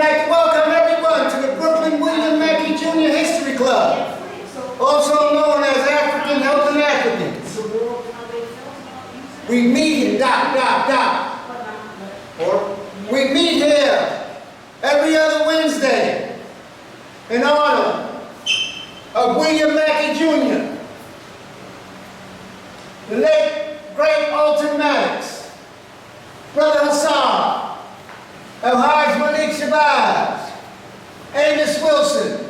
like to welcome everyone to the Brooklyn William Mackey Jr. History Club, also known as African Helping Africans. We meet We meet here every other Wednesday in honor of William Mackey Jr., the late, great Alton Maddox, Brother Hassan, El-Hajj Malik Shabazz, Amos Wilson,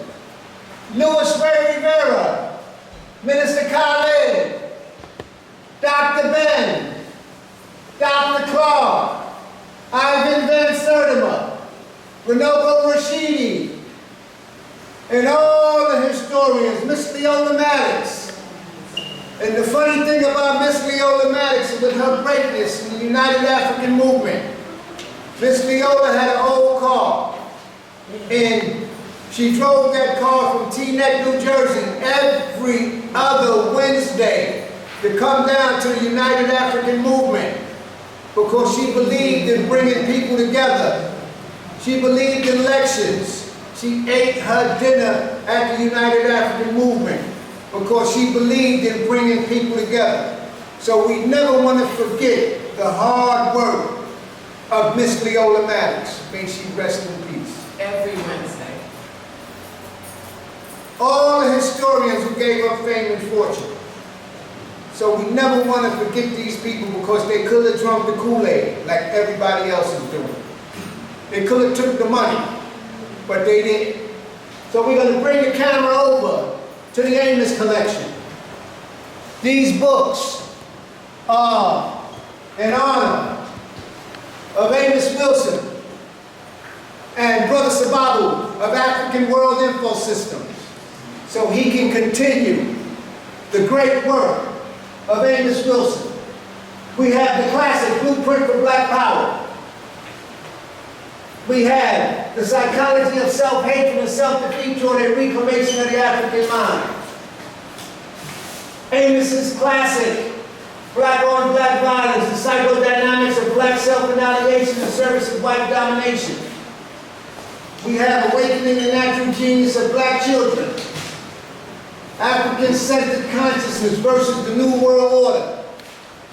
Louis Ray Rivera, Minister Khaled, Dr. Ben, Dr. Clark, Ivan Van Sertima, Renovo Rashidi, and all the historians, Miss Leola Maddox. And the funny thing about Miss Leola Maddox is with her greatness in the United African Movement. Miss Leola had an old car, and she drove that car from Teaneck, New Jersey every other Wednesday to come down to the United African Movement because she believed in bringing people together. She believed in elections. She ate her dinner at the United African Movement because she believed in bringing people together. So we never want to forget the hard work of Miss Leola Maddox. May she rest in peace. Every Wednesday. All the historians who gave up fame and fortune. So we never want to forget these people because they could have drunk the Kool-Aid like everybody else is doing. They could have took the money, but they didn't. So we're going to bring the camera over to the Amos collection. These books are in honor of Amos Wilson and Brother Sababu of African World Info Systems, so he can continue the great work of Amos Wilson. We have the classic Blueprint for Black Power. We have the Psychology of Self-Hatred and Self-Defeat toward a Reclamation of the African Mind. Amos's classic Black on Black Violence, the Psychodynamics of Black Self-Annihilation in Service of White Domination. We have Awakening the Natural Genius of Black Children, African-Centered Consciousness versus the New World Order.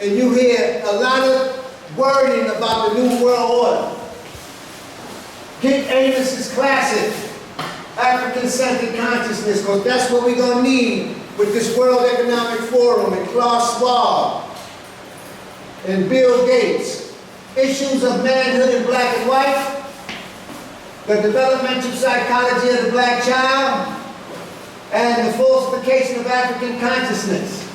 And you hear a lot of wording about the New World Order. Get Amos's classic, African-Centered Consciousness, because that's what we're going to need with this World Economic Forum and Klaus Schwab and Bill Gates. Issues of manhood in black and white, the developmental psychology of the black child, and the falsification of African consciousness.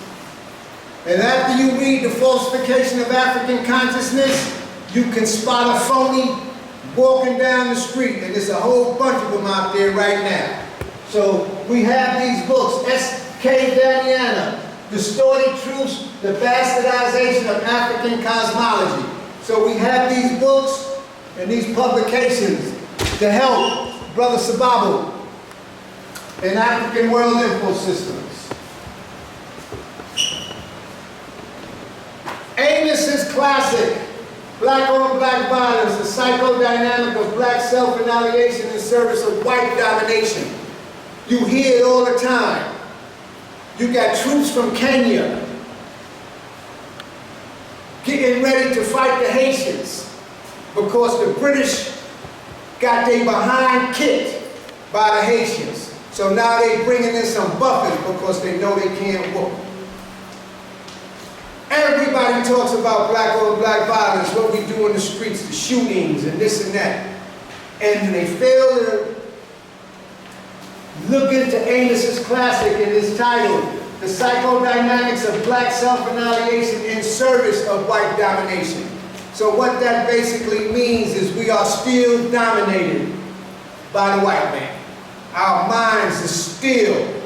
And after you read the falsification of African consciousness, you can spot a phony walking down the street, and there's a whole bunch of them out there right now. So we have these books, S.K. Damiana, Distorted Truths, the Bastardization of African Cosmology. So we have these books and these publications to help Brother Sababu in African World Info Systems. Amos's classic, Black on Black Violence, the Psychodynamic of Black Self-Annihilation in Service of White Domination. You hear it all the time. You got troops from Kenya getting ready to fight the Haitians because the British got their behind kicked by the Haitians. So now they're bringing in some buffers because they know they can't whoop. Everybody talks about black on black violence, what we do in the streets, the shootings and this and that. And they fail to look into Amos's classic and his title, The Psychodynamics of Black Self-Annihilation in Service of White Domination. So what that basically means is we are still dominated by the white man. Our minds are still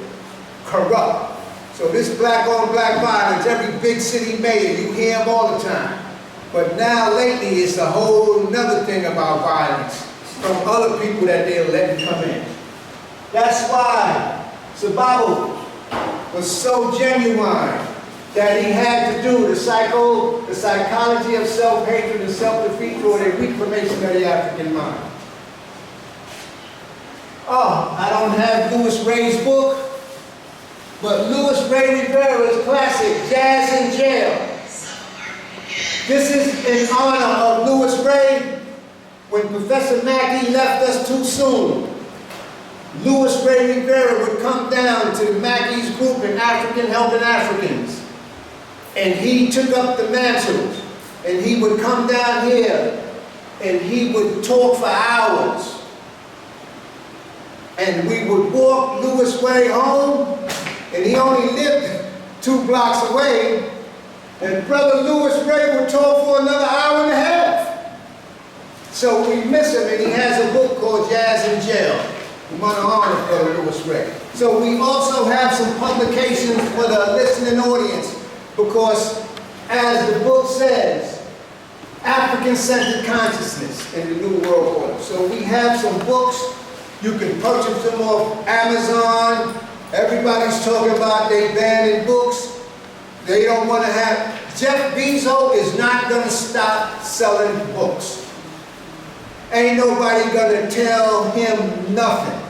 corrupt. So this black on black violence, every big city mayor, you hear them all the time. But now lately it's a whole nother thing about violence from other people that they're letting come in. That's why Sababu was so genuine that he had to do the psychology of self-hatred and self-defeat toward a reclamation of the African mind. Oh, I don't have Louis Ray's book, but Louis Ray Rivera's classic, Jazz in Jail. This is in honor of Louis Ray. When Professor Mackey left us too soon, Louis Ray Rivera would come down to Mackey's group in African Helping Africans. And he took up the mantle. And he would come down here and he would talk for hours. And we would walk Louis Ray home, and he only lived 2 blocks away. And Brother Louis Ray would talk for another hour and a half. So we miss him, and he has a book called Jazz in Jail. We want to honor Brother Louis Ray. So we also have some publications for the listening audience, because as the book says, African-centered consciousness in the New World Order. So we have some books. You can purchase them off Amazon. Everybody's talking about they banning books. They don't want to have. Jeff Bezos is not going to stop selling books. Ain't nobody going to tell him nothing.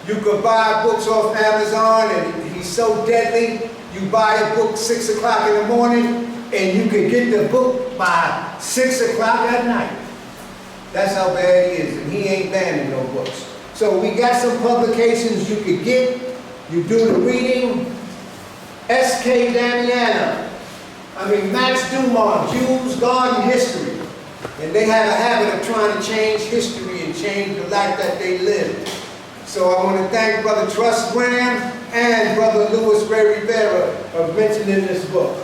You could buy books off Amazon, and he's so deadly. You buy a book 6 o'clock in the morning, and you can get the book by 6 o'clock at night. That's how bad he is, and he ain't banning no books. So we got some publications you could get. You do the reading. S.K. Damiano, Max Dumas, Jews, God, and History. And they have a habit of trying to change history and change the life that they live. So I want to thank Brother Truss Graham and Brother Louis Ray Rivera of mentioning this book.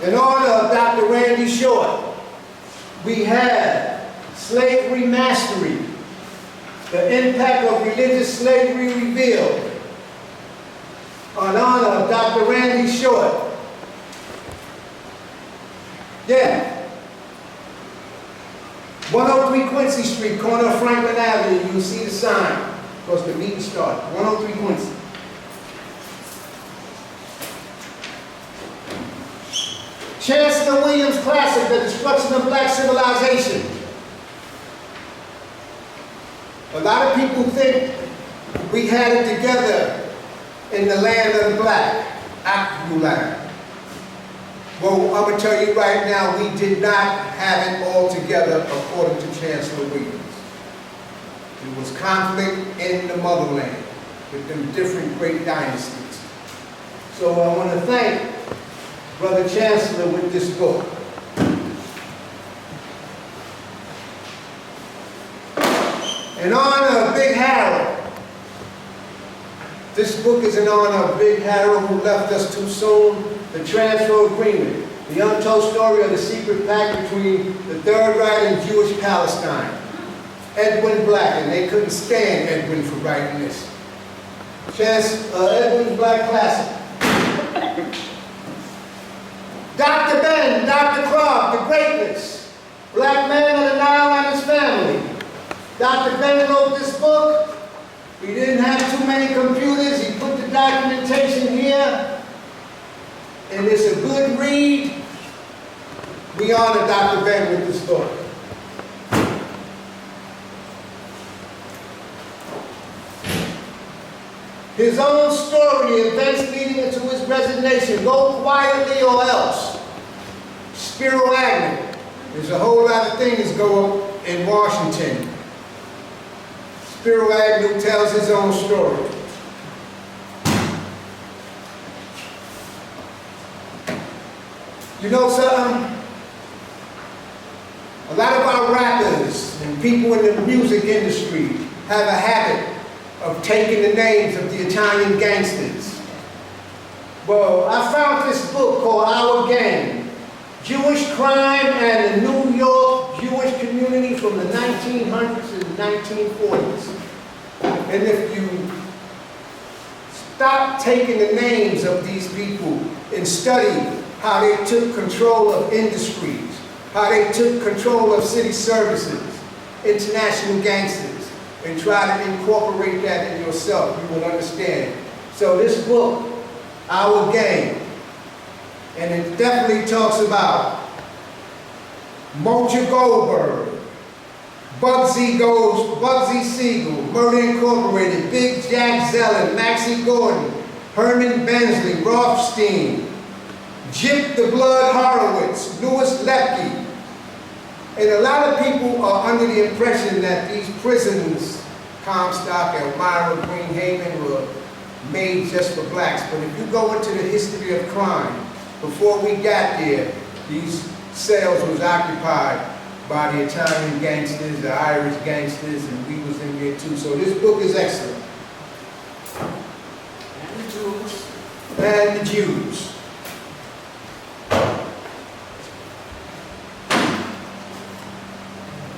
In honor of Dr. Randy Short, we have Slavery Mastery, the impact of religious slavery revealed. In honor of Dr. Randy Short. Yeah. 103 Quincy Street, corner of Franklin Avenue. You'll see the sign. Because the meeting started. 103 Quincy. Chancellor Williams' classic, The Destruction of Black Civilization. A lot of people think we had it together in the land of the black, African land. Well, I'm going to tell you right now, we did not have it all together according to Chancellor Williams. There was conflict in the motherland with them different great dynasties. So I want to thank Brother Chancellor with this book. In honor of Big Harold. This book is in honor of Big Harold, who left us too soon. The Transfer Agreement, the untold story of the secret pact between the Third Reich and Jewish Palestine. Edwin Black, and they couldn't stand Edwin for writing this. Edwin Black Classic. Dr. Ben, Dr. Clark, The Greatness, Black Man of the Nile and his family. Dr. Ben wrote this book. He didn't have too many computers. He put the documentation here. And it's a good read. We honor Dr. Ben with this book. His own story, events leading into his resignation. Go quietly or else. Spiro Agnew. There's a whole lot of things go up in Washington. Spiro Agnew tells his own story. You know something? A lot of our rappers and people in the music industry have a habit of taking the names of the Italian gangsters. Well, I found this book called Our Gang, Jewish Crime and the New York Jewish Community from the 1900s and 1940s. And if you stop taking the names of these people and study how they took control of industries, how they took control of city services, international gangsters, and try to incorporate that in yourself, you will understand. So this book, Our Gang, and it definitely talks about Mocha Goldberg, Bugsy Siegel, Murder Incorporated, Big Jack Zellin, Maxie Gordon, Herman Bensley, Rothstein, Jip the Blood Horowitz, Louis Lepke. And a lot of people are under the impression that these prisons, Comstock, Elmira, Greenhaven, were made just for blacks. But if you go into the history of crime, before we got there, these cells was occupied by the Italian gangsters, the Irish gangsters, and we was in there too. So this book is excellent. And the Jews. And the Jews.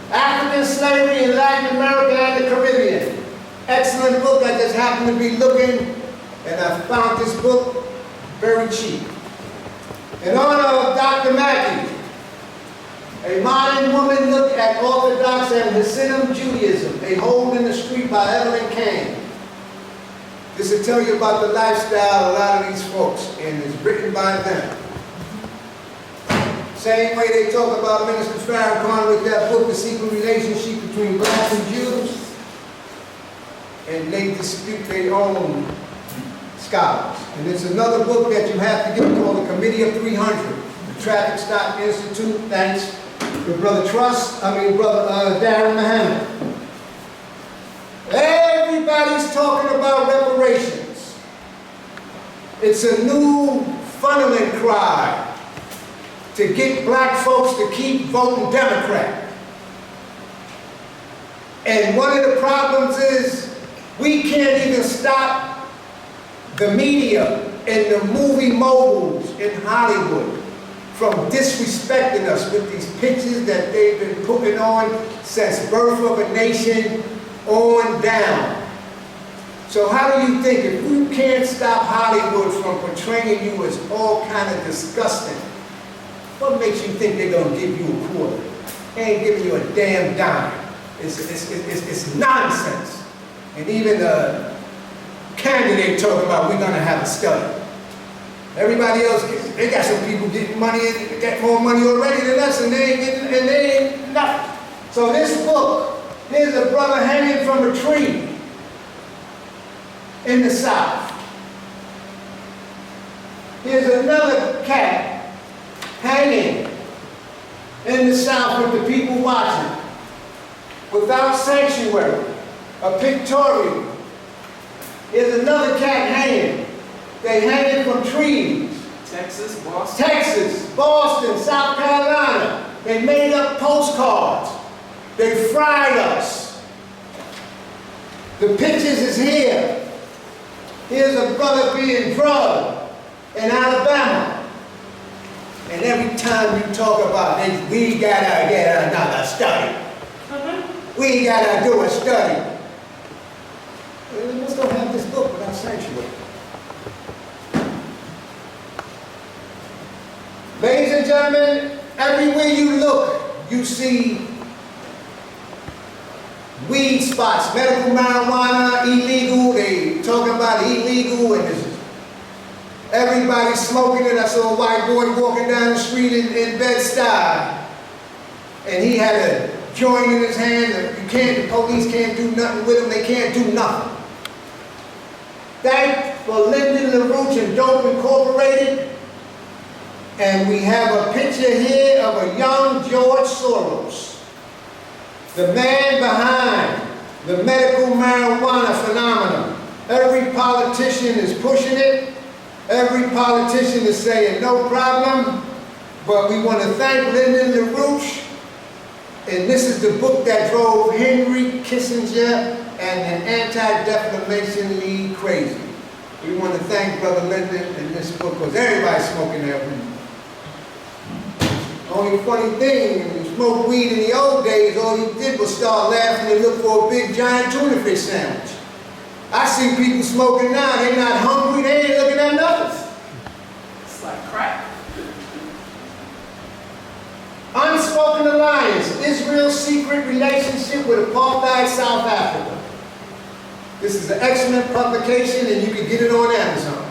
African slavery in Latin America and the Caribbean. Excellent book. I just happened to be looking, and I found this book very cheap. In honor of Dr. Mackey, a modern woman look at Orthodox and Hasidim Judaism, A Hole in the Street by Evelyn Kane. This will tell you about the lifestyle of a lot of these folks, and it's written by them. Same way they talk about Minister Farrakhan with that book, The Secret Relationship Between Blacks and Jews, and they dispute their own scholars. And there's another book that you have to get called The Committee of 300, the Traffic Stop Institute, thanks to Brother Darren Muhammad. Everybody's talking about reparations. It's a new funneling cry to get black folks to keep voting Democrat. And one of the problems is we can't even stop the media and the movie moguls in Hollywood from disrespecting us with these pictures that they've been putting on since Birth of a Nation on down. So how do you think, if you can't stop Hollywood from portraying you as all kind of disgusting, what makes you think they're going to give you a quarter? They ain't giving you a damn dime. It's nonsense. And even the candidate talking about we're going to have a study. Everybody else, they got some people getting money, they got more money already than us, and they ain't nothing. So this book, here's a brother hanging from a tree in the South. Here's another cat hanging in the South with the people watching, without sanctuary, a pictorial. Here's another cat hanging. They hanging from trees. Texas, Boston. Texas, Boston, South Carolina. They made up postcards. They fried us. The pictures is here. Here's a brother being drugged in Alabama. And every time you talk about this, we gotta get another study. We gotta do a study. We just don't have this book without sanctuary. Ladies and gentlemen, everywhere you look, you see weed spots, medical marijuana, illegal. They talking about illegal, and everybody's smoking it. I saw a white boy walking down the street in Bed-Stuy, and he had a joint in his hand. The police can't do nothing with him. They can't do nothing. Thank for Lyndon LaRouche and Dope Incorporated. And we have a picture here of a young George Soros, the man behind the medical marijuana phenomenon. Every politician is pushing it. Every politician is saying no problem. But we want to thank Lyndon LaRouche. And this is the book that drove Henry Kissinger and the Anti-Defamation League crazy. We want to thank Brother Lyndon and this book, because everybody's smoking that weed. Only funny thing, when you smoked weed in the old days, all you did was start laughing and look for a big giant tuna fish sandwich. I see people smoking now, they're not hungry, they ain't looking at nothing. It's like crack. Unspoken Alliance, Israel's secret relationship with apartheid South Africa. This is an excellent publication, and you can get it on Amazon.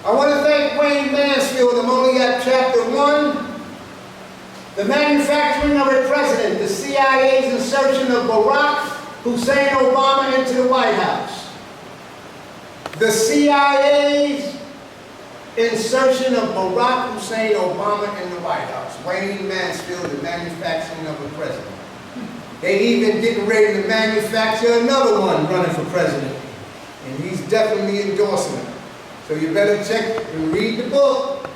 I want to thank Wayne Mansfield. I'm only at chapter 1. The manufacturing of a president, the CIA's insertion of Barack Hussein Obama into the White House. The CIA's insertion of Barack Hussein Obama in the White House. Wayne Mansfield, the manufacturing of a president. They even getting ready to manufacture another one running for president. And he's definitely endorsing it. So you better check and read the book.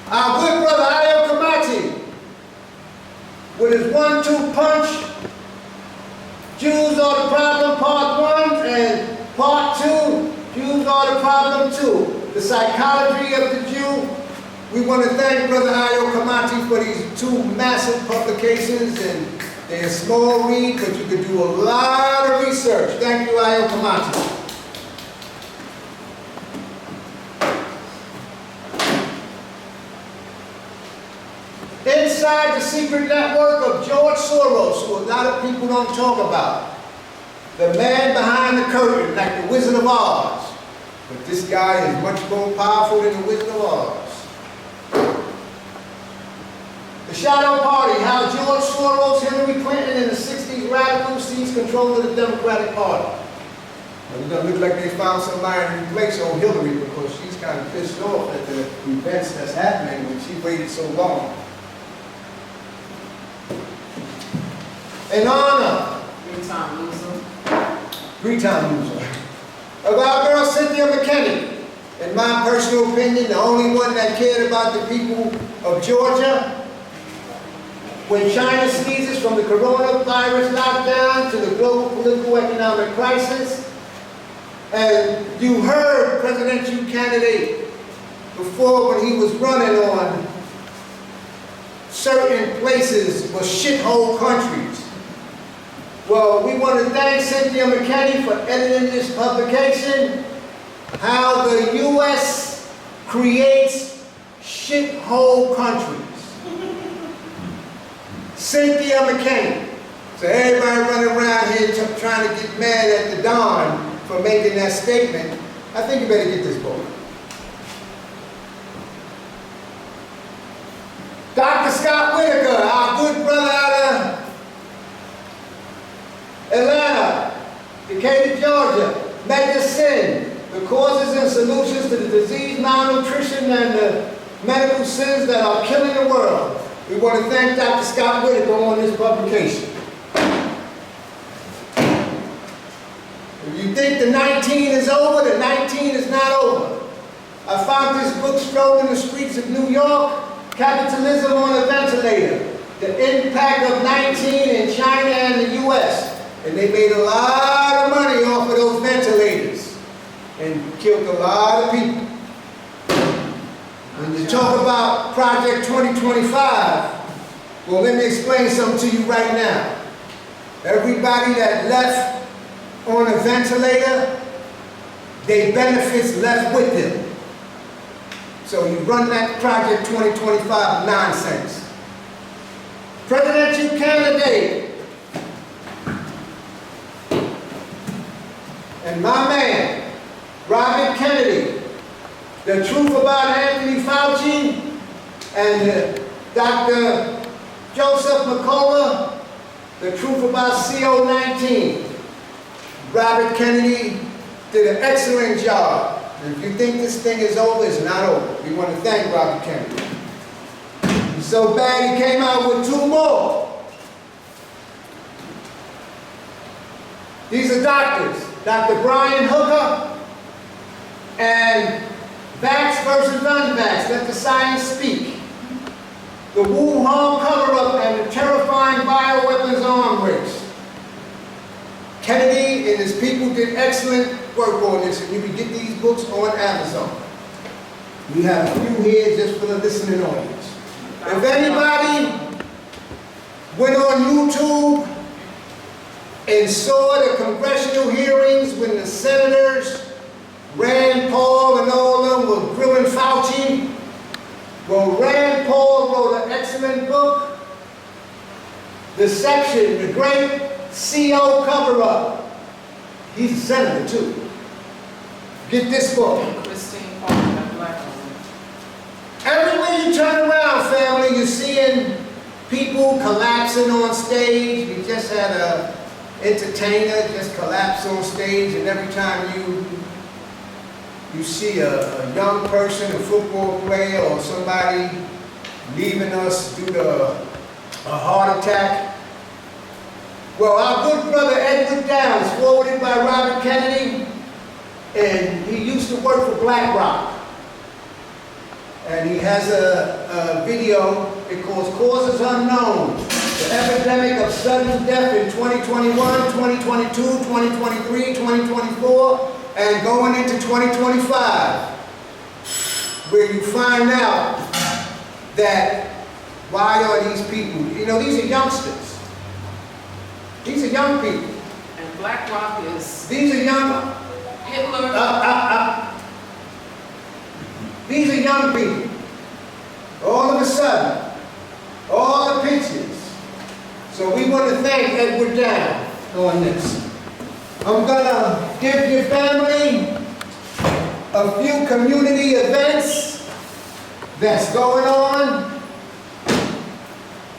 Our good brother Ayo Kamachi, with his 1-2 punch, Jews are the problem, part 1, and part 2, Jews are the problem 2. The psychology of the Jew. We want to thank Brother Ayo Kamachi for these 2 massive publications, and they're a small read, but you can do a lot of research. Thank you, Ayo Kamachi. Inside the secret network of George Soros, who a lot of people don't talk about. The man behind the curtain, like the Wizard of Oz. But this guy is much more powerful than the Wizard of Oz. The Shadow Party, how George Soros, Hillary Clinton, and the 60s radicals seized control of the Democratic Party. Well, it doesn't look like they found somebody to replace old Hillary, because she's kind of pissed off at the events that's happening when she waited so long. In honor, Three-time loser. Three-time loser, of our girl Cynthia McKinney. In my personal opinion, the only one that cared about the people of Georgia. When China sneezes from the coronavirus lockdown to the global political economic crisis, and you heard presidential candidate before when he was running on certain places were shithole countries. Well, we want to thank Cynthia McKinney for editing this publication, How the U.S. Creates Shithole Countries. Cynthia McKinney. So everybody running around here trying to get mad at the Don for making that statement. I think you better get this book. Dr. Scott Whitaker, our good brother out of Atlanta, Decatur, Georgia, Medicine, the causes and solutions to the disease, malnutrition, and the medical sins that are killing the world. We want to thank Dr. Scott Whitaker on this publication. If you think the 19 is over, the 19 is not over. I found this book strolling the streets of New York, Capitalism on a Ventilator, the impact of 19 in China and the U.S. And they made a lot of money off of those ventilators and killed a lot of people. When you talk about Project 2025, well, let me explain something to you right now. Everybody that left on a ventilator, their benefits left with them. So you run that Project 2025 nonsense. Presidential candidate, and my man, Robert Kennedy, the truth about Anthony Fauci, and Dr. Joseph McCullough, the truth about CO-19. Robert Kennedy did an excellent job. And if you think this thing is over, it's not over. We want to thank Robert Kennedy. He's so bad he came out with 2 more. These are doctors. Dr. Brian Hooker and vax versus unvax. Let the science speak. The Wuhan cover-up and the terrifying bioweapons arms race. Kennedy and his people did excellent work on this, and you can get these books on Amazon. We have a few here just for the listening audience. If anybody went on YouTube and saw the congressional hearings when the senators, Rand Paul and all of them were grilling Fauci, well, Rand Paul wrote an excellent book, The Great CO Cover-Up. He's a senator too. Get this book. And Christine Parker, that black woman. Everywhere you turn around, family, you're seeing people collapsing on stage. We just had a entertainer just collapse on stage, and every time you see a young person, a football player, or somebody leaving us due to a heart attack. Well, our good brother Edward Downs, forwarded by Robert Kennedy, and he used to work for BlackRock. And he has a video, it calls Causes Unknown, the epidemic of sudden death in 2021, 2022, 2023, 2024, and going into 2025, where you find out that why are these people, you know, these are youngsters. These are young people. And BlackRock is These are young, Hitler. these are young people. All of a sudden, all the pictures. So we want to thank Edward Down on this. I'm gonna give your family a few community events that's going on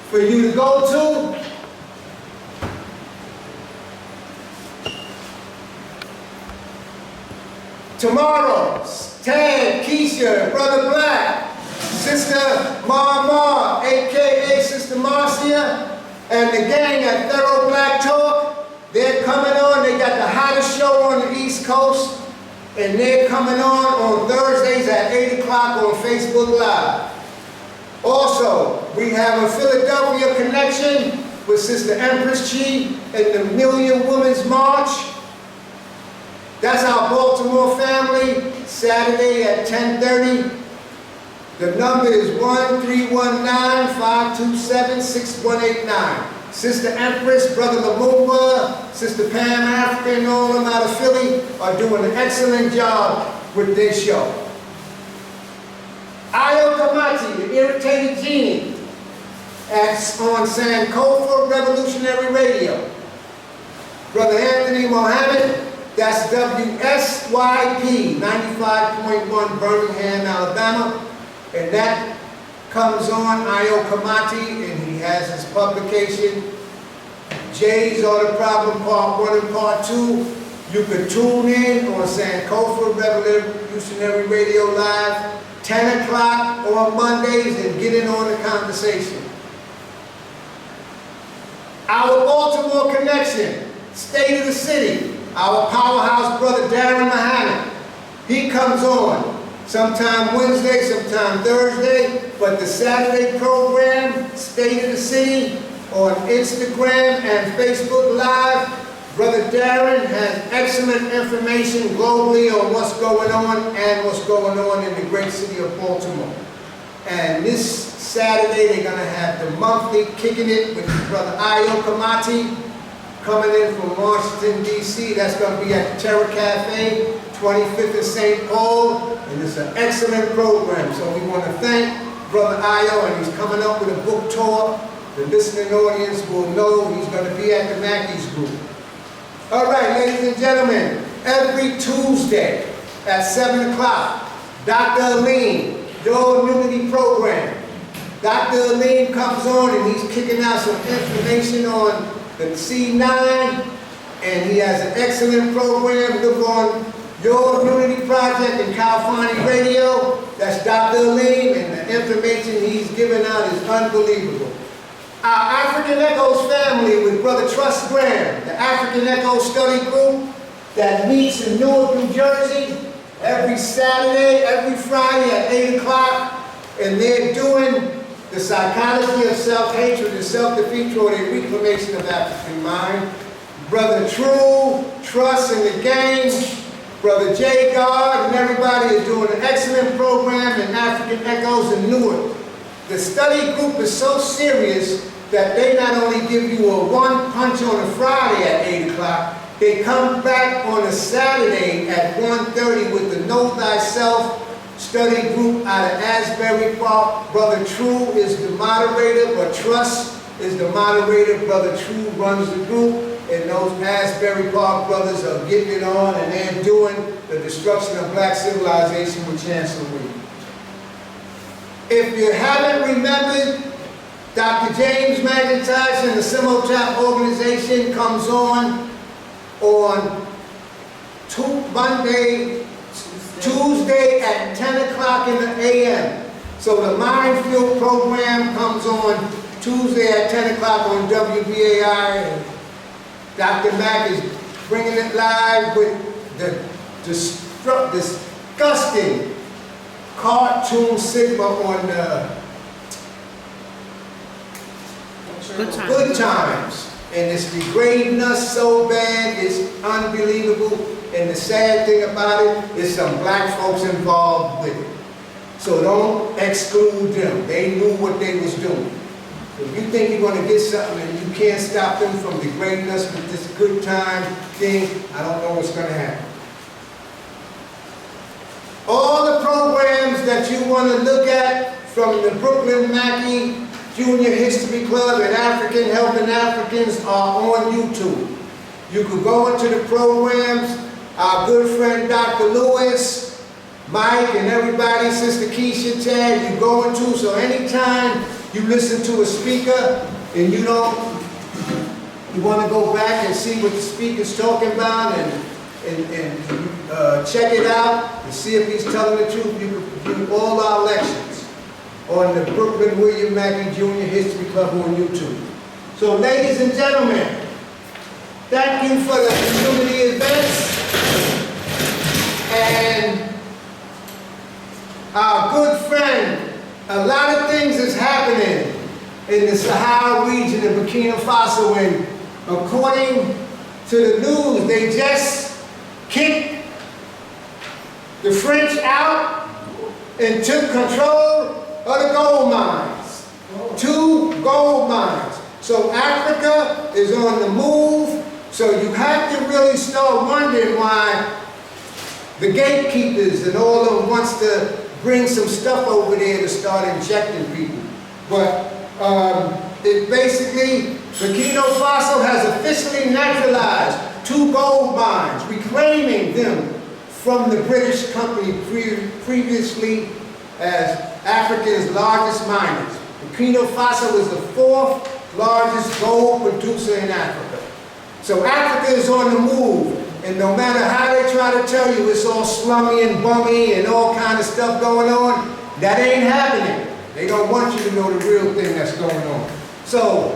for you to go to. Tomorrow, Ted, Keisha, Brother Black, Sister Mama, aka Sister Marcia, and the gang at Thorough Black Talk, they're coming on. They got the hottest show on the East Coast, and they're coming on Thursdays at 8 o'clock on Facebook Live. Also, we have a Philadelphia connection with Sister Empress Chi and the Million Women's March. That's our Baltimore family, Saturday at 10:30. The number is 1-319-527-6189. Sister Empress, Brother Lumumba, Sister Pam Africa, and all of them out of Philly are doing an excellent job with their show. Ayo Kamati, the Irritated Genie, on Sankofa Revolutionary Radio. Brother Anthony Mohammed, that's WSYP 95.1 Birmingham, Alabama. And that comes on Ayo Kamati, and he has his publication, J's Are the Problem Part 1 and Part 2. You can tune in on Sankofa Revolutionary Radio Live, 10 o'clock on Mondays, and get in on the conversation. Our Baltimore connection, State of the City, our powerhouse brother Darren Muhammad, he comes on sometime Wednesday, sometime Thursday, but the Saturday program, State of the City, on Instagram and Facebook Live, Brother Darren has excellent information globally on what's going on and what's going on in the great city of Baltimore. And this Saturday, they're going to have the monthly Kicking It with Brother Ayo Kamati, coming in from Washington, D.C. That's going to be at the Terra Cafe, 25th and St. Paul, and it's an excellent program. So we want to thank Brother Ayo, and he's coming up with a book tour. The listening audience will know he's going to be at the Mackey's Group. All right, ladies and gentlemen, every Tuesday at 7 o'clock, Dr. Aline, your immunity program. Dr. Aline comes on and he's kicking out some information on the C9, and he has an excellent program. Look on Your Immunity Project and California Radio. That's Dr. Aline, and the information he's giving out is unbelievable. Our African Echoes family with Brother Trust Graham, the African Echo Study Group that meets in Newark, New Jersey, every Saturday, every Friday at 8 o'clock, and they're doing the psychology of self-hatred and self-defeat toward a reclamation of African mind. Brother True, Trust, and the gang, Brother J. God, and everybody is doing an excellent program in African Echoes in Newark. The study group is so serious that they not only give you a one punch on a Friday at 8 o'clock, they come back on a Saturday at 1:30 with the Know Thyself study group out of Asbury Park. Brother True is the moderator, but Trust is the moderator. Brother True runs the group, and those Asbury Park brothers are getting it on, and they're doing the destruction of black civilization with Chancellor Reed. If you haven't remembered, Dr. James McIntosh and the Simultap organization comes on Tuesday at 10 o'clock in the a.m. So the Minefield program comes on Tuesday at 10 o'clock on WBAI, and Dr. Mack is bringing it live with the disgusting cartoon Sigma on Good Times. And it's degrading us so bad, it's unbelievable. And the sad thing about it is some black folks involved with it. So don't exclude them. They knew what they was doing. If you think you're going to get something and you can't stop them from degrading us with this good time thing, I don't know what's going to happen. All the programs that you want to look at, from the Brooklyn Mackey Junior History Club and African Helping Africans, are on YouTube. You could go into the programs. Our good friend Dr. Lewis, Mike, and everybody, Sister Keisha, Chad, you go into. So anytime you listen to a speaker and you want to go back and see what the speaker's talking about and check it out and see if he's telling the truth, you can view all our lectures on the Brooklyn William Mackey Jr. History Club on YouTube. So ladies and gentlemen, thank you for the community events. And our good friend, a lot of things is happening in the Sahel region of Burkina Faso, and according to the news, they just kicked the French out and took control of the gold mines. 2 gold mines. So Africa is on the move. So you have to really start wondering why the gatekeepers and all of them wants to bring some stuff over there to start injecting people. But it basically, Burkina Faso has officially naturalized 2 gold mines, reclaiming them from the British company previously as Africa's largest miners. Burkina Faso is the 4th largest gold producer in Africa. So Africa is on the move. And no matter how they try to tell you it's all slummy and bummy and all kind of stuff going on, that ain't happening. They don't want you to know the real thing that's going on. So,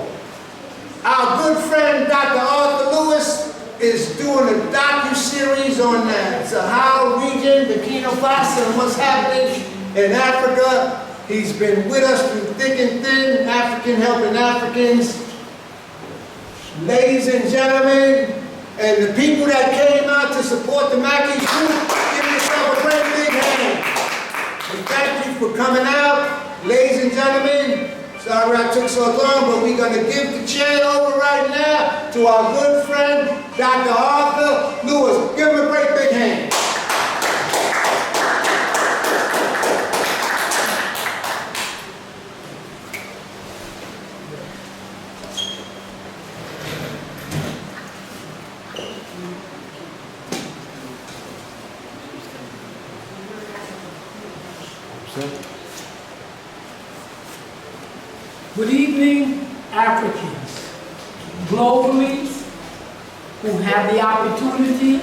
our good friend Dr. Arthur Lewis is doing a docu-series on the Sahel region, Burkina Faso, and what's happening in Africa. He's been with us through thick and thin, African Helping Africans. Ladies and gentlemen, and the people that came out to support the Mackey group, give yourself a great big hand. And thank you for coming out. Ladies and gentlemen, sorry I took so long, but we're going to give the chair over right now to our good friend, Dr. Arthur Lewis. Give him a great big hand. Good evening, Africans, globally, who have the opportunity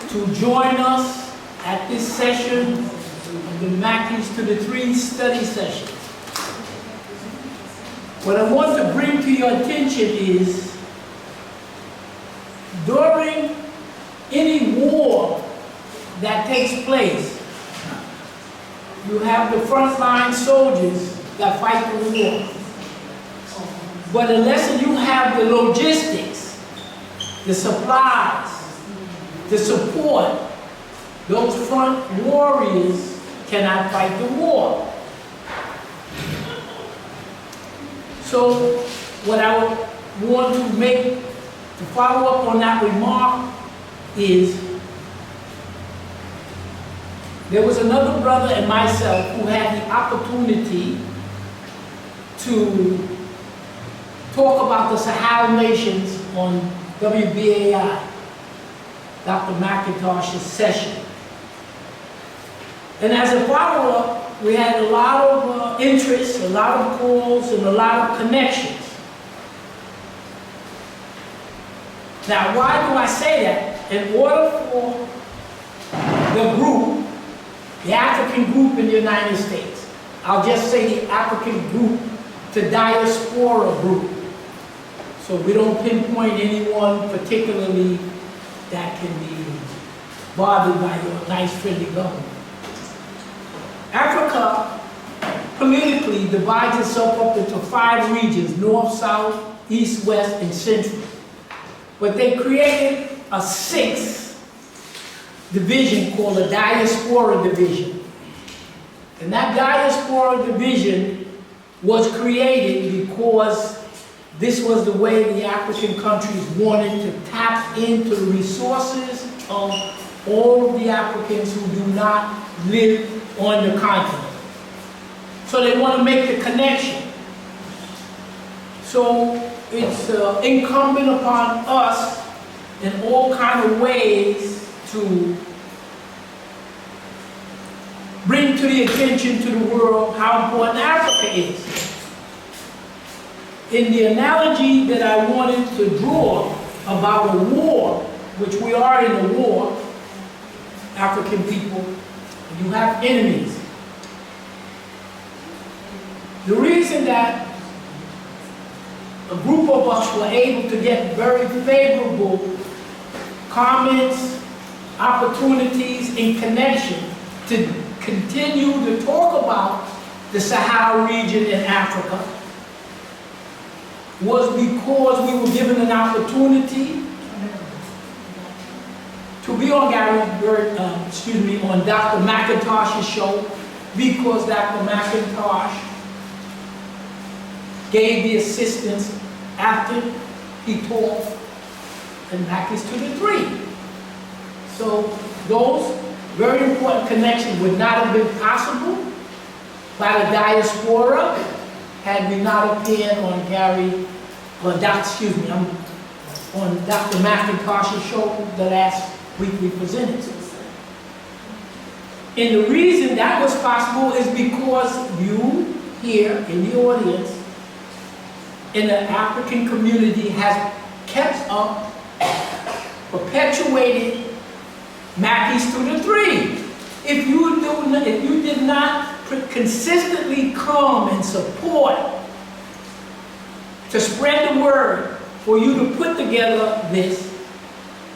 to join us at this session of the Mackeys to the 3 study sessions. What I want to bring to your attention is, during any war that takes place, you have the frontline soldiers that fight the war. But unless you have the logistics, the supplies, the support, those front warriors cannot fight the war. So what I want to make, to follow up on that remark, is there was another brother and myself who had the opportunity to talk about the Sahel nations on WBAI, Dr. McIntosh's session. And as a follow-up, we had a lot of interest, a lot of calls, and a lot of connections. Now, why do I say that? In order for the group, the African group in the United States, I'll just say the African group to diaspora group, so we don't pinpoint anyone particularly that can be bothered by your nice friendly government. Africa politically divides itself up into 5 regions: north, south, east, west, and central. But they created a 6th division called the diaspora division. And that diaspora division was created because this was the way the African countries wanted to tap into the resources of all of the Africans who do not live on the continent. So they want to make the connection. So it's incumbent upon us in all kinds of ways to bring to the attention to the world how important Africa is. In the analogy that I wanted to draw about a war, which we are in a war, African people, you have enemies. The reason that a group of us were able to get very favorable comments, opportunities, and connection to continue to talk about the Sahel region in Africa was because we were given an opportunity to be on on Dr. McIntosh's show, because Dr. McIntosh gave the assistance after he taught in Mackey's 2 to 3. So those very important connections would not have been possible by the diaspora had we not appeared on on Dr. McIntosh's show the last week we presented. And the reason that was possible is because you here in the audience in the African community has kept up, perpetuated Mackey's 2 to 3. If you did not consistently come and support to spread the word for you to put together this,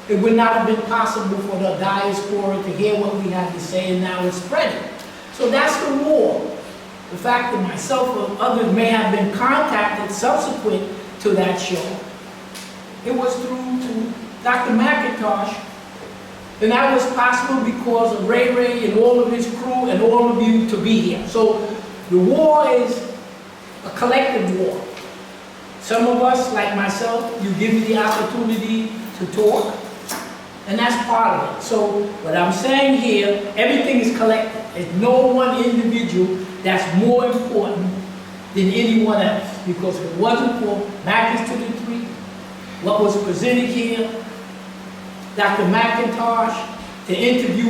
it would not have been possible for the diaspora to hear what we had to say, and now it's spreading. So that's the war. The fact that myself or others may have been contacted subsequent to that show, it was through to Dr. McIntosh, and that was possible because of Ray Ray and all of his crew and all of you to be here. So the war is a collective war. Some of us, like myself, you give me the opportunity to talk, and that's part of it. So what I'm saying here, everything is collective. There's no one individual that's more important than anyone else, because if it wasn't for Mackey's 2 to 3, what was presented here, Dr. McIntosh, the interview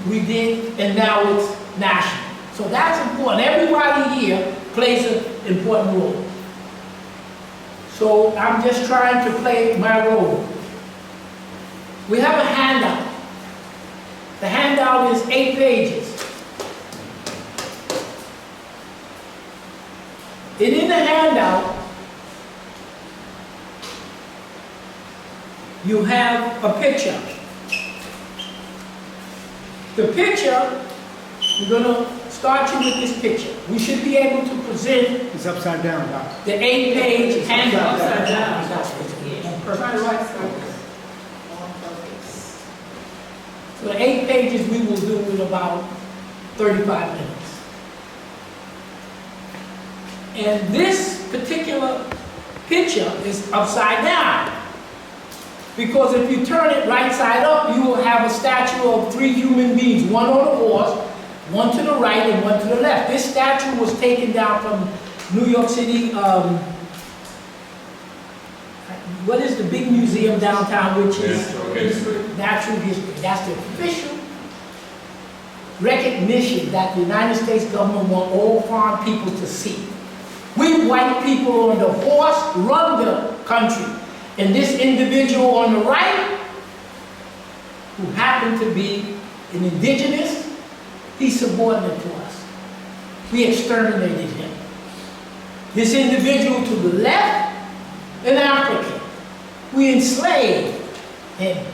we did, and now it's national. So that's important. Everybody here plays an important role. So I'm just trying to play my role. We have a handout. The handout is 8 pages. And in the handout, you have a picture. The picture, we're going to start you with this picture. We should be able to present It's upside down, Doctor. the 8-page handout. Upside down. Try to write something. So the 8 pages we will do in about 35 minutes. And this particular picture is upside down, because if you turn it right side up, you will have a statue of 3 human beings, one on a horse, one to the right and one to the left. This statue was taken down from New York City what is the big museum downtown, which is Natural history. natural history. That's the official recognition that the United States government want all foreign people to see. We white people on the horse run the country. And this individual on the right, who happened to be an indigenous, he's subordinate to us. We exterminated him. This individual to the left, an African. We enslaved him,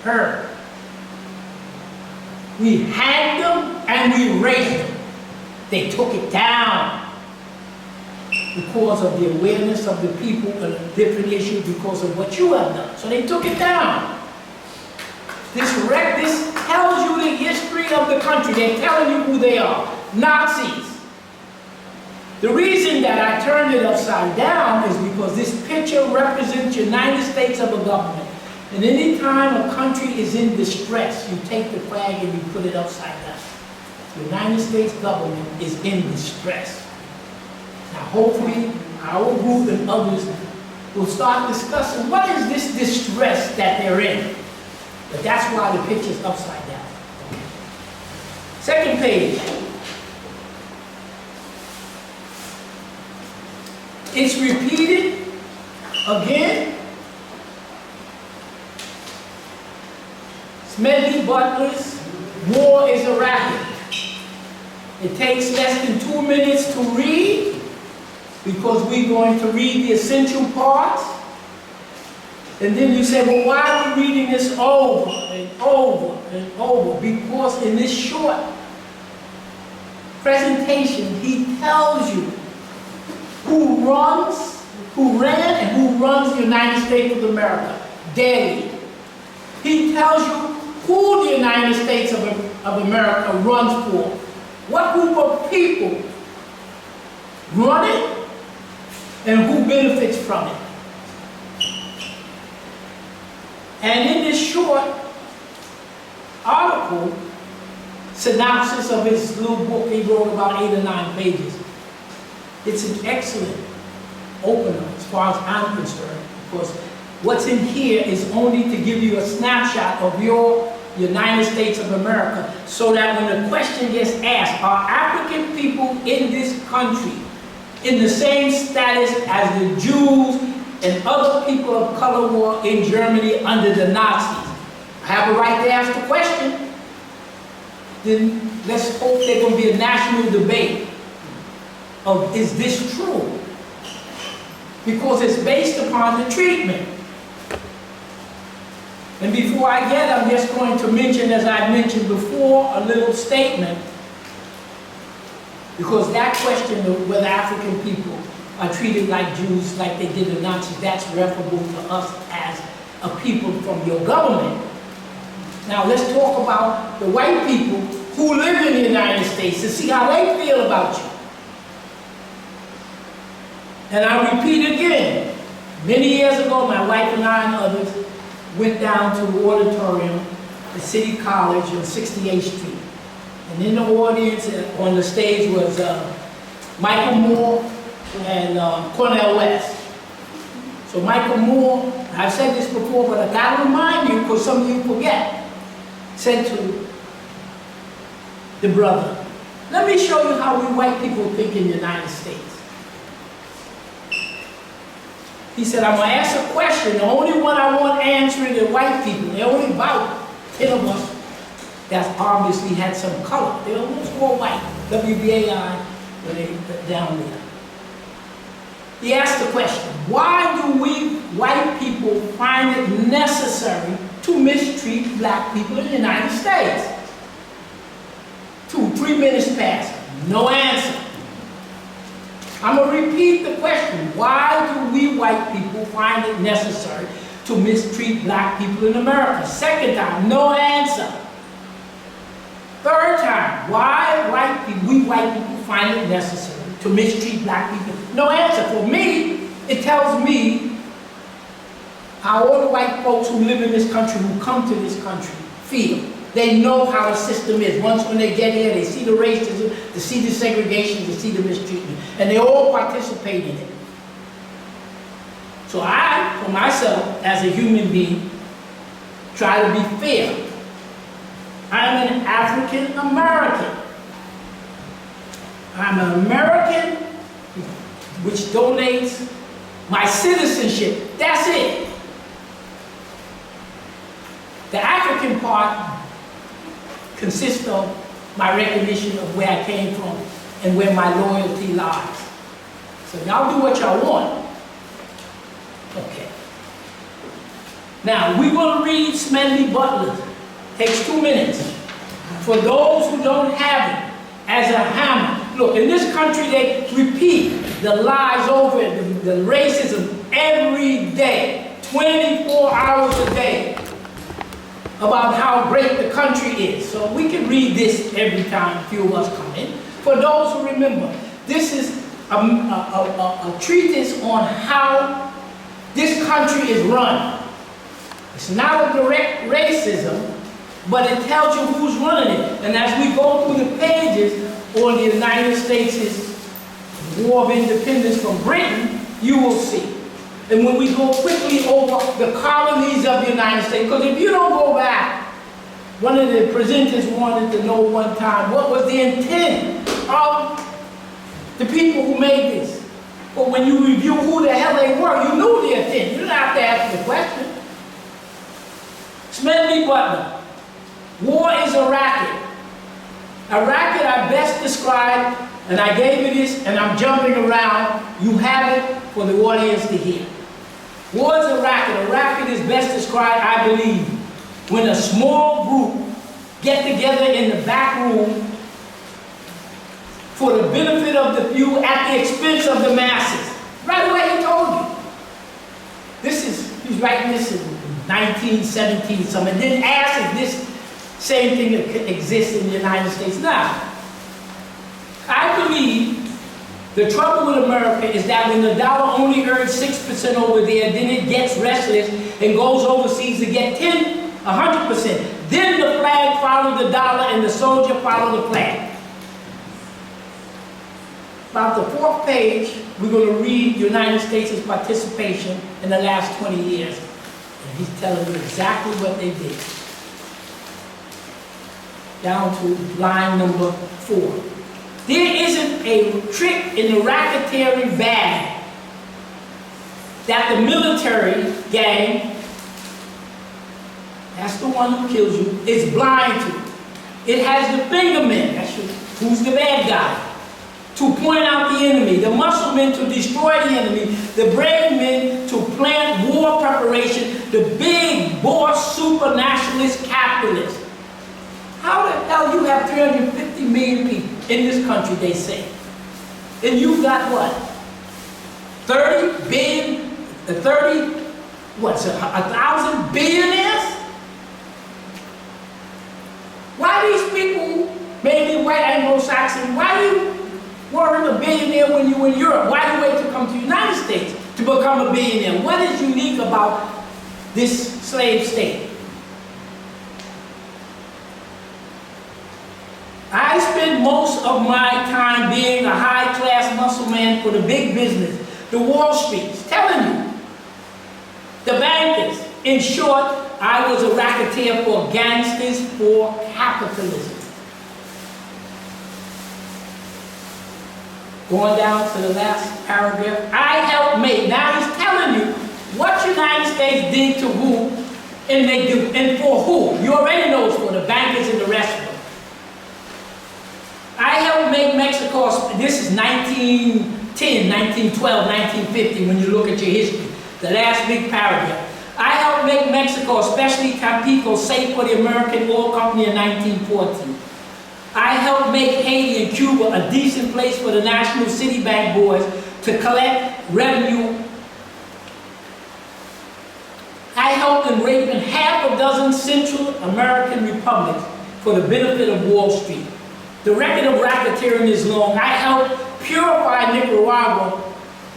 her. We hanged them and we raped them. They took it down because of the awareness of the people on a different issue, because of what you have done. So they took it down. This tells you the history of the country. They're telling you who they are. Nazis. The reason that I turned it upside down is because this picture represents the United States of a government. And any time a country is in distress, you take the flag and you put it upside down. The United States government is in distress. Now hopefully our group and others will start discussing what is this distress that they're in. But that's why the picture's upside down. Second page. It's repeated again. Smedley Butler's War is a Racket. It takes less than 2 minutes to read because we're going to read the essential parts. And then you say, well, why are we reading this over and over and over? Because in this short presentation, he tells you who ran and who runs the United States of America daily. He tells you who the United States of America runs for. What group of people run it and who benefits from it. And in this short article, synopsis of his little book, he wrote about 8 or 9 pages. It's an excellent opener as far as I'm concerned, because what's in here is only to give you a snapshot of your United States of America, so that when the question gets asked, are African people in this country in the same status as the Jews and other people of color were in Germany under the Nazis? I have a right to ask the question. Then let's hope there's going to be a national debate of, is this true? Because it's based upon the treatment. And before I get, I'm just going to mention, as I mentioned before, a little statement. Because that question of whether African people are treated like Jews, like they did the Nazis, that's referable to us as a people from your government. Now let's talk about the white people who live in the United States and see how they feel about you. And I repeat again, many years ago, my wife and I and others went down to the auditorium at City College on 68th Street. And in the audience, on the stage was Michael Moore and Cornel West. So Michael Moore, I've said this before, but I gotta remind you, because some of you forget, said to the brother, let me show you how we white people think in the United States. He said, I'm going to ask a question. The only one I want answering is white people. There are only about 10 of us that obviously had some color. They're almost all white. WBAI, when they down there. He asked the question, why do we white people find it necessary to mistreat black people in the United States? 2, 3 minutes passed. No answer. I'm going to repeat the question. Why do we white people find it necessary to mistreat black people in America? Second time, no answer. Third time, why we white people find it necessary to mistreat black people? No answer. For me, it tells me how all the white folks who live in this country, who come to this country, feel. They know how the system is. Once when they get here, they see the racism, they see the segregation, they see the mistreatment. And they all participate in it. So I, for myself, as a human being, try to be fair. I'm an African American. I'm an American which donates my citizenship. That's it. The African part consists of my recognition of where I came from and where my loyalty lies. So y'all do what y'all want. Okay. Now, we're going to read Smedley Butler. Takes 2 minutes. For those who don't have it as a hammer. Look, in this country, they repeat the lies over it, the racism every day, 24 hours a day, about how great the country is. So we can read this every time a few of us come in. For those who remember, this is a treatise on how this country is run. It's not a direct racism, but it tells you who's running it. And as we go through the pages on the United States' War of Independence from Britain, you will see. And when we go quickly over the colonies of the United States, because if you don't go back, one of the presenters wanted to know one time what was the intent of the people who made this. But when you review who the hell they were, you knew the intent. You didn't have to ask the question. Smedley Butler. War is a racket. A racket I best described, and I gave you this, and I'm jumping around. You have it for the audience to hear. War is a racket. A racket is best described, I believe, when a small group get together in the back room for the benefit of the few at the expense of the masses. Right away he told you. He's writing this in 1917 something. Didn't ask if this same thing exists in the United States now. I believe the trouble with America is that when the dollar only earns 6% over there, then it gets restless and goes overseas to get 100%. Then the flag follows the dollar and the soldier follows the flag. About the 4th page, we're going to read the United States' participation in the last 20 years. And he's telling you exactly what they did. Down to line number 4. There isn't a trick in the racketeering bag that the military gang, that's the one who kills you, is blind to. It has the finger men, who's the bad guy, to point out the enemy, the muscle men to destroy the enemy, the brave men to plant war preparation, the big boss super nationalist capitalists. How the hell you have 350 million people in this country, they say, and you've got what? 30 billion, 1,000 billionaires? Why these people, maybe white Anglo-Saxon, why you weren't a billionaire when you were in Europe? Why you wait to come to the United States to become a billionaire? What is unique about this slave state? I spend most of my time being a high-class muscle man for the big business, the Wall Streets, telling you, the bankers. In short, I was a racketeer for gangsters for capitalism. Going down to the last paragraph, I helped make. Now he's telling you what the United States did to who, and they do, and for who. You already know it's for the bankers and the rest of them. I helped make Mexico, this is 1910, 1912, 1950, when you look at your history, the last big paragraph. I helped make Mexico, especially Tampico, safe for the American Oil Company in 1914. I helped make Haiti and Cuba a decent place for the National City Bank boys to collect revenue. I helped in raping half a dozen Central American republics for the benefit of Wall Street. The record of racketeering is long. I helped purify Nicaragua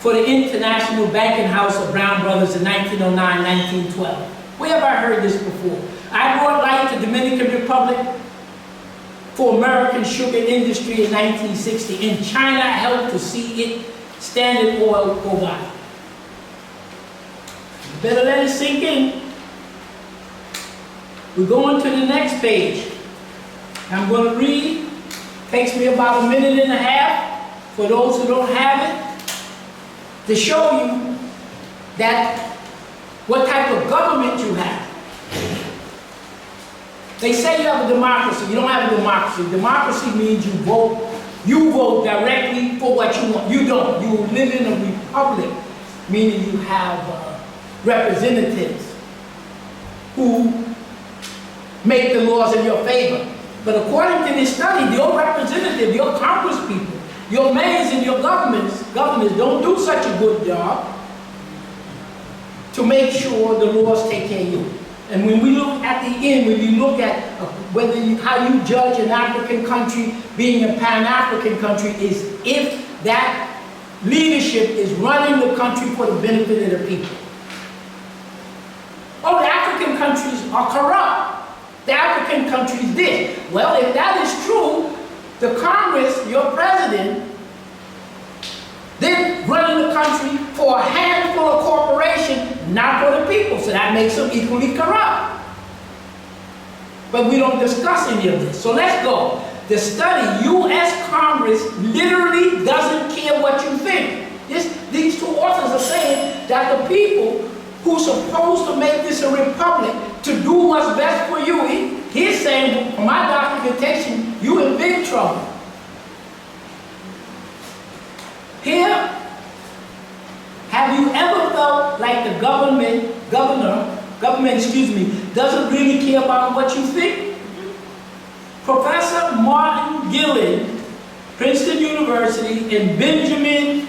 for the International Banking House of Brown Brothers in 1909, 1912. Where have I heard this before? I brought light to Dominican Republic for American sugar industry in 1960. In China, I helped to see it Standard Oil provide. Better let it sink in. We're going to the next page. I'm going to read. Takes me about a minute and a half for those who don't have it, to show you that what type of government you have. They say you have a democracy. You don't have a democracy. Democracy means you vote. You vote directly for what you want. You don't. You live in a republic, meaning you have representatives who make the laws in your favor. But according to this study, your representative, your congresspeople, your mayors and your governors don't do such a good job to make sure the laws take care of you. And when we look at the end, when you look at how you judge an African country being a Pan-African country, is if that leadership is running the country for the benefit of the people. Oh, the African countries are corrupt. The African countries did. Well, if that is true, the Congress, your president, then running the country for a handful of corporations, not for the people. So that makes them equally corrupt. But we don't discuss any of this. So let's go. The study, U.S. Congress literally doesn't care what you think. These two authors are saying that the people who's supposed to make this a republic to do what's best for you, he's saying, for my documentation, you in big trouble. Here, have you ever felt like the government doesn't really care about what you think? Professor Martin Gillen, Princeton University, and Benjamin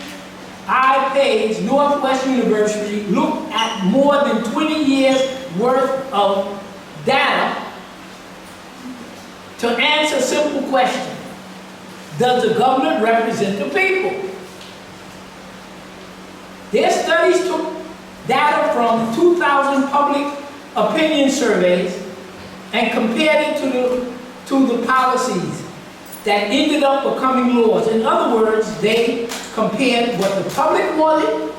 I. Page, Northwest University, looked at more than 20 years worth of data to answer a simple question. Does the government represent the people? Their studies took data from 2,000 public opinion surveys and compared it to the policies that ended up becoming laws. In other words, they compared what the public wanted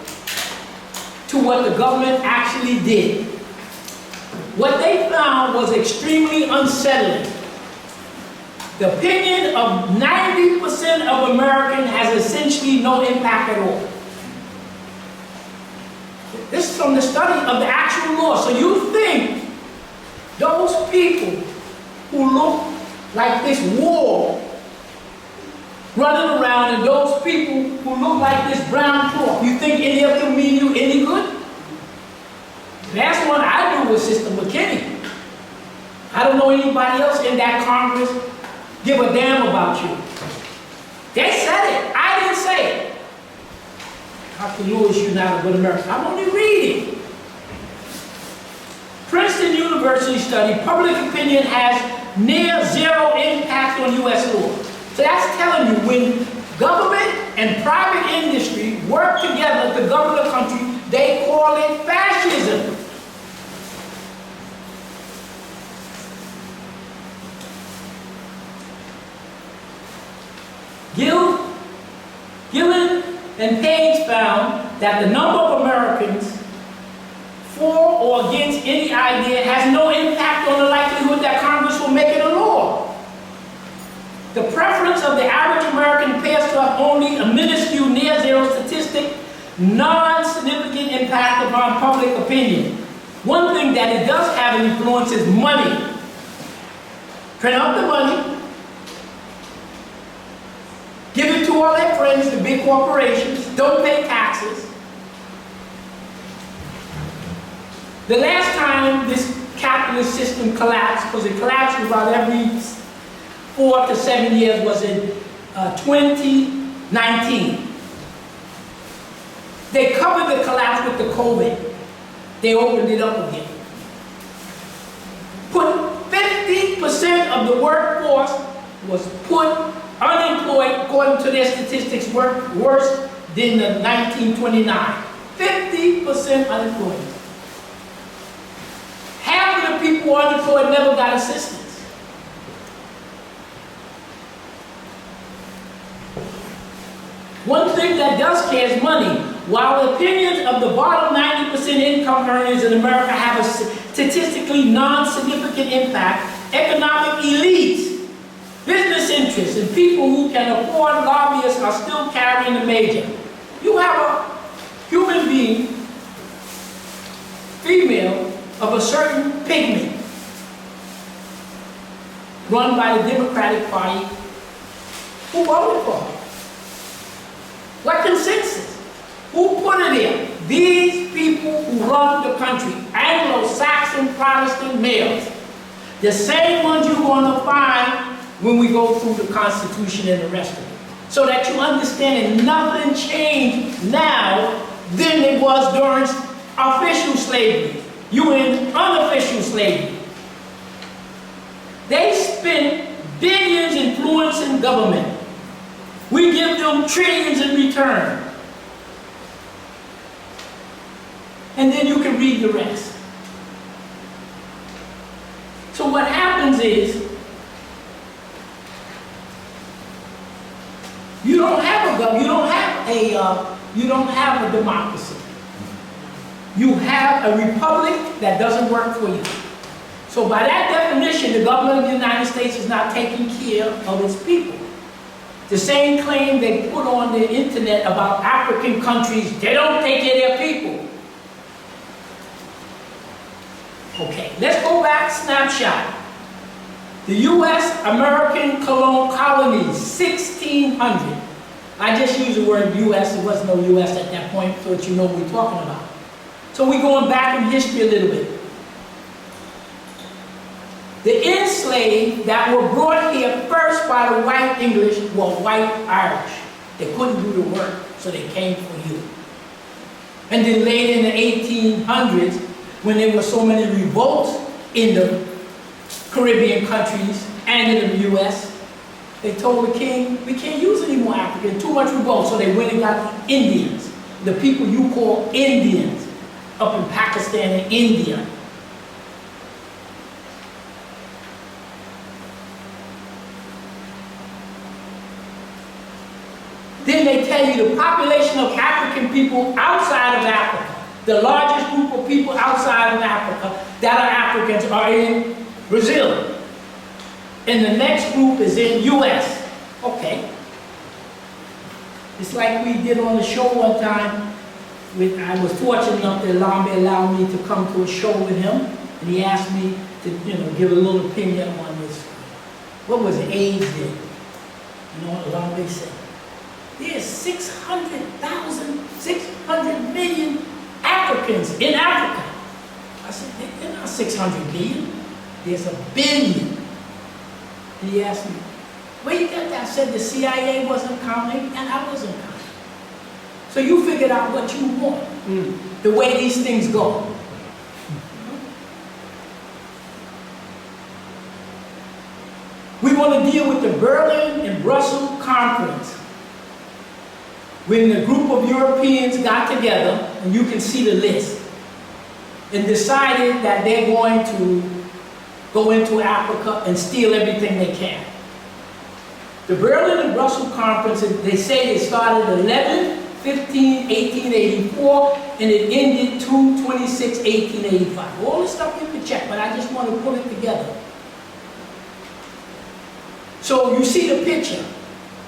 to what the government actually did. What they found was extremely unsettling. The opinion of 90% of Americans has essentially no impact at all. This is from the study of the actual law. So you think those people who look like this wall running around, and those people who look like this brown cloth, you think any of them mean you any good? That's what I do with Sister McKinney. I don't know anybody else in that Congress give a damn about you. They said it. I didn't say it. Dr. Lewis, you're not a good American. I'm only reading. Princeton University study, public opinion has near zero impact on U.S. law. So that's telling you when government and private industry work together to govern the country, they call it fascism. Gillen and Page found that the number of Americans for or against any idea has no impact on the likelihood that Congress will make it a law. The preference of the average American appears to have only a minuscule near zero statistic, non-significant impact upon public opinion. One thing that it does have an influence is money. Print out the money. Give it to all their friends, the big corporations. Don't pay taxes. The last time this capitalist system collapsed, because it collapsed about every 4 to 7 years, was in 2019. They covered the collapse with the COVID. They opened it up again. Put 50% of the workforce was put unemployed, according to their statistics, worse than the 1929. 50% unemployed. Half of the people unemployed never got assistance. One thing that does care is money. while opinions of the bottom 90% income earners in America have a statistically non-significant impact, economic elites, business interests, and people who can afford lobbyists are still carrying the major. You have a human being, female, of a certain pigment, run by the Democratic Party, who voted for her. What consensus? Who put it in? These people who run the country, Anglo-Saxon Protestant males, the same ones you're going to find when we go through the Constitution and the rest of it. So that you understand that nothing changed now than it was during official slavery. You were in unofficial slavery. They spend billions influencing government. We give them trillions in return. And then you can read the rest. So what happens is, you don't have a government, you don't have a democracy. You have a republic that doesn't work for you. So by that definition, the government of the United States is not taking care of its people. The same claim they put on the internet about African countries, they don't take care of their people. Okay, let's go back, snapshot. The U.S. American colonies, 1600. I just used the word U.S., there was no U.S. at that point, so that you know what we're talking about. So we're going back in history a little bit. The enslaved that were brought here first by the white English were white Irish. They couldn't do the work, so they came for you. And then later in the 1800s, when there were so many revolts in the Caribbean countries and in the U.S., they told the king, we can't use any more Africans, too much revolt. So they went and got the Indians, the people you call Indians, up in Pakistan and India. Then they tell you the population of African people outside of Africa, the largest group of people outside of Africa that are Africans are in Brazil. And the next group is in U.S. Okay. It's like we did on the show one time. I was fortunate enough that allowed me to come to a show with him, and he asked me to, give a little opinion on this. What was it, AIDS did? You know what Lambe said? There's 600 million Africans in Africa. I said, they're not 600 million. There's a billion. And he asked me, where you got that? I said the CIA wasn't counting and I wasn't counting. So you figured out what you want, the way these things go. We want to deal with the Berlin and Brussels Conference. When the group of Europeans got together, and you can see the list, and decided that they're going to go into Africa and steal everything they can. The Berlin and Brussels Conference, they say it started 11/15/1884, and it ended 2/26/1885. All this stuff you can check, but I just want to put it together. So you see the picture.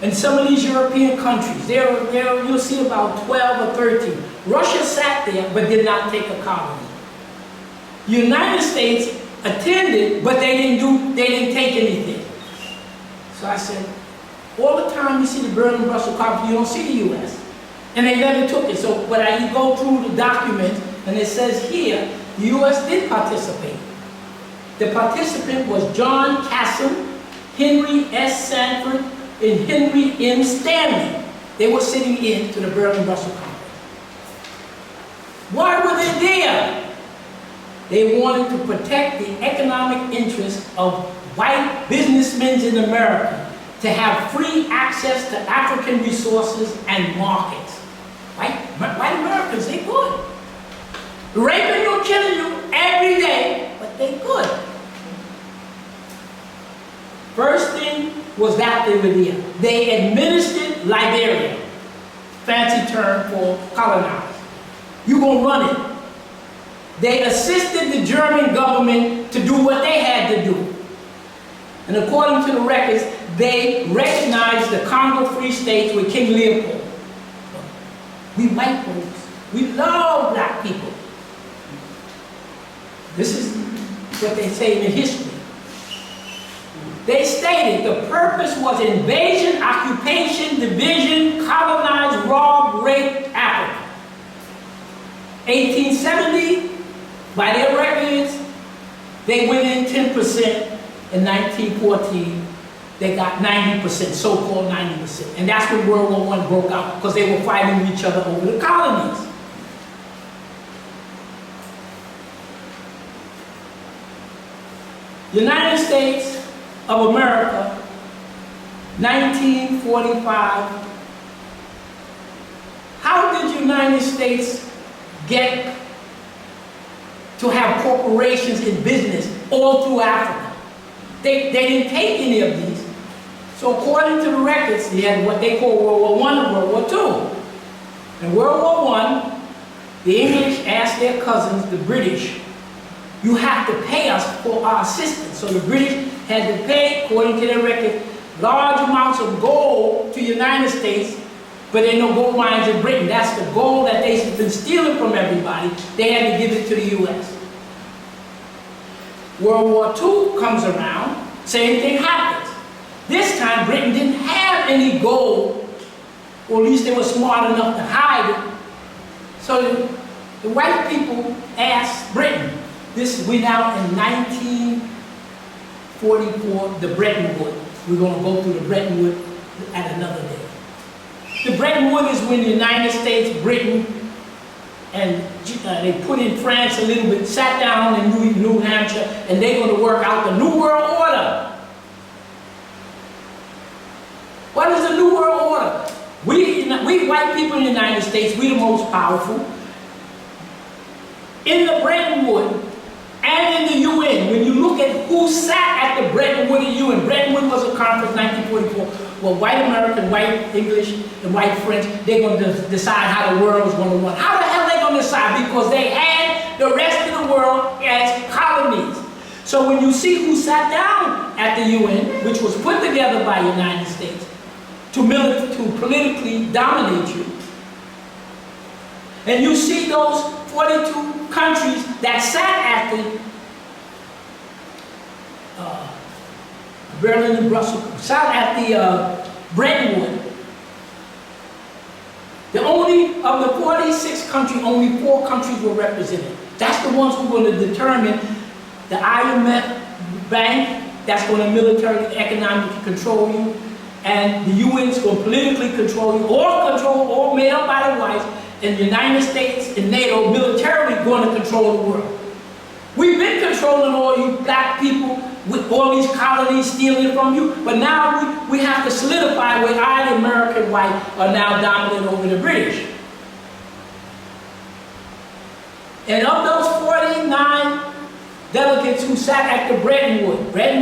In some of these European countries, you'll see about 12 or 13. Russia sat there, but did not take a colony. The United States attended, but they didn't take anything. So I said, all the time you see the Berlin and Brussels Conference, you don't see the U.S. And they never took it. So, but you go through the documents, and it says here, the U.S. did participate. The participant was John Casson, Henry S. Sanford, and Henry M. Stanley. They were sitting in to the Berlin and Brussels Conference. Why were they there? They wanted to protect the economic interests of white businessmen in America to have free access to African resources and markets. White Americans, they good. Raping you, killing you every day, but they good. First thing was that they were there. They administered Liberia. fancy term for colonize. You're going to run it. They assisted the German government to do what they had to do. And according to the records, they recognized the Congo Free States with King Leopold. We white folks, we love black people. This is what they say in history. They stated the purpose was invasion, occupation, division, colonize, rob, rape Africa. 1870, by their records, they went in 10%. In 1914, they got 90%, so-called 90%. And that's when World War I broke out, because they were fighting each other over the colonies. United States of America, 1945. How did the United States get to have corporations in business all through Africa? They didn't take any of these. So according to the records, they had what they call World War I and World War II. In World War I, the English asked their cousins, the British, you have to pay us for our assistance. So the British had to pay, according to their record, large amounts of gold to the United States, but there are no gold mines in Britain. That's the gold that they've been stealing from everybody. They had to give it to the U.S. World War II comes around, same thing happens. This time Britain didn't have any gold, or at least they were smart enough to hide it. So the white people asked Britain, we now in 1944, the Bretton Woods. We're going to go through the Bretton Woods at another day. The Bretton Woods is when the United States, Britain, and they put in France a little bit, sat down in New Hampshire, and they're going to work out the New World Order. What is the New World Order? We white people in the United States, we're the most powerful. In the Bretton Woods and in the UN, when you look at who sat at the Bretton Woods UN, Bretton Woods was a conference in 1944. Well, white American, white English, and white French, they're going to decide how the world is going to run. How the hell are they going to decide? Because they had the rest of the world as colonies. So when you see who sat down at the UN, which was put together by the United States to politically dominate you, and you see those 42 countries that sat at the Berlin and Brussels, sat at the Bretton Woods. Of the 46 countries, only 4 countries were represented. That's the ones who are going to determine the IMF bank, that's going to militarily, economically control you, and the UN is going to politically control you, all made up by the whites, and the United States and NATO militarily going to control the world. We've been controlling all you black people with all these colonies stealing from you, but now we have to solidify where I, the American white, are now dominant over the British. And of those 49 delegates who sat at the Bretton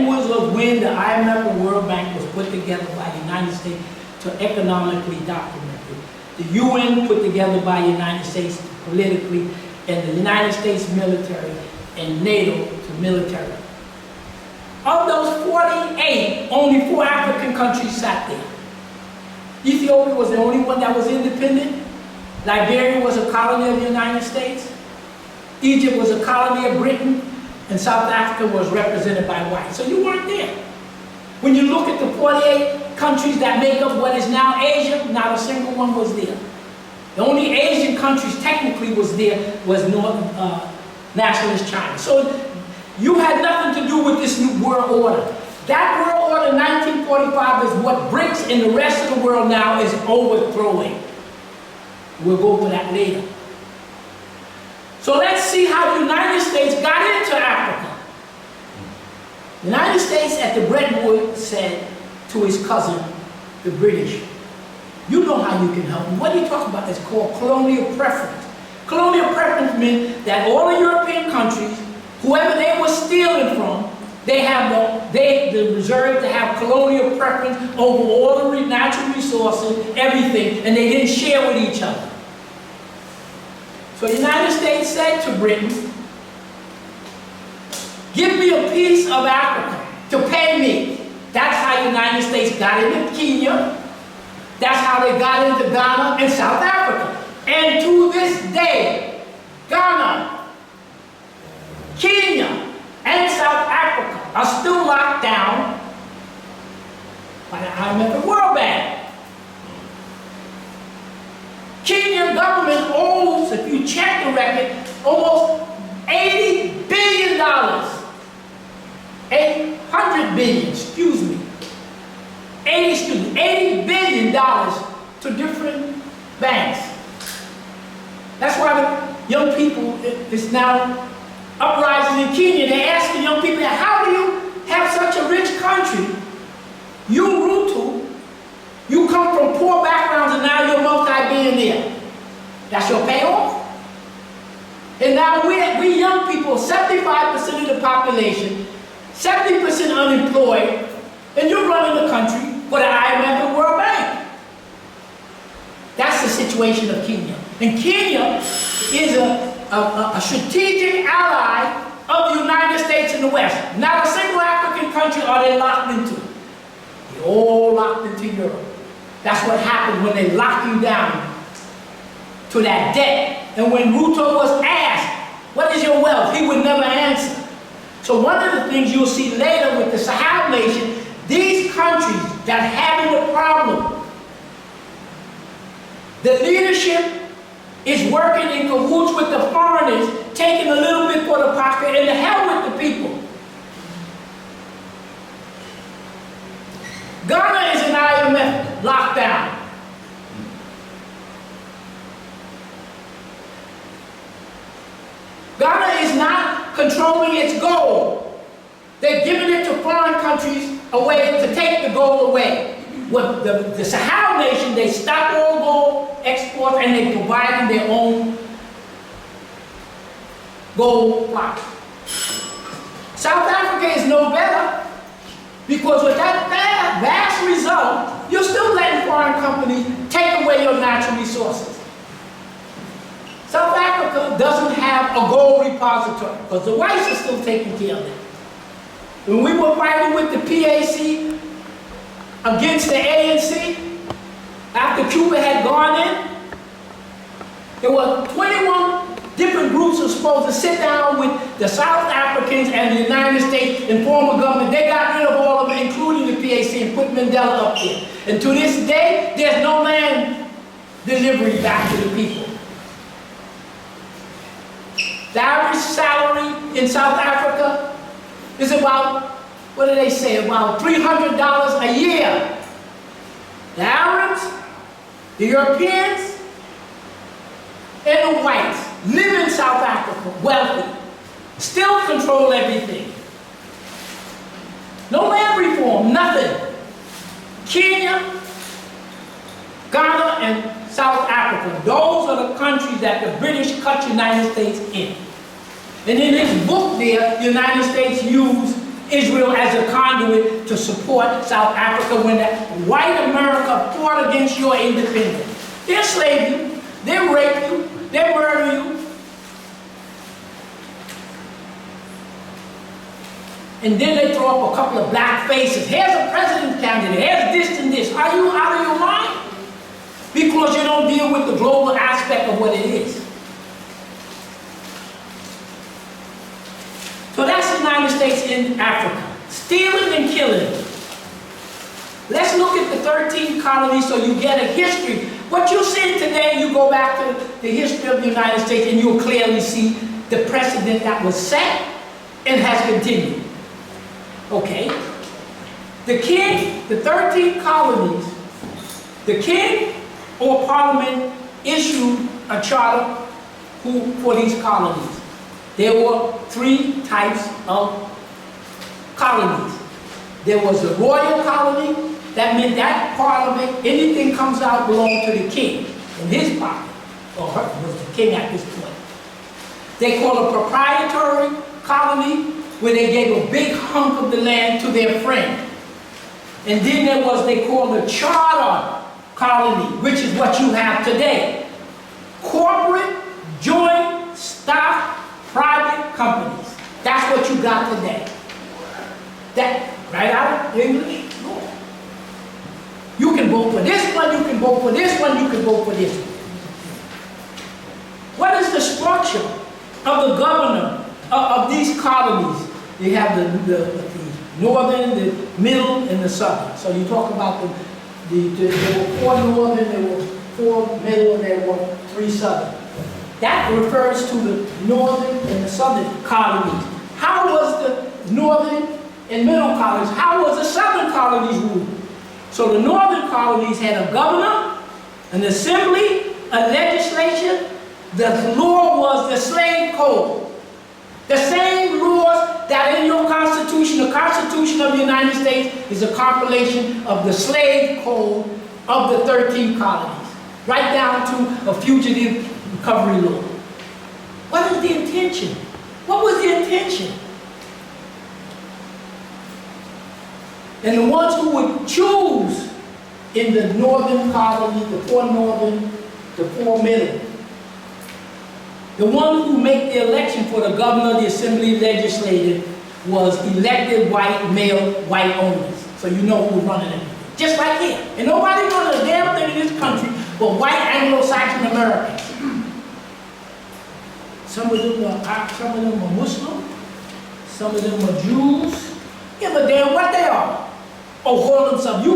Woods was when the IMF and World Bank was put together by the United States to economically document it. The UN put together by the United States politically, and the United States military, and NATO to military. Of those 48, only 4 African countries sat there. Ethiopia was the only one that was independent. Liberia was a colony of the United States. Egypt was a colony of Britain. And South Africa was represented by whites. So you weren't there. When you look at the 48 countries that make up what is now Asia, not a single one was there. The only Asian countries technically was there was nationalist China. So you had nothing to do with this new world order. That world order, 1945, is what BRICS and the rest of the world now is overthrowing. We'll go over that later. So let's see how the United States got into Africa. The United States at the Bretton Woods said to his cousin, the British, you know how you can help me. What are you talking about? It's called colonial preference. Colonial preference meant that all the European countries, whoever they were stealing from, They have the reserve to have colonial preference over all the natural resources, everything, and they didn't share with each other. So the United States said to Britain, give me a piece of Africa to pay me. That's how the United States got into Kenya. That's how they got into Ghana and South Africa. And to this day, Ghana, Kenya, and South Africa are still locked down by the IMF and World Bank. Kenyan government owes, if you check the record, almost $80 billion. 800 billion, excuse me. $80 billion to different banks. That's why the young people is now uprising in Kenya. They ask the young people, how do you have such a rich country? You, Ruto, you come from poor backgrounds and now you're multi-billionaire. That's your payoff? And now we young people, 75% of the population, 70% unemployed, and you're running the country for the IMF and World Bank. That's the situation of Kenya. And Kenya is a strategic ally of the United States in the West. Not a single African country are they locked into. They're all locked into Europe. That's what happened when they lock you down to that debt. And when Ruto was asked, what is your wealth? He would never answer. So one of the things you'll see later with the Sahel nation, these countries that are having a problem, the leadership is working in cahoots with the foreigners, taking a little bit for the pocket, and the hell with the people. Ghana is an IMF lockdown. Ghana is not controlling its gold. They're giving it to foreign countries away to take the gold away. With the Sahel nation, they stop all gold exports and they provide their own gold block. South Africa is no better because with that vast result, you're still letting foreign companies take away your natural resources. South Africa doesn't have a gold repository because the whites are still taking care of it. When we were fighting with the PAC against the ANC, after Cuba had gone in, there were 21 different groups who were supposed to sit down with the South Africans and the United States and form a government. They got rid of all of them, including the PAC, and put Mandela up there. And to this day, there's no land delivery back to the people. The average salary in South Africa is about, what do they say, about $300 a year. The Arabs, the Europeans, and the whites live in South Africa, wealthy, still control everything. No land reform, nothing. Kenya, Ghana, and South Africa, those are the countries that the British cut the United States in. And in his book there, the United States used Israel as a conduit to support South Africa when the white America fought against your independence. They enslave you, they rape you, they murder you. And then they throw up a couple of black faces. Here's a president candidate, here's this and this. Are you out of your mind? Because you don't deal with the global aspect of what it is. So that's the United States in Africa, stealing and killing. Let's look at the 13 colonies so you get a history. What you're seeing today, you go back to the history of the United States and you'll clearly see the precedent that was set and has continued. Okay? The king, the 13 colonies, the king or parliament issued a charter for these colonies. There were 3 types of colonies. There was a royal colony. That meant that parliament, anything comes out belonged to the king in his pocket, or her, was the king at this point. They call a proprietary colony, where they gave a big hunk of the land to their friend. And then there was, they called a charter colony, which is what you have today. Corporate, joint, stock, private companies. That's what you got today. That, right out of English? No. You can vote for this one, you can vote for this one, you can vote for this one. What is the structure of the governor of these colonies? You have the northern, the middle, and the southern. So you talk about there were 4 northern, there were 4 middle, and there were 3 southern. That refers to the northern and the southern colonies. How was the northern and middle colonies? How was the southern colonies ruled? So the northern colonies had a governor, an assembly, a legislature. The law was the slave code. The same laws that in your Constitution, the Constitution of the United States is a compilation of the slave code of the 13 colonies, right down to a fugitive recovery law. What is the intention? What was the intention? And the ones who would choose in the northern colony, the 4 northern, the 4 middle, the one who make the election for the governor, the assembly, legislative, was elected white, male, white owners. So you know who's running it. Just like here. And nobody running a damn thing in this country but white Anglo-Saxon Americans. Some of them are Muslim, some of them are Jews. Give a damn what they are. Or call themselves you.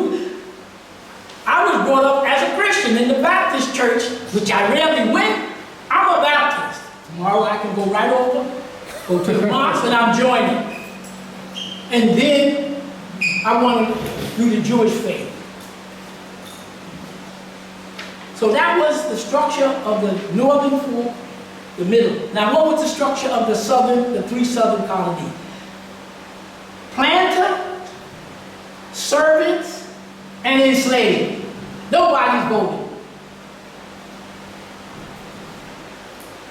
I was brought up as a Christian in the Baptist church, which I rarely went. I'm a Baptist. Tomorrow I can go right over, go to the mosque, and I'm joining. And then I want to do the Jewish faith. So that was the structure of the northern 4, the middle. Now what was the structure of the southern, the 3 southern colonies? Planter, servants, and enslaved. Nobody's voting.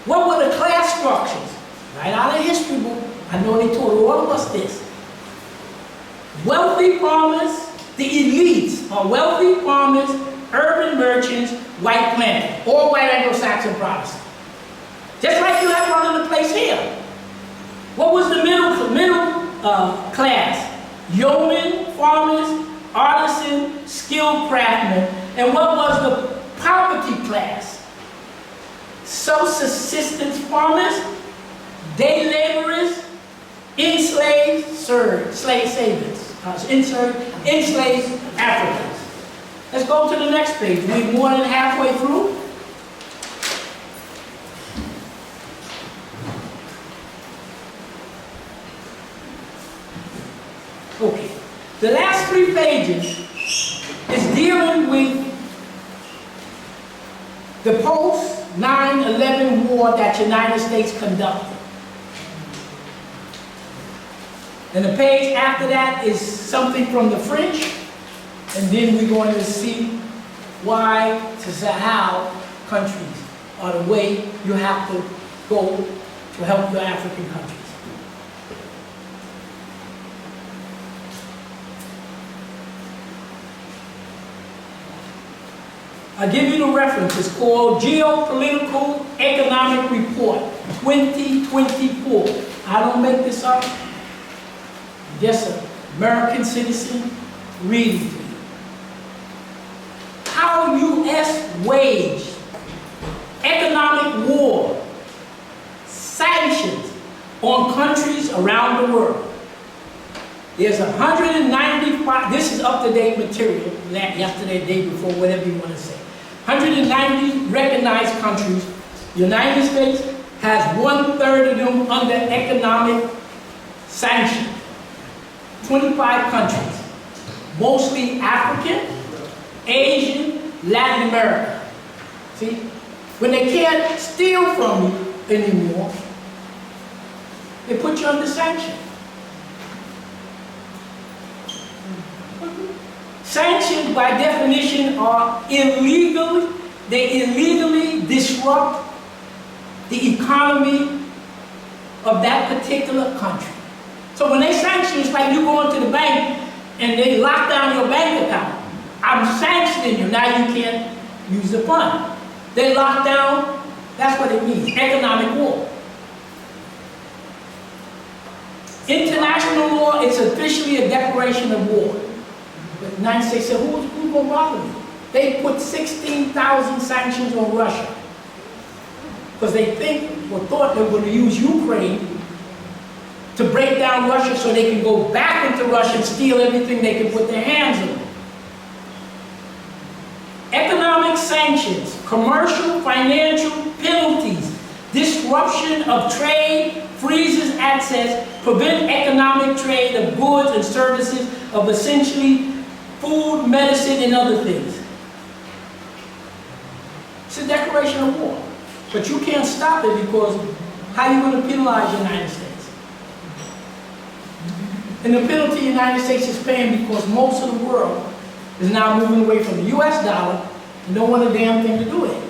What were the class structures? Right out of history book. I know they taught all of us this. Wealthy farmers, the elites are wealthy farmers, urban merchants, white planters, all white Anglo-Saxon Protestants. Just like you have one in the place here. What was the middle class? Yeomen, farmers, artisans, skilled craftsmen. And what was the poverty class? Subsistence farmers, day laborers, enslaved enslaved Africans. Let's go to the next page. We're more than halfway through. Okay. The last 3 pages is dealing with the post-9/11 war that the United States conducted. And the page after that is something from the French, and then we're going to see why the Sahel countries are the way you have to go to help the African countries. I'll give you the reference. It's called Geopolitical Economic Report 2024. I don't make this up. I'm just an American citizen reading to you. How U.S. waged economic war, sanctions on countries around the world. There's 195, this is up-to-date material, yesterday, day before, whatever you want to say. 190 recognized countries. The United States has 1/3 of them under economic sanction. 25 countries, mostly African, Asian, Latin America. See, when they can't steal from you anymore, they put you under sanction. Sanctions, by definition, are illegal. They illegally disrupt the economy of that particular country. So when they sanction, it's like you go into the bank and they lock down your bank account. I'm sanctioning you, now you can't use the fund. They lock down, that's what it means, economic war. International law, it's officially a declaration of war. But the United States said, who's going to bother me? They put 16,000 sanctions on Russia because they thought they were going to use Ukraine to break down Russia so they can go back into Russia and steal everything they can put their hands on. Economic sanctions, commercial, financial penalties, disruption of trade, freezes access, prevent economic trade of goods and services of essentially food, medicine, and other things. It's a declaration of war. But you can't stop it because how are you going to penalize the United States? And the penalty the United States is paying because most of the world is now moving away from the US dollar and don't want a damn thing to do with it.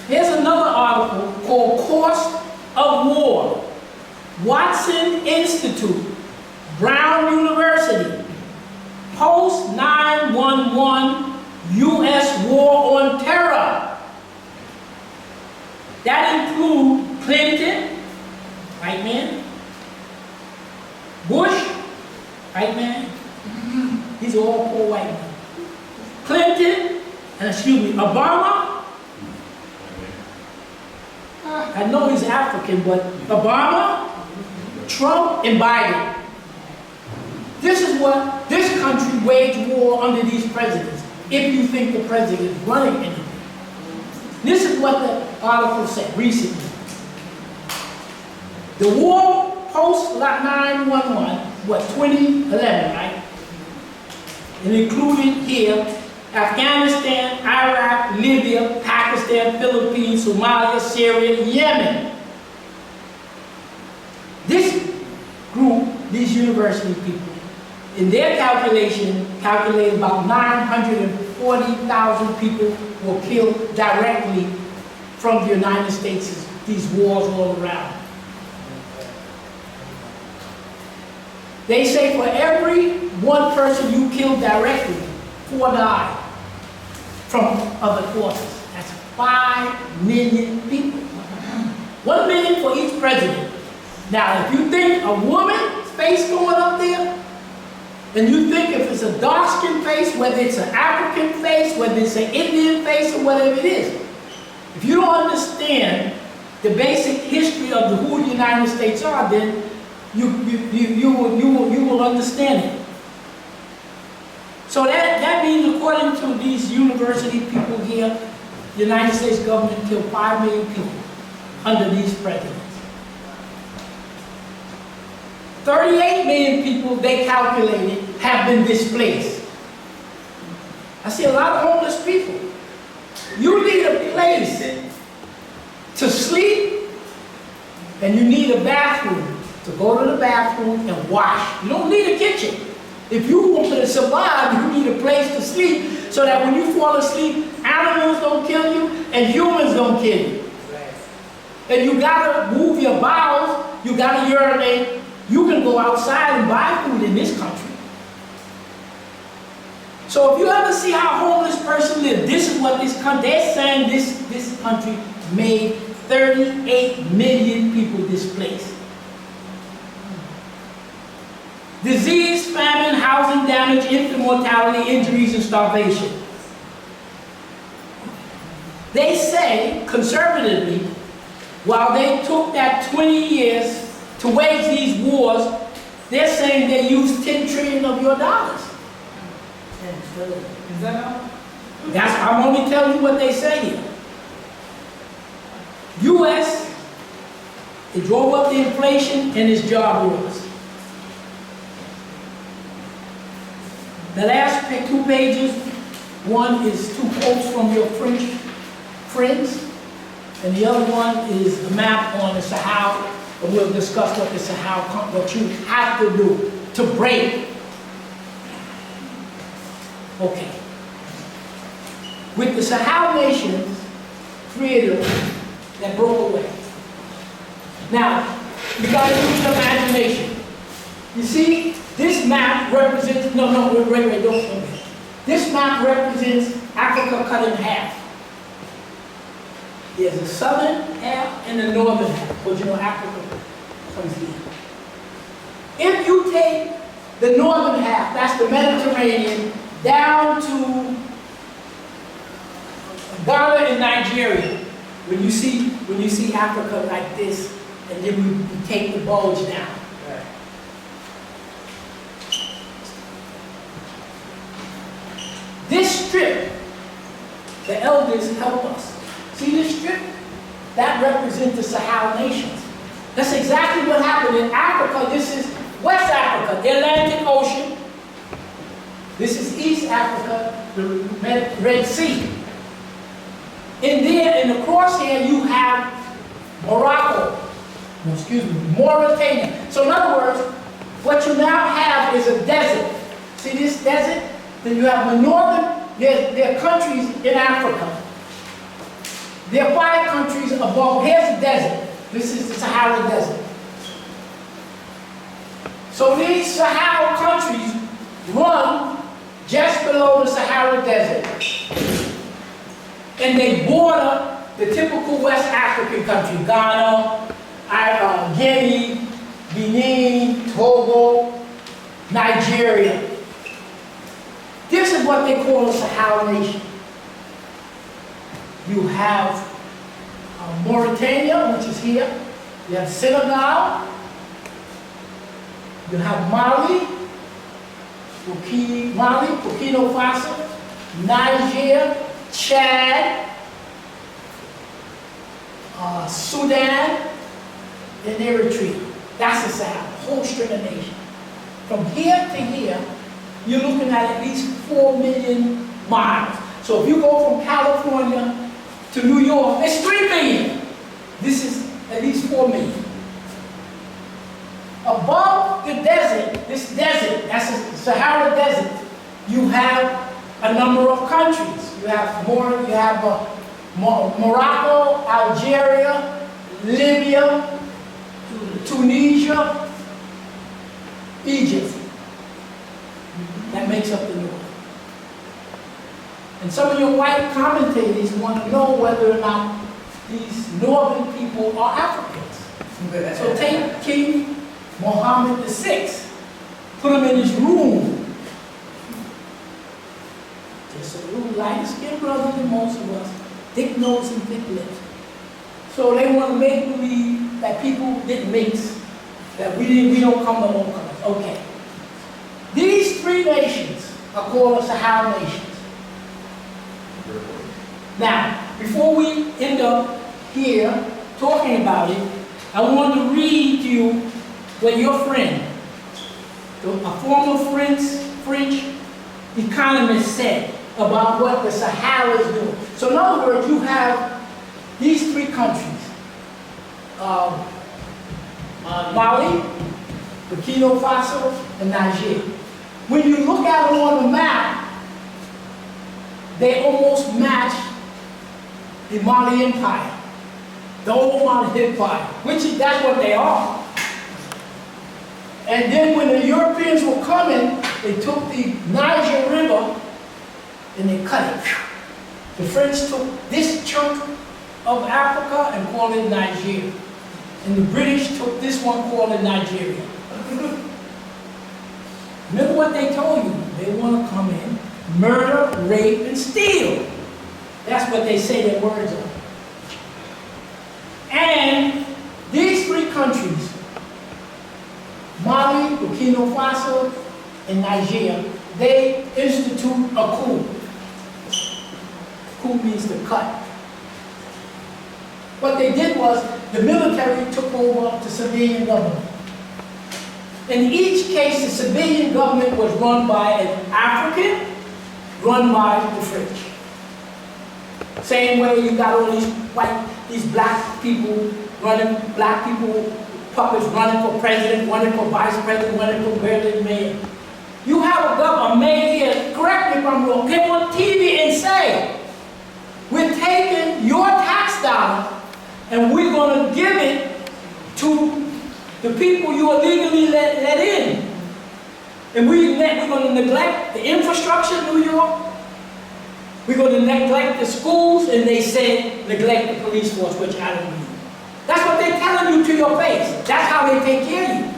Here's another article called Cost of War. Watson Institute, Brown University, post 9/11 U.S. War on Terror. That includes Clinton, white man, Bush, white man. These are all poor white men. Clinton, Obama. I know he's African, but Obama, Trump, and Biden. This is what this country waged war under these presidents, if you think the president is running anything. This is what the article said recently. The war post 9/11, 2011, right? It included here Afghanistan, Iraq, Libya, Pakistan, Philippines, Somalia, Syria, Yemen. This group, these university people, in their calculation, calculated about 940,000 people were killed directly from the United States, these wars all around. They say for every one person you kill directly, 4 die from other causes. That's 5 million people. 1 million for each president. Now, if you think a woman's face going up there, and you think if it's a dark-skinned face, whether it's an African face, whether it's an Indian face, or whatever it is, if you don't understand the basic history of who the United States are, then you will understand it. So that means, according to these university people here, the United States government killed 5 million people under these presidents. 38 million people, they calculated, have been displaced. I see a lot of homeless people. You need a place to sleep, and you need a bathroom to go to the bathroom and wash. You don't need a kitchen. If you want to survive, you need a place to sleep so that when you fall asleep, animals don't kill you and humans don't kill you. And you gotta move your bowels, you gotta urinate. You can go outside and buy food in this country. So if you ever see how a homeless person lives, this is what this country, they're saying this country made 38 million people displaced. Disease, famine, housing damage, infant mortality, injuries, and starvation. They say, conservatively, while they took that 20 years to wage these wars, they're saying they used 10 trillion of your dollars. 10 trillion. Is that all? I'm only telling you what they say here. U.S., it drove up the inflation and its job loss. The last 2 pages, one is 2 quotes from your French friends, and the other one is a map on the Sahel, and we'll discuss what the Sahel, what you have to do to break. Okay. With the Sahel nations, 3 of them that broke away. Now, you gotta use your imagination. You see, this map represents, wait, don't show me. This map represents Africa cut in half. There's a southern half and a northern half, but you know Africa comes here. If you take the northern half, that's the Mediterranean, down to Ghana and Nigeria, when you see Africa like this, and then we take the bulge down. Right. This strip, the elders help us. See this strip? That represents the Sahel nations. That's exactly what happened in Africa. This is West Africa, the Atlantic Ocean. This is East Africa, the Red Sea. In there, in the crosshair, you have Mauritania. So in other words, what you now have is a desert. See this desert? Then you have the northern, there are countries in Africa. There are 5 countries above. Here's the desert. This is the Sahara Desert. So these Sahara countries run just below the Sahara Desert. And they border the typical West African country, Ghana, Guinea, Benin, Togo, Nigeria. This is what they call a Sahel nation. You have Mauritania, which is here. You have Senegal. You have Mali, Burkina Faso, Niger, Chad, Sudan, and Eritrea. That's the Sahel, whole string of nations. From here to here, you're looking at least 4 million miles. So if you go from California to New York, it's 3 million. This is at least 4 million. Above the desert, this desert, that's the Sahara Desert, you have a number of countries. You have Morocco, Algeria, Libya, Tunisia, Egypt. That makes up the north. And some of your white commentators want to know whether or not these northern people are Africans. So take King Mohammed VI, put him in his room. Just a little lighter skinned brother than most of us, thick nose and thick lips. So they want to make believe that people didn't mix, that we don't come to all colors. Okay. These 3 nations are called the Sahel nations. Now, before we end up here talking about it, I want to read to you what your friend, a former French economist, said about what the Sahel is doing. So in other words, you have these 3 countries, Mali, Burkina Faso, and Niger. When you look at them on the map, they almost match the Mali Empire, the old Mali Empire, that's what they are. And then when the Europeans were coming, they took the Niger River and they cut it. The French took this chunk of Africa and called it Niger. And the British took this one called it Nigeria. Remember what they told you? They want to come in, murder, rape, and steal. That's what they say their words are. And these 3 countries, Mali, Burkina Faso, and Niger, they institute a coup. Coup means to cut. What they did was, the military took over the civilian government. In each case, the civilian government was run by an African, run by the French. Same way you got all these black people running, puppets running for president, running for vice president, running for Berlin mayor. You have a mayor, correct me if I'm wrong, came on TV and say, we're taking your tax dollar and we're going to give it to the people you illegally let in. And we're going to neglect the infrastructure in New York. We're going to neglect the schools, and they say neglect the police force, which I don't believe. That's what they're telling you to your face. That's how they take care of you.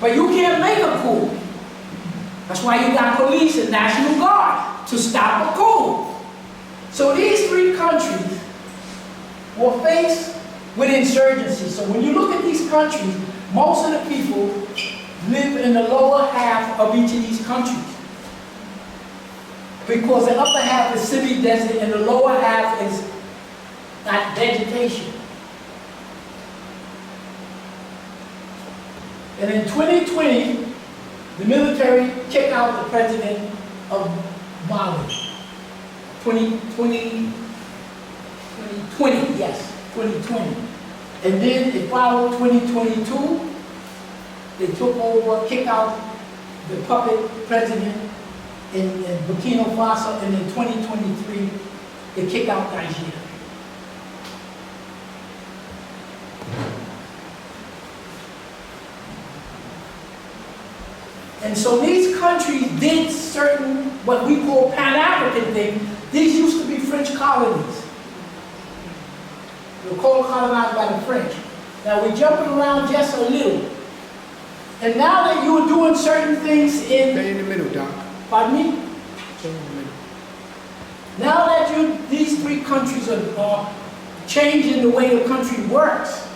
But you can't make a coup. That's why you got police and National Guard to stop a coup. So these three countries were faced with insurgency. So when you look at these countries, most of the people live in the lower half of each of these countries. Because the upper half is semi-desert and the lower half is not vegetation. And in 2020, the military kicked out the president of Mali. 2020, yes, 2020. And then it followed 2022. They took over, kicked out the puppet president in Burkina Faso, and in 2023, they kicked out Nigeria. And so these countries did certain, what we call Pan-African things. These used to be French colonies. They were colonized by the French. Now we're jumping around just a little. And now that you're doing certain things Stay in the middle, Doc. pardon me? Stay in the middle. Now that these three countries are changing the way the country works,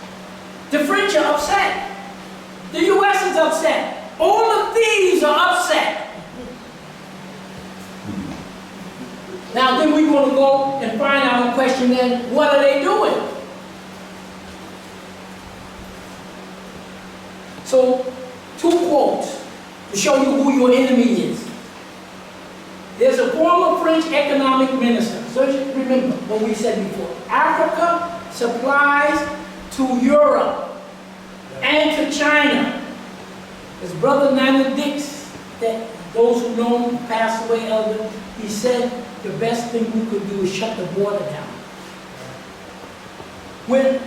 the French are upset. The U.S. is upset. All of these are upset. Now then we're going to go and find out and question then, what are they doing? So, two quotes to show you who your enemy is. There's a former French economic minister. So just remember what we said before. Africa supplies to Europe and to China. His brother Nana Dix, that those who know him passed away, elder, he said the best thing we could do is shut the border down. When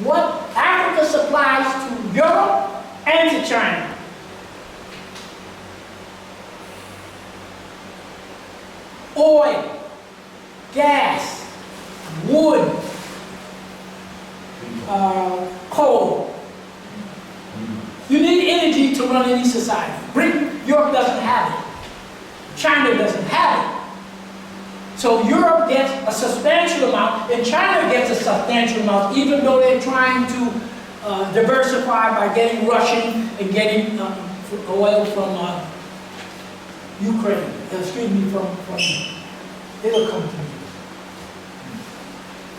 what Africa supplies to Europe and to China. Oil, gas, wood, coal. You need energy to run any society. Europe doesn't have it. China doesn't have it. So Europe gets a substantial amount, and China gets a substantial amount, even though they're trying to diversify by getting Russian and getting oil from Ukraine. Excuse me, from it'll come to me.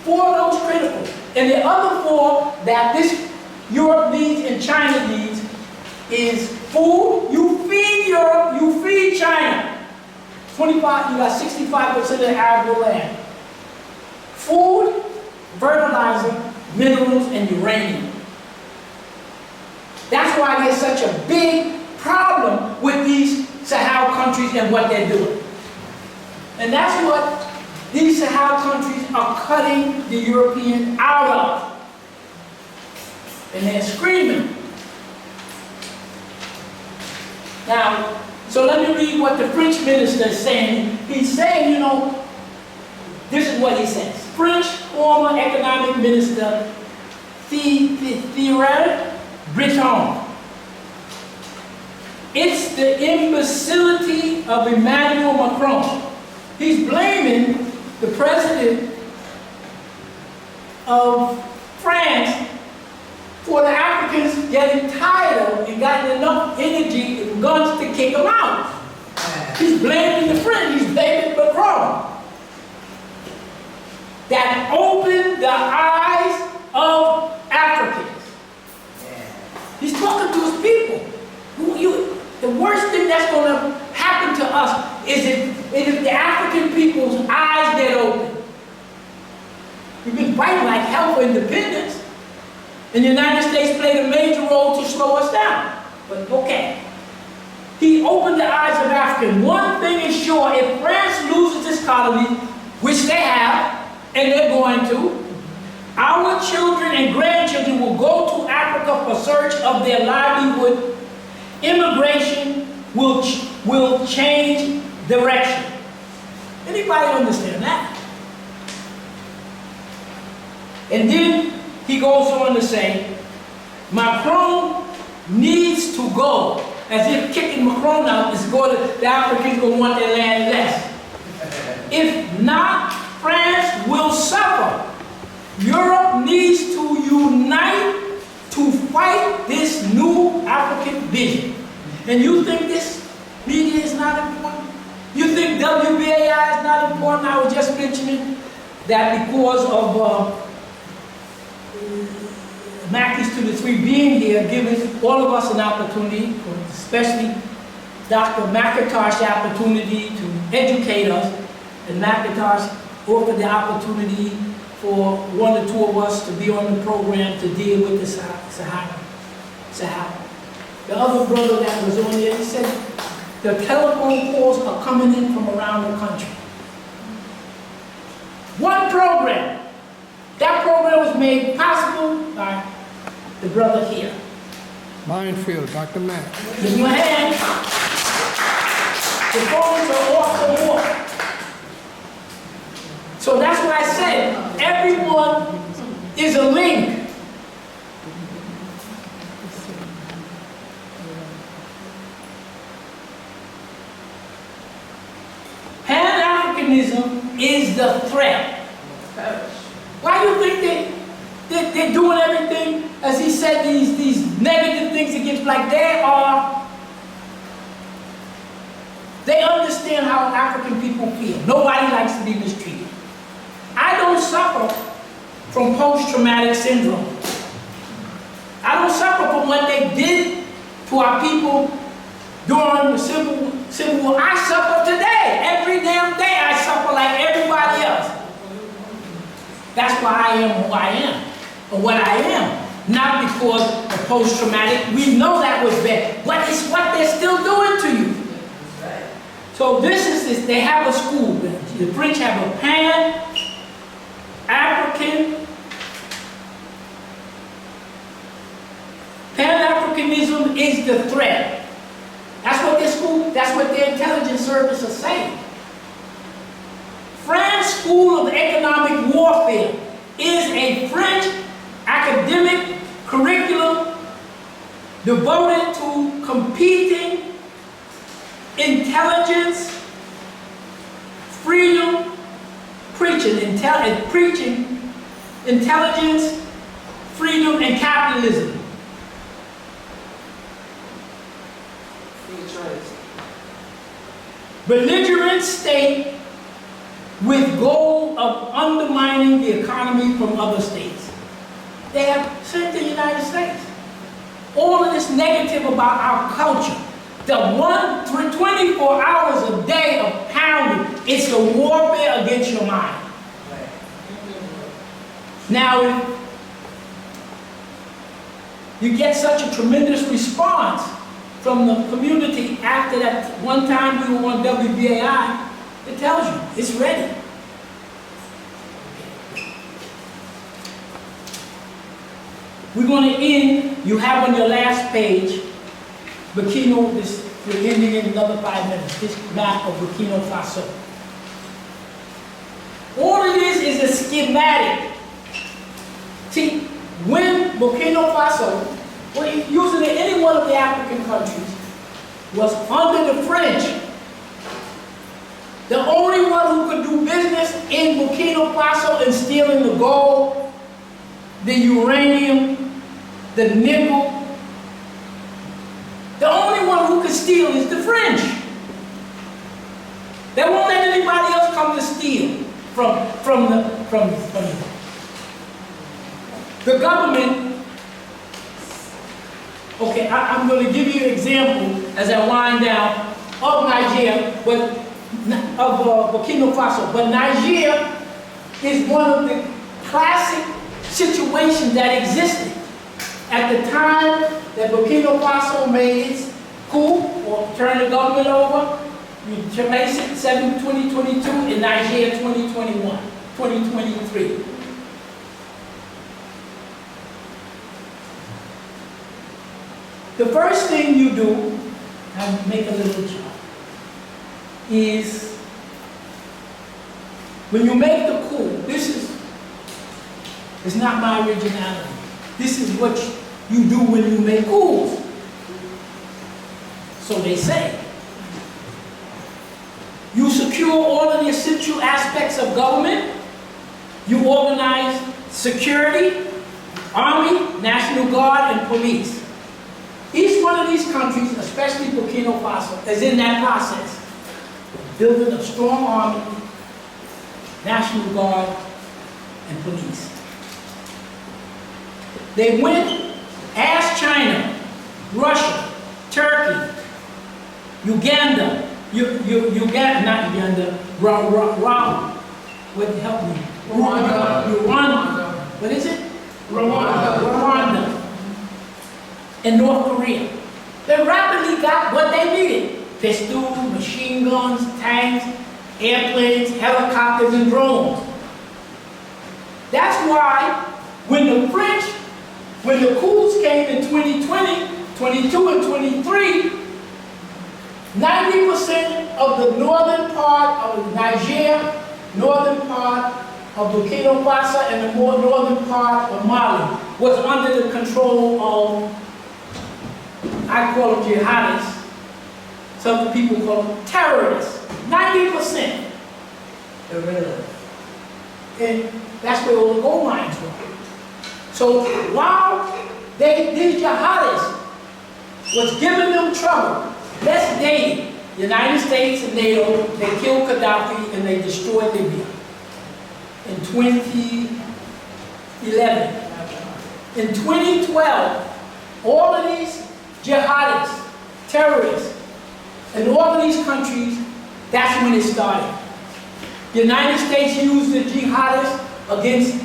4 of those critical. And the other 4 that this Europe needs and China needs is food. You feed Europe, you feed China. 25, you got 65% of the arable land. Food, fertilizer, minerals, and uranium. That's why there's such a big problem with these Sahel countries and what they're doing. And that's what these Sahel countries are cutting the European out of. And they're screaming. Now, so let me read what the French minister is saying. He's saying, you know, this is what he says. French former economic minister Thierry Breton. It's the imbecility of Emmanuel Macron. He's blaming the president of France for the Africans getting tired of and gotten enough energy and guns to kick them out. He's blaming the French, he's blaming Macron. That opened the eyes of Africans. He's talking to his people. The worst thing that's going to happen to us is if the African people's eyes get open. We've been fighting like hell for independence. And the United States played a major role to slow us down. But okay. He opened the eyes of Africans. One thing is sure, if France loses this colony, which they have, and they're going to, Our children and grandchildren will go to Africa for search of their livelihood. Immigration will change direction. Anybody understand that? And then he goes on to say, Macron needs to go. As if kicking Macron out is going to, the Africans going to want their land less. If not, France will suffer. Europe needs to unite to fight this new African vision. And you think this media is not important? You think WBAI is not important? I was just mentioning that because of Mackey's to the 3 being here, giving all of us an opportunity, especially Dr. McIntosh, the opportunity to educate us, and McIntosh offered the opportunity for 1 or 2 of us to be on the program to deal with the Sahel. The other brother that was on there, he said, the telephone calls are coming in from around the country. One program. That program was made possible by the brother here. Minefield, Dr. Mack. Give him a hand. The phones are off the wall. So that's why I said, everyone is a link. Pan-Africanism is the threat. Why do you think they're doing everything, as he said, these negative things against black? They understand how African people feel. Nobody likes to be mistreated. I don't suffer from post-traumatic syndrome. I don't suffer from what they did to our people during the Civil War. I suffer today. Every damn day I suffer like everybody else. That's why I am who I am, or what I am. Not because of post-traumatic. We know that was bad, but it's what they're still doing to you. So this is this. They have a school. The French have a Pan-Africanism is the threat. That's what their school, that's what their intelligence service are saying. France School of Economic Warfare is a French academic curriculum devoted to competing intelligence, freedom, preaching intelligence, freedom, and capitalism. Belligerent state with goal of undermining the economy from other states. They have sent the United States. All of this negative about our culture. The 24 hours a day of pounding, it's the warfare against your mind. Now, you get such a tremendous response from the community after that one time we were on WBAI. It tells you, it's ready. We're going to end, you have on your last page, Burkina, we're ending in another 5 minutes, this map of Burkina Faso. All it is a schematic. See, when Burkina Faso, using in any one of the African countries, was under the French, the only one who could do business in Burkina Faso and stealing the gold, the uranium, the nickel, the only one who could steal is the French. They won't let anybody else come to steal from the government. Okay, I'm going to give you an example as I wind down of Nigeria, of Burkina Faso. But Nigeria is one of the classic situations that existed at the time that Burkina Faso made its coup or turned the government over. You trace it 2022 in Nigeria 2021, 2023. The first thing you do, I'll make a little chart, is when you make the coup, it's not my originality. This is what you do when you make coups. So they say. You secure all of the essential aspects of government. You organize security, army, National Guard, and police. Each one of these countries, especially Burkina Faso, is in that process. Building a strong army, National Guard, and police. They went, asked China, Russia, Turkey, Uganda, not Uganda, what help me? Rwanda. What is it? Rwanda. And North Korea. They rapidly got what they needed. Pistols, machine guns, tanks, airplanes, helicopters, and drones. That's why when the coups came in 2020, 22 and 23, 90% of the northern part of Niger, northern part of Burkina Faso, and the more northern part of Mali was under the control of, I call them jihadists, some people call them terrorists. 90%. And that's where all the gold mines were. So while these jihadists was giving them trouble, let's date the United States and NATO, they killed Gaddafi and they destroyed Libya in 2011. In 2012, all of these jihadists, terrorists, in all of these countries, that's when it started. The United States used the jihadists against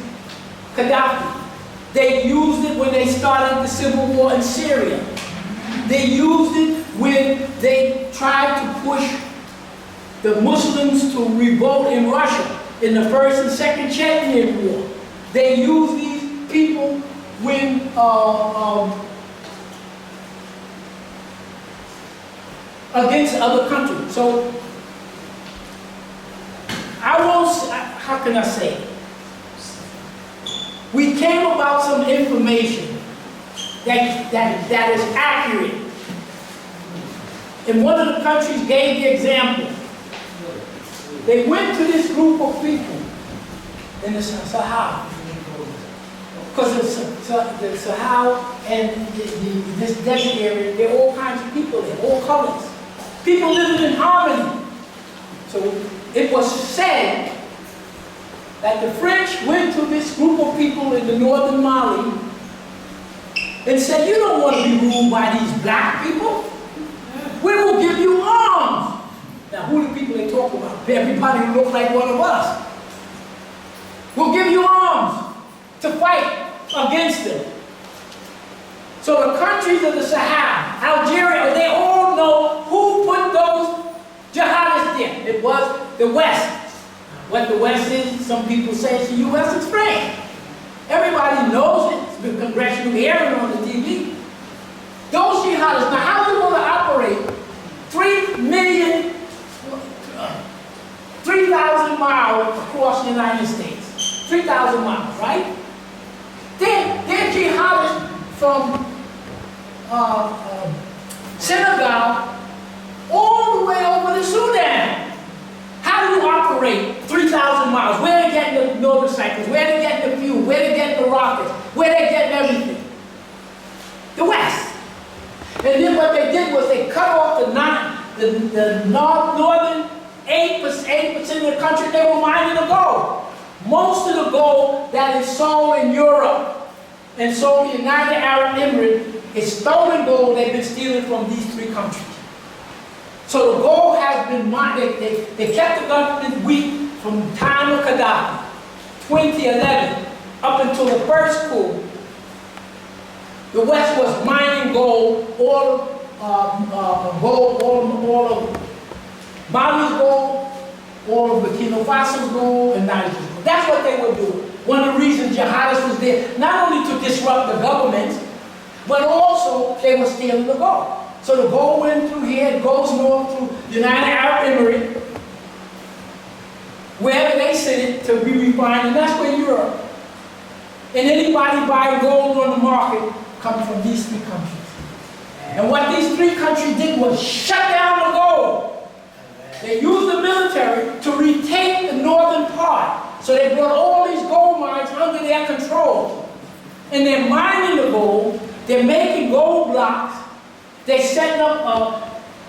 Gaddafi. They used it when they started the civil war in Syria. They used it when they tried to push the Muslims to revolt in Russia in the First and Second Chechen War. They used these people when against other countries. So I won't, how can I say it? We came about some information that is accurate. And one of the countries gave the example. They went to this group of people in the Sahel. Because the Sahel and this desert area, there are all kinds of people there, all colors. People living in harmony. So it was said that the French went to this group of people in the northern Mali and said, you don't want to be ruled by these black people. We will give you arms. Now, who are the people they talk about? Everybody who looks like one of us. We'll give you arms to fight against them. So the countries of the Sahel, Algeria, they all know who put those jihadists there. It was the West. What the West is, some people say it's the U.S. and Spain. Everybody knows it. It's been congressional hearing on the TV. Those jihadists, now how are you going to operate 3,000 miles across the United States? 3,000 miles, right? They're jihadists from Senegal all the way over to Sudan. How do you operate 3,000 miles? Where they getting the motorcycles? Where they getting the fuel? Where they getting the rockets? Where they getting everything? The West. And then what they did was they cut off the northern 8% of the country. They were mining the gold. Most of the gold that is sold in Europe and sold in the United Arab Emirates is stolen gold they've been stealing from these three countries. So the gold has been mined. They kept the government weak from the time of Gaddafi, 2011, up until the first coup. The West was mining gold, all of Mali's gold, all of Burkina Faso's gold, and Niger's gold. That's what they were doing. One of the reasons jihadists was there, not only to disrupt the government, but also they were stealing the gold. So the gold went through here, it goes north through United Arab Emirates, wherever they sent it to be refined, and that's where Europe. And anybody buying gold on the market comes from these three countries. And what these three countries did was shut down the gold. They used the military to retake the northern part. So they brought all these gold mines under their control. And they're mining the gold, they're making gold blocks, they're setting up a,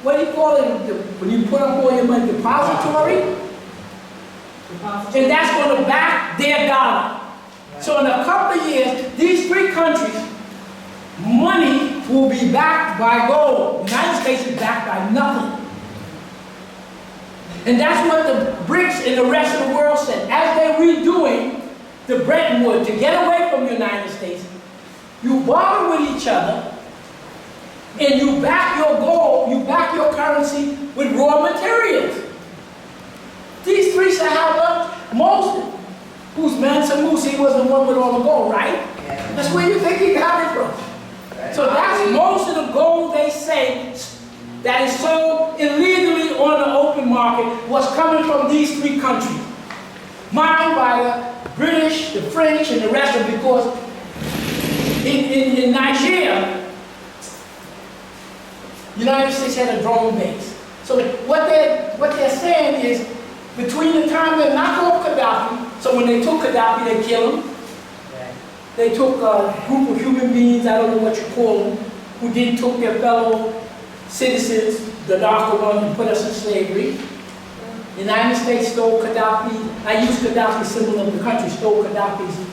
what do you call it, when you put up all your money, depository? And that's going to back their dollar. So in a couple of years, these three countries, money will be backed by gold. The United States is backed by nothing. And that's what the BRICS and the rest of the world said. As they're redoing the Bretton Woods to get away from the United States, you barter with each other, and you back your gold, you back your currency with raw materials. These three Sahel, most, whose Mansa Musa was the one with all the gold, right? Yeah. That's where you think he got it from. So that's most of the gold they say that is sold illegally on the open market was coming from these three countries. Mined by the British, the French, and the rest of them, because in Nigeria, the United States had a drone base. So what they're saying is, between the time they knock off Gaddafi, so when they took Gaddafi, they killed him. They took a group of human beings, I don't know what you call them, who then took their fellow citizens, the darker ones, and put us in slavery. The United States stole Gaddafi. I used Gaddafi's symbol of the country, stole Gaddafi's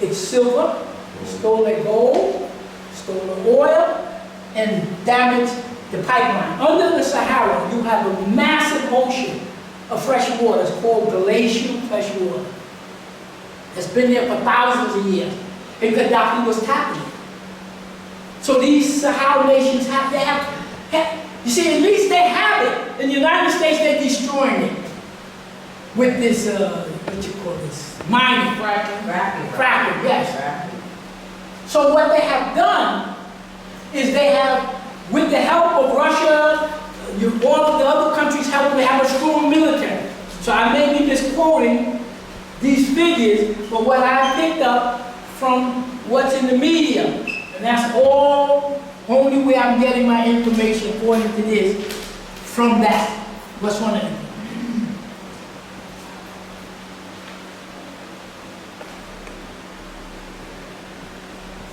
its silver, stole their gold, stole the oil, and damaged the pipeline. Under the Sahara, you have a massive ocean of fresh water. It's called glacial fresh water. It's been there for thousands of years. And Gaddafi was tapping it. So these Sahel nations you see, at least they have it. In the United States, they're destroying it. With this, what you call this? Mining. Fracking, yes. Fracking. So what they have done is they have, with the help of Russia, all of the other countries help, they have a strong military. So I may be misquoting these figures, but what I picked up from what's in the media, and that's only way I'm getting my information according to this, from that. What's one of them?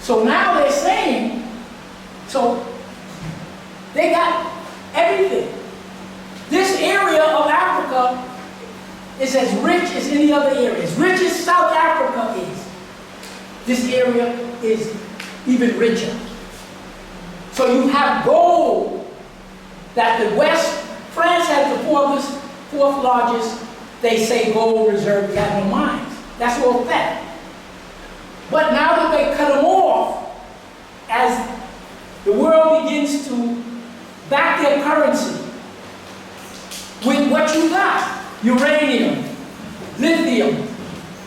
So now they're saying, so they got everything. This area of Africa is as rich as any other area. As rich as South Africa is, this area is even richer. So you have gold that the West, France has the fourth largest, they say, gold reserve. They have no mines. That's all fact. But now that they cut them off, as the world begins to back their currency with what you got, uranium, lithium,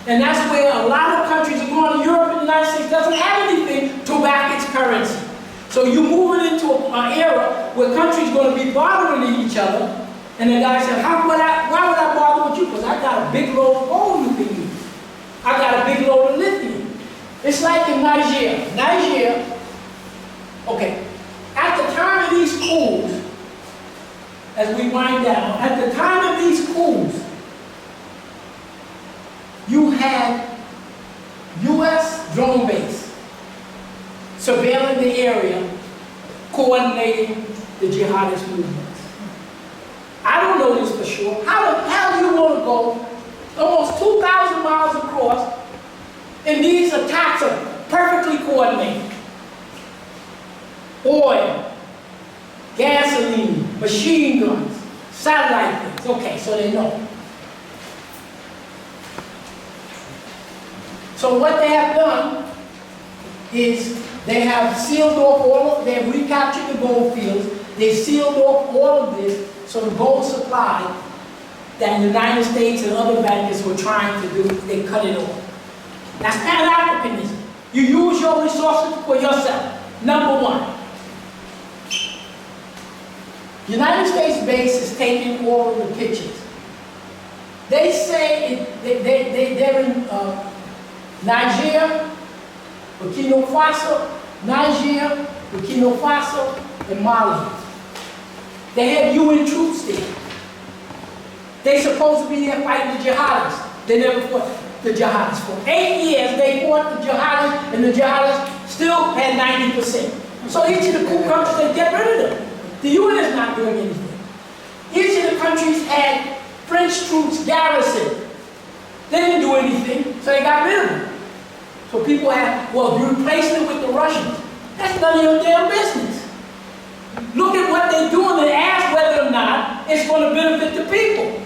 and that's where a lot of countries are going. Europe and the United States doesn't have anything to back its currency. So you're moving into an era where countries are going to be bartering each other, and the guy said, why would I bother with you? Because I got a big load of gold you can use. I got a big load of lithium. It's like in Nigeria, okay, at the time of these coups, as we wind down, at the time of these coups, you had U.S. drone base surveilling the area, coordinating the jihadist movements. I don't know this for sure. How the hell do you want to go almost 2,000 miles across, and these attacks are perfectly coordinated? Oil, gasoline, machine guns, satellite things. Okay, so they know. So what they have done is they have sealed off they have recaptured the gold fields, they sealed off all of this, so the gold supply that the United States and other bankers were trying to do, they cut it off. That's Pan-Africanism. You use your resources for yourself. Number one, United States base is taking all of the pictures. They say they're in Nigeria, Burkina Faso, and Mali. They have UN troops there. They supposed to be there fighting the jihadists. They never fought the jihadists. For 8 years, they fought the jihadists, and the jihadists still had 90%. So each of the cool countries, they get rid of them. The UN is not doing anything. Each of the countries had French troops garrisoned. They didn't do anything, so they got rid of them. So people have, well, you replace them with the Russians. That's none of your damn business. Look at what they're doing and ask whether or not it's going to benefit the people.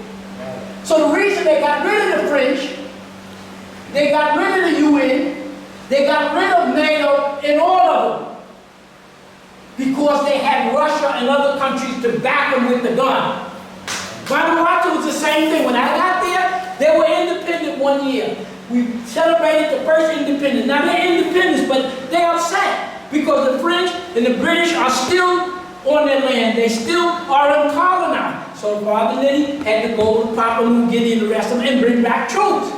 So the reason they got rid of the French, they got rid of the UN, they got rid of NATO and all of them, because they had Russia and other countries to back them with the gun. Vanuatu was the same thing. When I got there, they were independent 1 year. We celebrated the first independence. Now they're independent, but they're upset because the French and the British are still on their land. They still are uncolonized. So Father Lenny had to go to Papua New Guinea and the rest of them and bring back troops.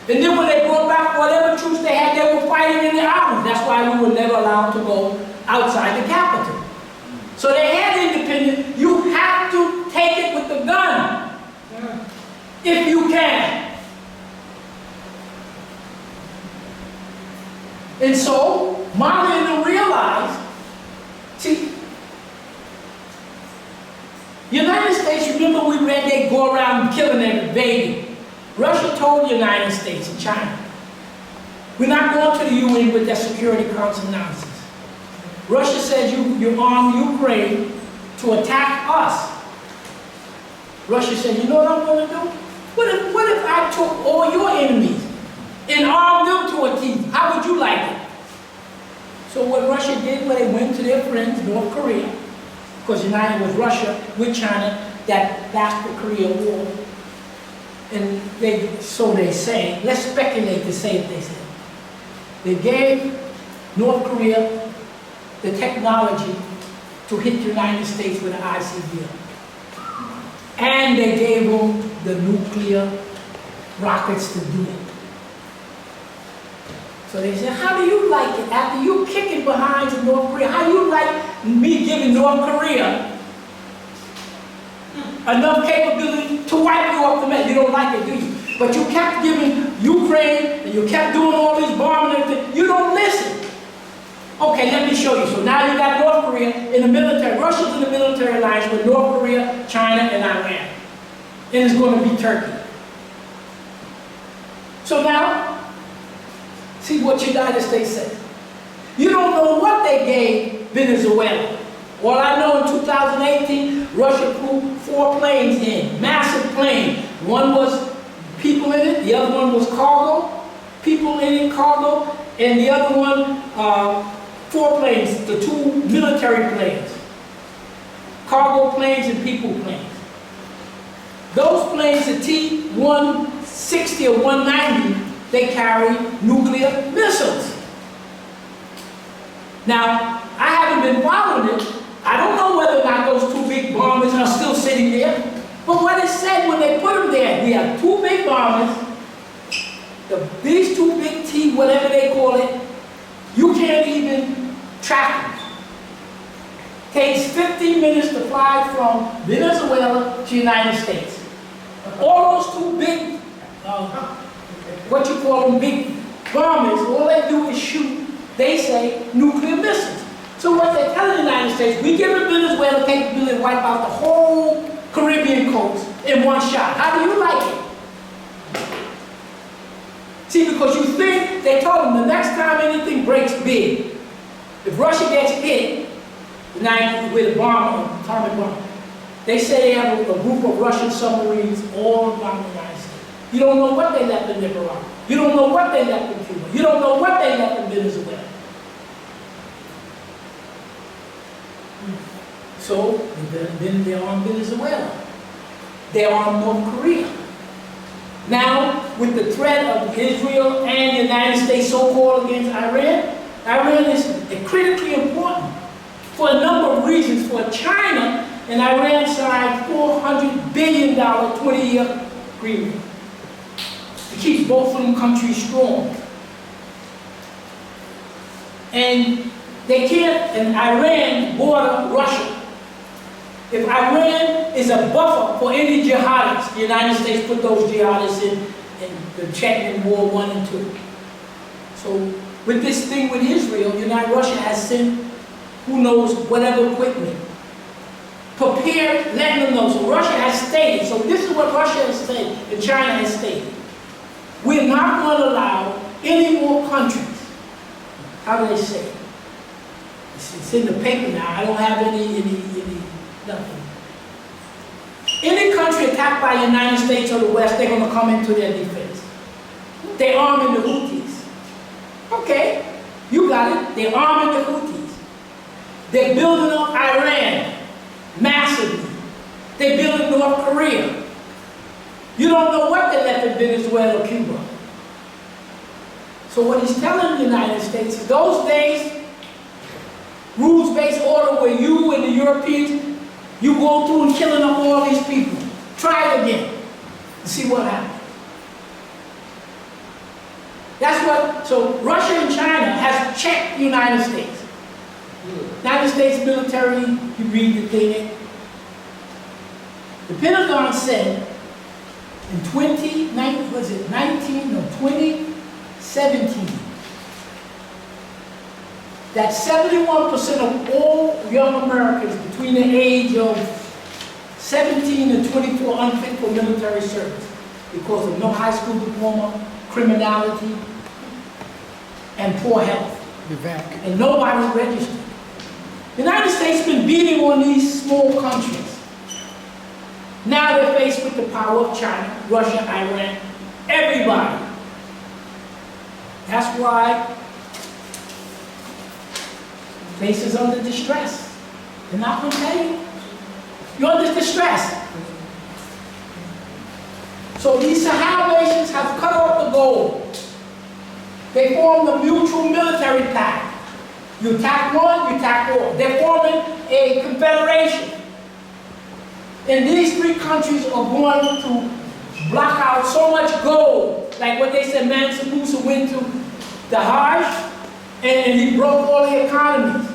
And then when they brought back whatever troops they had, they were fighting in the islands. That's why we were never allowed to go outside the capital. So they had independence. You have to take it with the gun. If you can. And so, Mali didn't realize, see, United States, remember we read they go around killing every baby. Russia told the United States and China, we're not going to the UN with that Security Council nonsense. Russia says you arm Ukraine to attack us. Russia said, you know what I'm going to do? What if I took all your enemies and armed them to a teeth? How would you like it? So what Russia did, when they went to their friends, North Korea, because United was Russia with China, that lasted the Korean War. And so they say, let's speculate to say what they said. They gave North Korea the technology to hit the United States with an ICBM. And they gave them the nuclear rockets to do it. So they said, how do you like it after you kicking behind North Korea? How do you like me giving North Korea enough capability to wipe you off the map? You don't like it, do you? But you kept giving Ukraine, and you kept doing all this bombing and everything. You don't listen. Okay, let me show you. So now you got North Korea in the military. Russia's in the military alliance with North Korea, China, and Iran. And it's going to be Turkey. So now, see what the United States says. You don't know what they gave Venezuela. All I know, in 2018, Russia flew 4 planes in, massive planes. One was people in it, the other one was cargo, people in it, cargo, and the other one, 4 planes, the 2 military planes. Cargo planes and people planes. Those planes, the T-160 or 190, they carry nuclear missiles. Now, I haven't been following it. I don't know whether or not those 2 big bombers are still sitting there. But what it said when they put them there, we have 2 big bombers, these 2 big T, whatever they call it, you can't even track them. Takes 15 minutes to fly from Venezuela to the United States. All those 2 big, what you call them, big bombers, all they do is shoot, they say, nuclear missiles. So what they tell the United States, we give Venezuela capability to wipe out the whole Caribbean coast in one shot. How do you like it? See, because you think, they told them the next time anything breaks big, if Russia gets hit with a bomb, an atomic bomb, they say they have a group of Russian submarines all around the United States. You don't know what they left in Nicaragua. You don't know what they left in Cuba. You don't know what they left in Venezuela. So, then they're on Venezuela. They're on North Korea. Now, with the threat of Israel and the United States so-called against Iran, Iran is They're critically important for a number of reasons. For China and Iran signed $400 billion 20-year agreement to keep both of them countries strong. And they can't, and Iran border Russia. If Iran is a buffer for any jihadists, the United States put those jihadists in the Chechen War 1 and 2. So with this thing with Israel, Russia has sent, who knows, whatever equipment. Prepared, letting them know. So Russia has stated, so this is what Russia has stated, and China has stated. We're not going to allow any more countries. How do they say it? It's in the paper now. I don't have any nothing. Any country attacked by the United States or the West, they're going to come into their defense. They're arming the Houthis. Okay, you got it. They're arming the Houthis. They're building up Iran massively. They're building North Korea. You don't know what they left in Venezuela or Cuba. So what he's telling the United States is those days, rules-based order where you and the Europeans, you go through and killing up all these people. Try it again and see what happens. That's what, so Russia and China has checked the United States. United States military, you read the thing. The Pentagon said in 2017, that 71% of all young Americans between the age of 17 and 24 unfit for military service because of no high school diploma, criminality, and poor health. And nobody registered. The United States has been beating on these small countries. Now they're faced with the power of China, Russia, Iran, everybody. That's why the base is under distress. They're not going to tell you. You're under distress. So these Sahel nations have cut off the gold. They formed a mutual military pact. You attack one, you attack all. They're forming a confederation. And these three countries are going to block out so much gold. Like what they said, Mansa Musa went to the Hajj and he broke all the economies.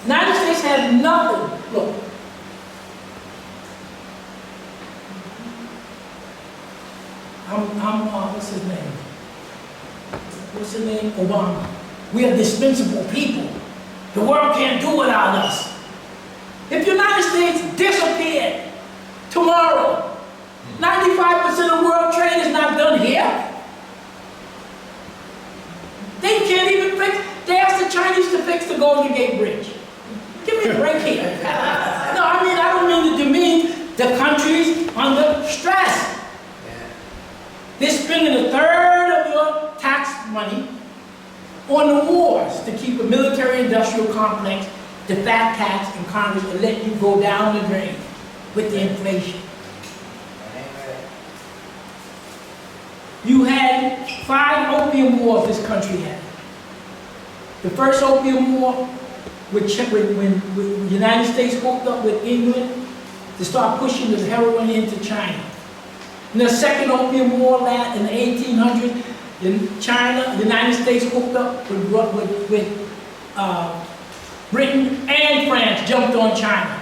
The United States has nothing. Look. What's his name? What's his name? Obama. We are dispensable people. The world can't do without us. If the United States disappeared tomorrow, 95% of world trade is not done here. They can't even fix, they asked the Chinese to fix the Golden Gate Bridge. Give me a break here. No, I don't mean to demean the countries under stress. They're spending a third of your tax money on the wars to keep a military-industrial complex, the fat tax in Congress, and let you go down the drain with the inflation. You had 5 opium wars this country had. The first opium war, when the United States hooked up with England to start pushing the heroin into China. And the second opium war in the 1800s, in China, the United States hooked up with Britain and France jumped on China.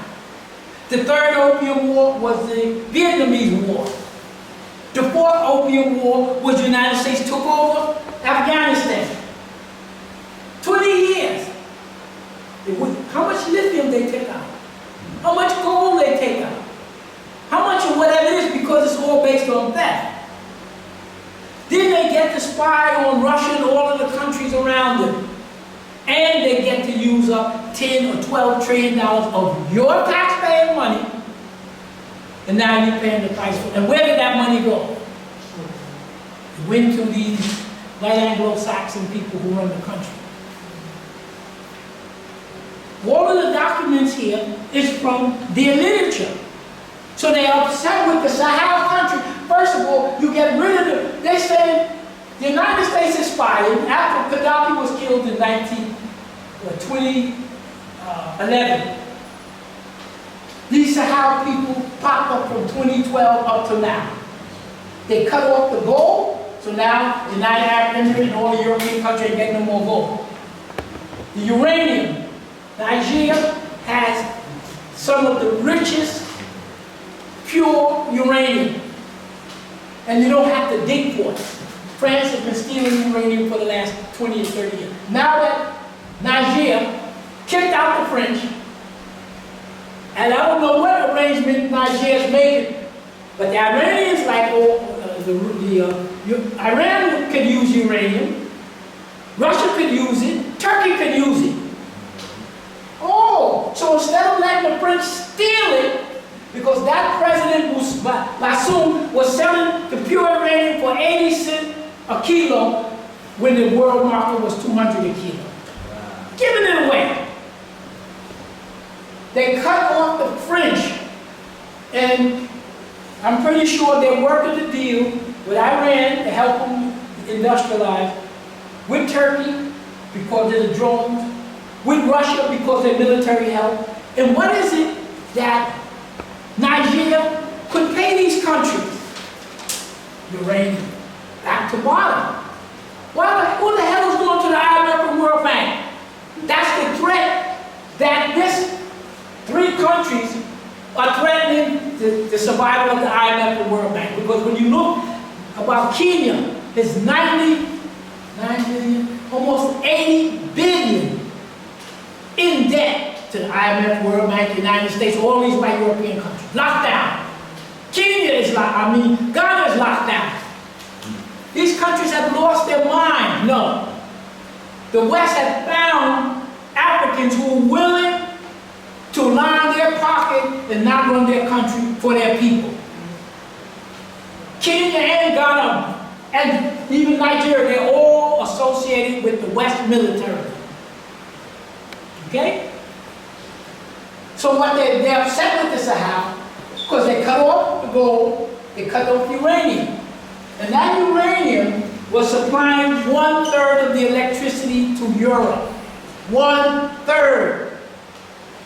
The third opium war was the Vietnamese War. The fourth opium war was the United States took over Afghanistan. 20 years. How much lithium they take out? How much gold they take out? How much of whatever it is, because it's all based on theft. Then they get to spy on Russia and all of the countries around them. And they get to use up $10 or $12 trillion of your taxpayer money. And now you're paying the price for it. And where did that money go? It went to these white Anglo-Saxon people who run the country. All of the documents here is from their literature. So they are upset with the Sahel country. First of all, you get rid of them. They say The United States expired after Gaddafi was killed in 2011. These Sahel people popped up from 2012 up to now. They cut off the gold, so now the United Arab Emirates and all the European countries get no more gold. The uranium, Nigeria has some of the richest pure uranium, and you don't have to dig for it. France has been stealing uranium for the last 20 or 30 years. Now that Nigeria kicked out the French, and I don't know what arrangement Nigeria is making, but the Iranians like, Iran could use uranium, Russia could use it, Turkey could use it. Oh, so instead of letting the French steal it, because that President Bassoum was selling the pure uranium for 80 cents a kilo when the world market was 200 a kilo. Giving it away. They cut off the French, and I'm pretty sure they're working the deal with Iran to help them industrialize, with Turkey because of the drones, with Russia because of military help. And what is it that Nigeria could pay these countries? Uranium. Back to bottom. Who the hell is going to the IMF and World Bank? That's the threat that these three countries are threatening the survival of the IMF and World Bank. Because when you look about Kenya, there's 9 billion, almost 80 billion in debt to the IMF, World Bank, the United States, all these white European countries. Locked down. Ghana is locked down. These countries have lost their mind. No. The West has found Africans who are willing to line their pocket and not run their country for their people. Kenya and Ghana and even Nigeria, they're all associated with the West military. Okay? So what they're upset with the Sahel, because they cut off the gold, they cut off uranium. And that uranium was supplying 1/3 of the electricity to Europe. 1/3.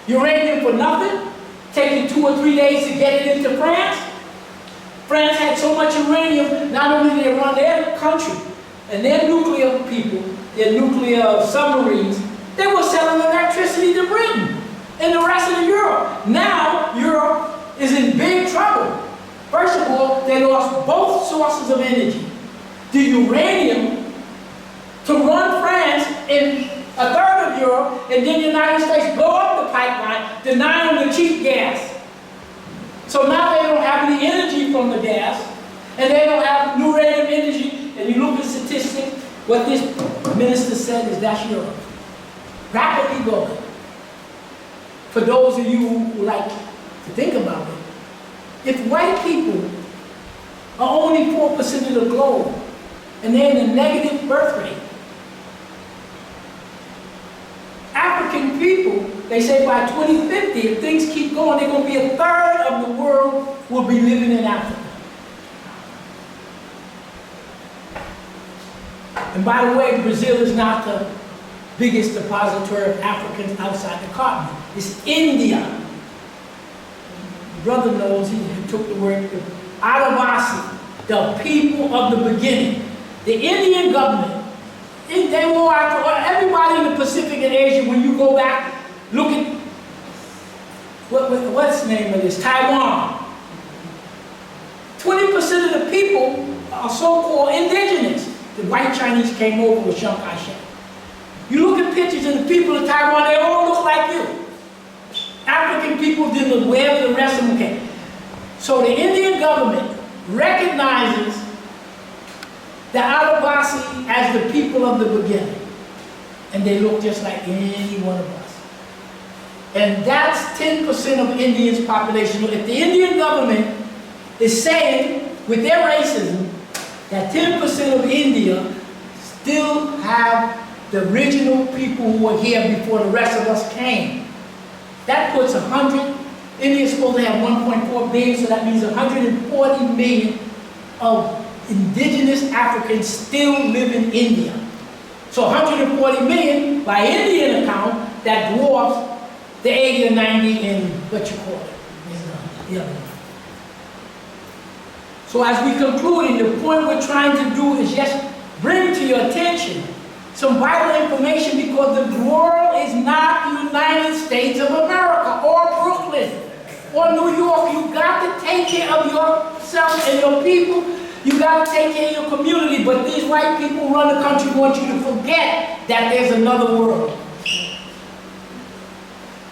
Uranium for nothing, taking 2 or 3 days to get it into France. France had so much uranium, not only did they run their country and their nuclear people, their nuclear submarines, they were selling electricity to Britain and the rest of Europe. Now, Europe is in big trouble. First of all, they lost both sources of energy. The uranium to run France in 1/3 of Europe, and then the United States blow up the pipeline, denying them the cheap gas. So now they don't have any energy from the gas, and they don't have new uranium energy. And you look at statistics, what this minister said is that's Europe. Rapidly going. For those of you who like to think about it, if white people are only 4% of the globe, and they're in a negative birth rate, African people, they say by 2050, if things keep going, they're going to be 1/3 of the world will be living in Africa. And by the way, Brazil is not the biggest depository of Africans outside the continent. It's India. Brother knows, he took the word, Adivasi, the people of the beginning. The Indian government, they were after everybody in the Pacific and Asia. When you go back, look at, what's the name of this? Taiwan. 20% of the people are so-called indigenous. The white Chinese came over with Chiang Kai-shek. You look at pictures of the people of Taiwan, they all look like you. African people didn't look wherever the rest of them came. So the Indian government recognizes the Adivasi as the people of the beginning. And they look just like any one of us. And that's 10% of India's population. If the Indian government is saying, with their racism, that 10% of India still have the original people who were here before the rest of us came. That puts 100, India is supposed to have 1.4 billion, so that means 140 million of indigenous Africans still live in India. So 140 million, by Indian account, that dwarfs the 80 or 90 in what you call it, the other one. So as we conclude, and the point we're trying to do is just bring to your attention some vital information, because the world is not the United States of America or Brooklyn or New York. You got to take care of yourself and your people. You got to take care of your community. But these white people who run the country want you to forget that there's another world.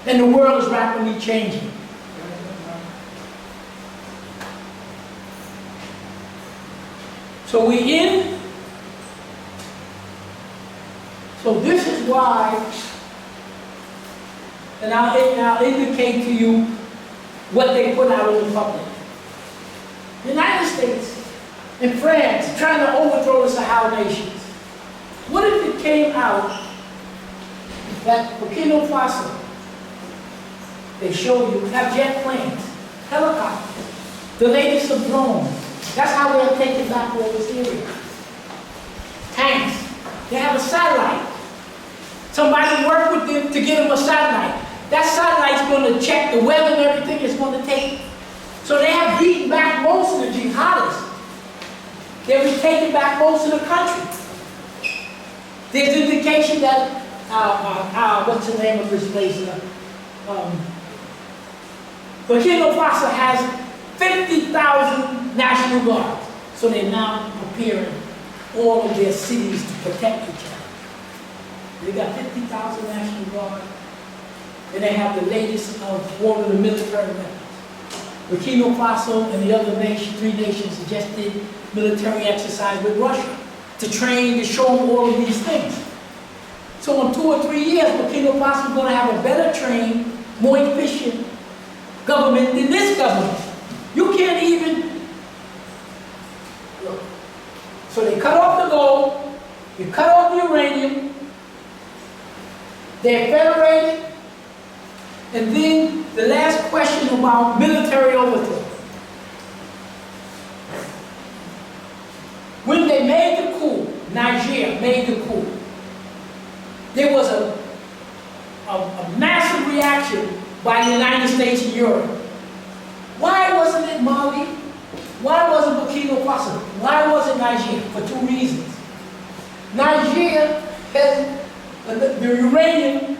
And the world is rapidly changing. So we in. So this is why, and I'll indicate to you what they put out in the public. The United States and France trying to overthrow the Sahel nations. What if it came out that Burkina Faso, they show you, have jet planes, helicopters, the latest of drones. That's how they're taking back all this area. Tanks. They have a satellite. Somebody worked with them to get them a satellite. That satellite's going to check the weather and everything. It's going to take. So they have beaten back most of the jihadists. They've taken back most of the country. There's indication that, what's the name of this place? Burkina Faso has 50,000 National Guards. So they're now preparing all of their cities to protect each other. They got 50,000 National Guard, and they have the latest of all of the military weapons. Burkina Faso and the other nation, 3 nations, just did military exercise with Russia to train, to show them all of these things. So in 2 or 3 years, Burkina Faso is going to have a better trained, more efficient government than this government. You can't even look. So they cut off the gold, you cut off the uranium. They're federated. And then the last question about military overthrow. When they made the coup, Niger made the coup, there was a massive reaction by the United States and Europe. Why wasn't it Mali? Why wasn't Burkina Faso? Why was it Niger? For 2 reasons. Niger has the uranium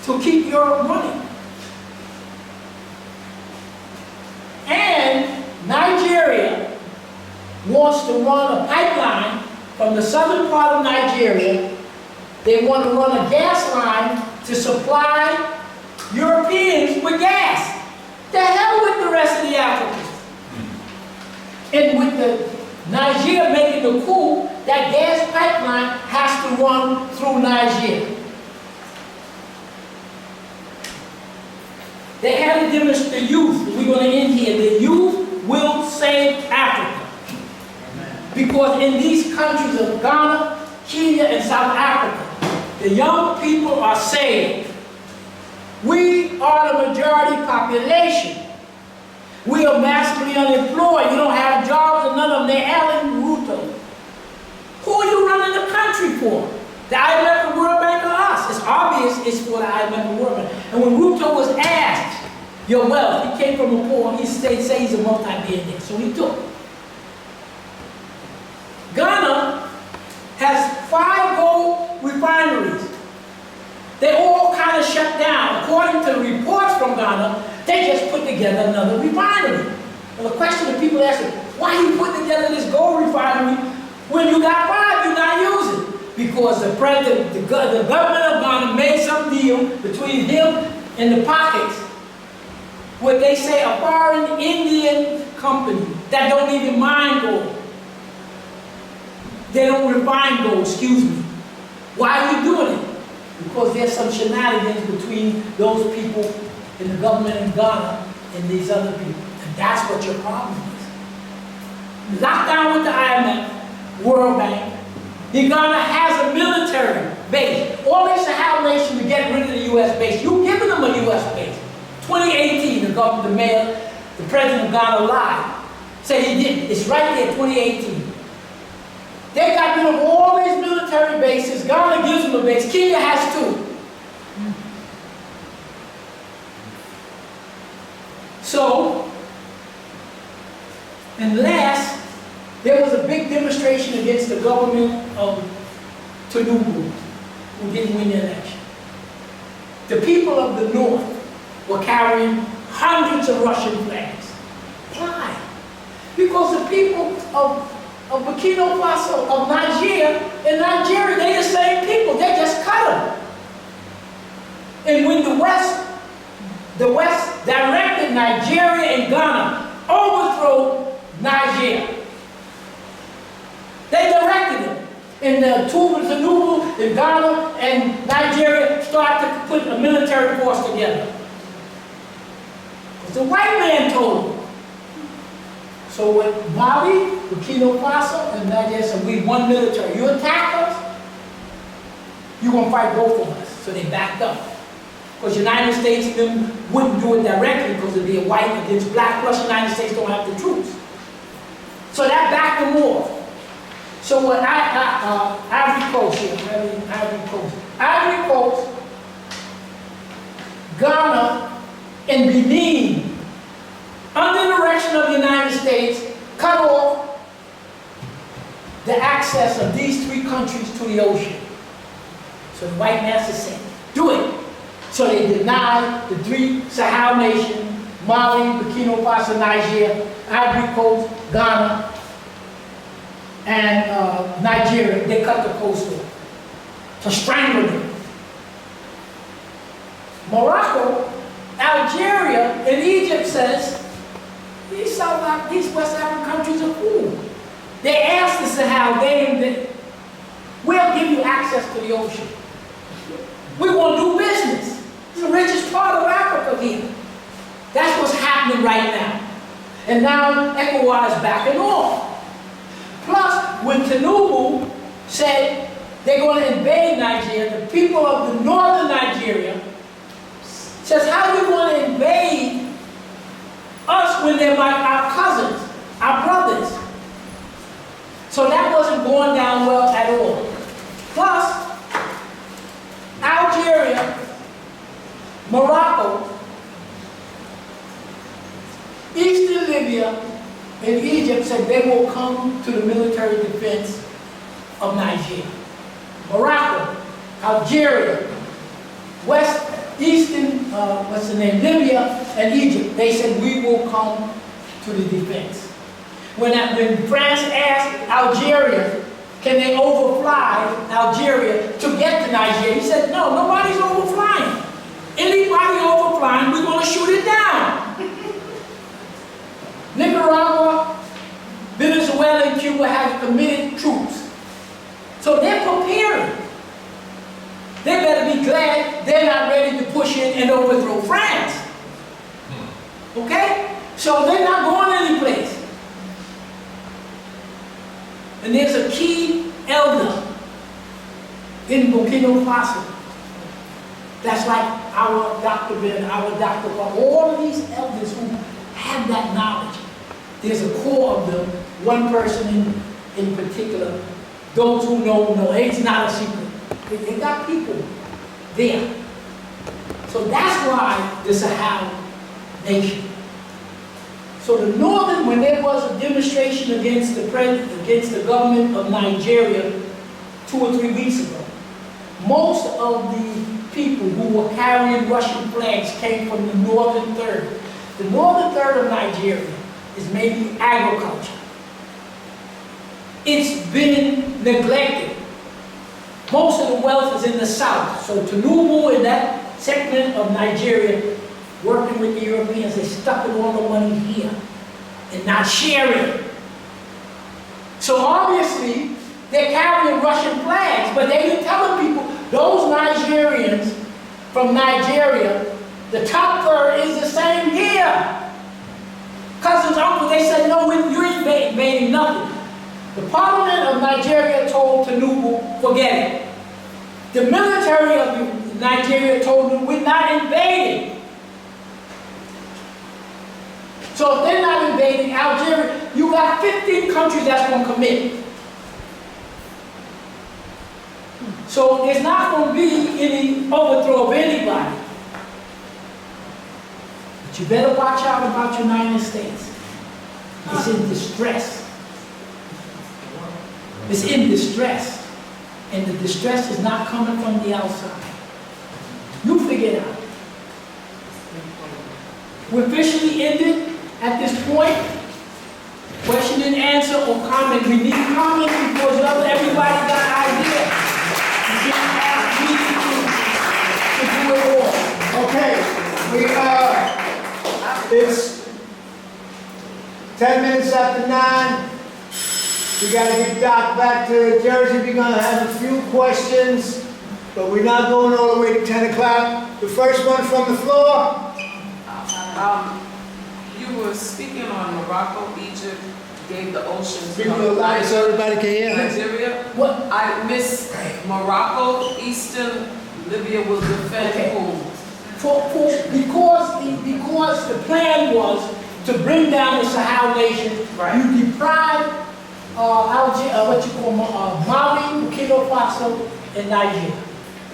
to keep Europe running. And Nigeria wants to run a pipeline from the southern part of Nigeria. They want to run a gas line to supply Europeans with gas. The hell with the rest of the Africans. And with the Niger making the coup, that gas pipeline has to run through Niger. They had to demonstrate the youth. We're going to end here. The youth will save Africa. Because in these countries of Ghana, Kenya, and South Africa, the young people are saved. We are the majority population. We are massively unemployed. You don't have jobs and none of them. They're Alan Ruto. Who are you running the country for? The IMF and World Bank or us? It's obvious it's for the IMF and World Bank. And when Ruto was asked, your wealth, he came from a poor, he say he's a multi-billionaire, so he took. Ghana has 5 gold refineries. They all kind of shut down. According to reports from Ghana, they just put together another refinery. And the question that people ask is, why you put together this gold refinery when you got 5 you're not using? Because the government of Ghana made some deal between him and the pockets where they say a foreign Indian company that don't even mine gold. They don't refine gold, excuse me. Why are you doing it? Because there's some shenanigans between those people in the government in Ghana and these other people. And that's what your problem is. Locked down with the IMF, World Bank. Ghana has a military base. All they should have nation to get rid of the U.S. base. You've given them a U.S. base. 2018, the president of Ghana lied. Say he didn't. It's right there, 2018. They got rid of all these military bases. Ghana gives them a base. Kenya has two. So, and last, there was a big demonstration against the government of Tinubu, who didn't win the election. The people of the north were carrying hundreds of Russian flags. Why? Because the people of Burkina Faso, of Nigeria, they're the same people. They just cut them. And when the West directed Nigeria and Ghana overthrow Nigeria. They directed them. And Tinubu and Ghana and Nigeria started to put a military force together. Because the white man told them. So when Mali, Burkina Faso, and Nigeria said, we won military. You attack us, you're going to fight both of us. So they backed up. Because the United States wouldn't do it directly because it'd be a white against black, plus the United States don't have the troops. So that backed them off. So what Ivory Coast here, Ivory Coast, Ghana, and Benin, under the direction of the United States, cut off the access of these three countries to the ocean. So the white master said, do it. So they denied the three Sahel nations, Mali, Burkina Faso, Nigeria, Ivory Coast, Ghana, and Nigeria. They cut the coast off to strangle them. Morocco, Algeria, and Egypt says, these West African countries are cool. They asked the Sahel, we'll give you access to the ocean. We want to do business. It's the richest part of Africa here. That's what's happening right now. And now ECOWAS is backing off. Plus, when Tinubu said they're going to invade Nigeria, the people of the northern Nigeria says, how are you going to invade us when they're like our cousins, our brothers? So that wasn't going down well at all. Plus, Algeria, Morocco, Eastern Libya, and Egypt said they will come to the military defense of Nigeria. Morocco, Algeria, Libya, and Egypt, they said we will come to the defense. When France asked Algeria, can they overfly Algeria to get to Nigeria? He said, no, nobody's overflying. Anybody overflying, we're going to shoot it down. Nicaragua, Venezuela, and Cuba have committed troops. So they're preparing. They better be glad they're not ready to push in and overthrow France. Okay? So they're not going anyplace. And there's a key elder in Burkina Faso. That's like our Dr. Ben, our Dr. Bob, all of these elders who have that knowledge. There's a core of them, one person in particular. Those who know, it's not a secret. They got people there. So that's why the Sahel nation. So the northern, when there was a demonstration against the government of Nigeria 2 or 3 weeks ago, most of the people who were carrying Russian flags came from the northern third. The northern third of Nigeria is mainly agriculture. It's been neglected. Most of the wealth is in the south. So Tinubu and that segment of Nigeria, working with the Europeans, they stuck all the money here and not sharing. So obviously, they're carrying Russian flags, but they've been telling people, those Nigerians from Nigeria, the top third is the same here. Cousins, uncles, they said, no, you ain't invading nothing. The parliament of Nigeria told Tinubu, forget it. The military of Nigeria told him, we're not invading. So So if they're not invading Algeria, you got 15 countries that's going to commit. So there's not going to be any overthrow of anybody. But you better watch out about the United States. It's in distress. It's in distress. And the distress is not coming from the outside. You figure it out. We're officially ended at this point. Question and answer or comment. We need comment because everybody got an idea. You can't ask me to do it all. Okay, it's 10 minutes after 9. We gotta get Doc back to Jersey. We're gonna have a few questions, but we're not going all the way to 10 o'clock. The first one from the floor. You were speaking on Morocco, Egypt, gave the ocean Speak a little louder so everybody can hear. Nigeria. What? I miss Morocco, Eastern Libya will defend who? Because the plan was to bring down the Sahel nation, Right. you deprive Mali, Burkina Faso, and Nigeria.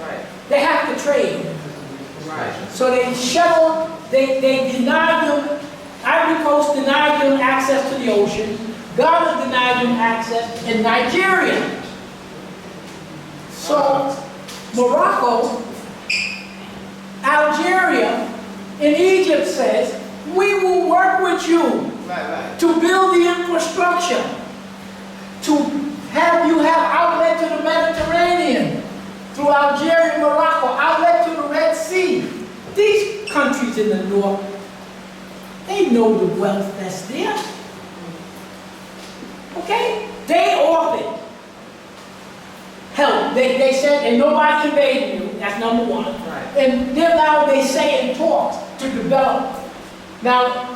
Right, They have to trade. right. So they shut off, they denied them, Ivory Coast denied them access to the ocean, Ghana denied them access, and Nigeria. So Morocco, Algeria, and Egypt says, we will work with you to build the infrastructure, to have you have outlet to the Mediterranean, through Algeria and Morocco, outlet to the Red Sea. These countries in the north, they know the wealth that's there. Okay? They offered help. They said, and nobody invaded you. That's number one. Right. And then now they say in talks to develop. Now,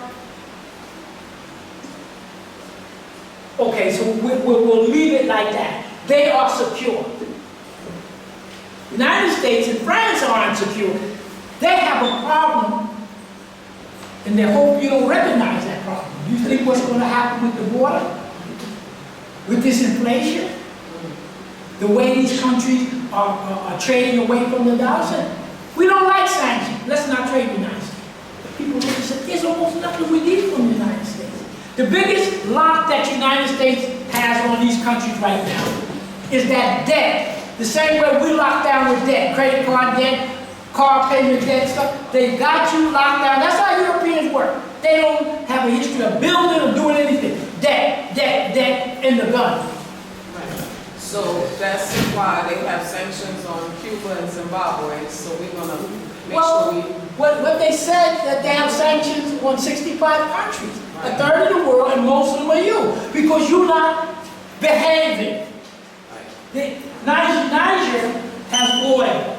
okay, so we'll leave it like that. They are secure. The United States and France aren't secure. They have a problem, and they hope you don't recognize that problem. You think what's going to happen with the border? With this inflation? The way these countries are trading away from the dollar? We don't like sanctions. Let's not trade with the United States. People look and say, there's almost nothing we need from the United States. The biggest lock that the United States has on these countries right now is that debt. The same way we lock down with debt, credit card debt, car payment debt, stuff. They got you locked down. That's how Europeans work. They don't have a history of building or doing anything. Debt, debt, debt, and the gun. So that's why they have sanctions on Cuba and Zimbabwe, so we're gonna make Well, sure we... what they said, that they have sanctions on 65 countries. A third of the world, and most of them are you. Because you're not behaving. Niger has oil.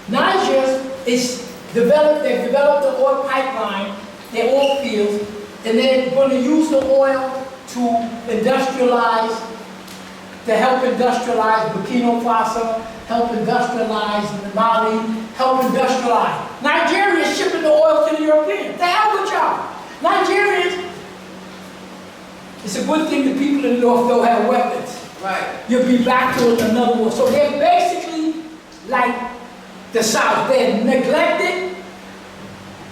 Niger is they've developed the oil pipeline, their oil fields, and they're going to use the oil to industrialize, to help industrialize Burkina Faso, help industrialize Mali, help industrialize. Nigeria is shipping the oil to the Europeans. The hell with y'all. Nigerians, it's a good thing the people in the north don't have weapons. Right. You'll be back to another war. So they're basically like the South. They're neglected.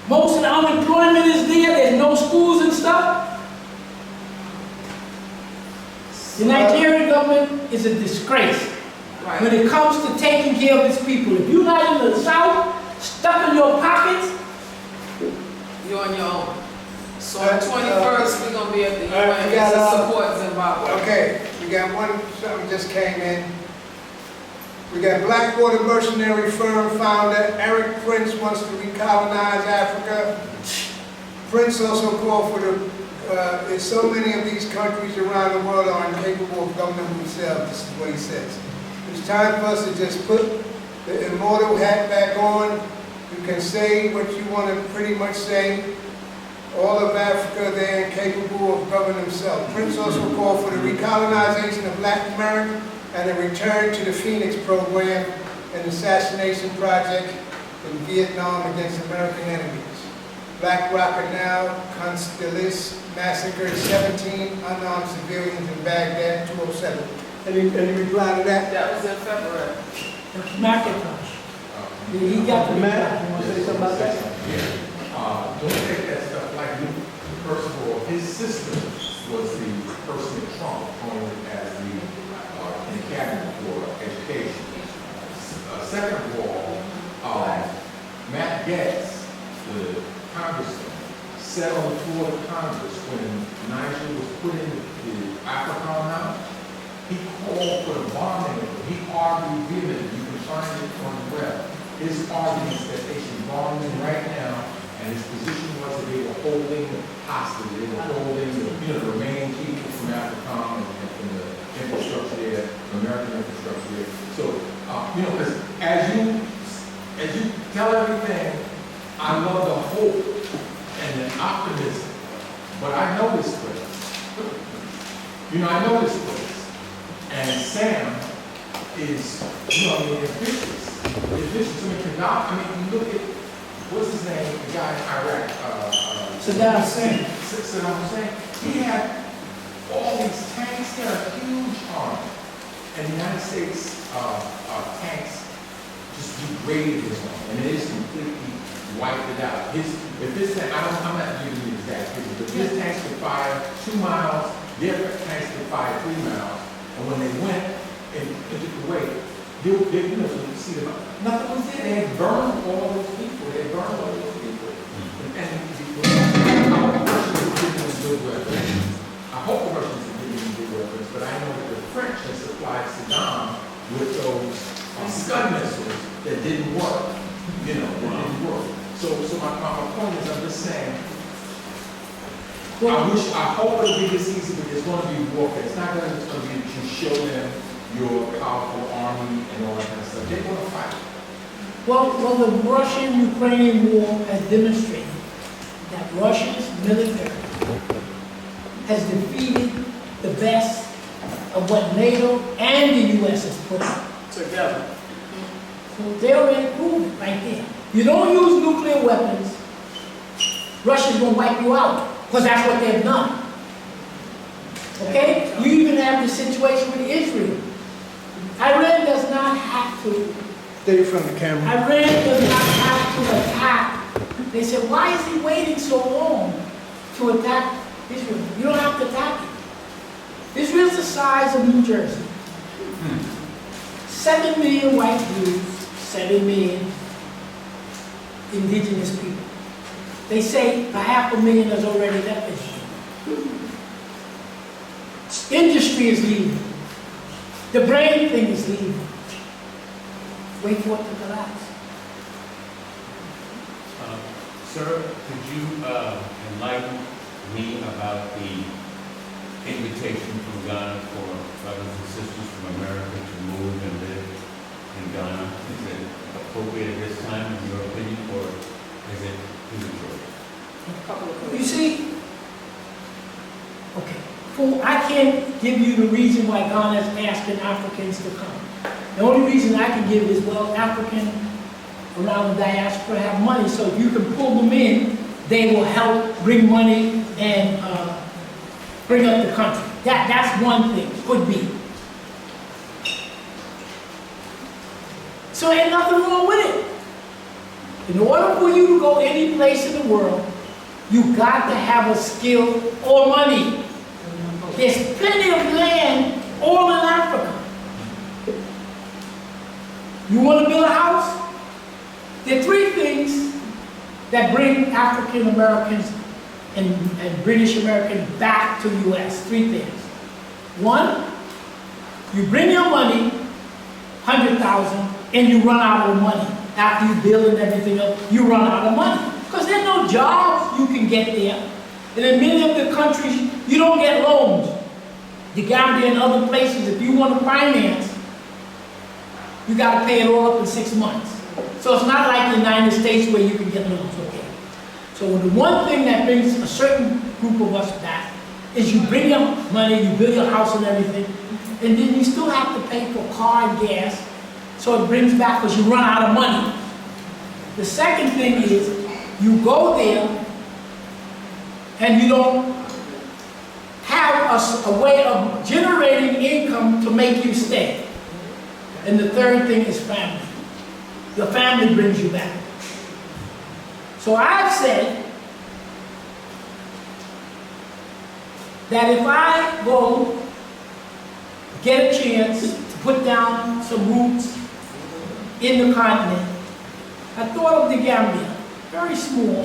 Most of the unemployment is there. There's no schools and stuff. The Nigerian government is a disgrace Right. when it comes to taking care of its people. If you're not in the South, stuck in your pockets, You're on your own. So on the 21st, we're gonna be at the UN we got, to support Zimbabwe. Okay, we got something just came in. We got Blackwater mercenary firm founder Eric Prince wants to recolonize Africa. Prince also called for there's so many of these countries around the world are incapable of governing themselves. This is what he says. It's time for us to just put the immortal hat back on. You can say what you want to pretty much say. All of Africa, they're incapable of governing themselves. Prince also called for the recolonization of Latin America and a return to the Phoenix program and assassination project in Vietnam against American enemies. Black Rock Canal, Constellis massacred 17 unarmed civilians in Baghdad, 2007. Any reply to that? That was in February. That's McIntosh. He got the Matt, you want to say something about that? Yeah. Don't take that stuff like you. First of all, his sister was the person that Trump appointed as the in the cabinet for education. Second of all, Matt Gaetz, the congressman, said on the floor of Congress when Niger was put in the AFRICOM now, he called for the bombing. He argued vehemently. You can find it on the web. His arguments that they should bomb them right now, and his position was that they were holding hostage. They were holding the remaining people from AFRICOM and from the infrastructure there, the American infrastructure there. So, because as you tell everything, I love the hope and the optimism. But I know this place. I know this place. And Sam is, ambitious. You look at, what's his name, the guy in Iraq? Saddam Hussein. Saddam Hussein. He had all these tanks. He had a huge army. And the United States tanks just degraded his army. And it is completely wiped it out. If this tank, I'm not giving you the exact figure, but his tanks could fire 2 miles, their tanks could fire 3 miles. And when they went into Kuwait, you see them, nothing was there. They had burned all those people. They had burned all those people. And I hope the Russians are giving them good weapons. I hope the Russians are giving them good weapons, but I know that the French have supplied Saddam with those Scud missiles that didn't work. That didn't work. So my point is, I'm just saying, I hope it'll be this easy, but there's going to be warfare. It's not going to be that you show them your powerful army and all that kind of stuff. They're going to fight. Well, the Russian-Ukrainian war has demonstrated that Russia's military has defeated the best of what NATO and the U.S. has put out. Together. So they already proved it right there. You don't use nuclear weapons, Russia's going to wipe you out, because that's what they've done. Okay? You even have the situation with Israel. Iran does not have to. Stay from the camera. Iran does not have to attack. They said, why is he waiting so long to attack Israel? You don't have to attack it. Israel's the size of New Jersey. 7 million white Jews, 7 million indigenous people. They say 500,000 has already left Israel. Industry is leaving. The brain thing is leaving. Wait for it to collapse. Sir, could you enlighten me about the invitation from Ghana for brothers and sisters from America to move and live in Ghana? Is it appropriate at this time, in your opinion, or is it premature? You see, okay, I can't give you the reason why Ghana is asking Africans to come. The only reason I can give is, well, African around the diaspora have money, so if you can pull them in, they will help bring money and bring up the country. That's one thing, could be. So ain't nothing wrong with it. In order for you to go any place in the world, you got to have a skill or money. There's plenty of land all in Africa. You want to build a house? There are 3 things that bring African Americans and British Americans back to the U.S. 3 things. 1, you bring your money, $100,000, and you run out of the money. After you build and everything else, you run out of money. Because there's no jobs you can get there. And in many of the countries, you don't get loans. The Gambia and other places, if you want to finance, you got to pay it all up in 6 months. So it's not like the United States where you can get loans, okay? So the one thing that brings a certain group of us back is you bring your money, you build your house and everything, and then you still have to pay for car and gas, so it brings back because you run out of money. The second thing is, you go there and you don't have a way of generating income to make you stay. And the third thing is family. Your family brings you back. So I've said that if I go get a chance to put down some roots in the continent, I thought of the Gambia, very small,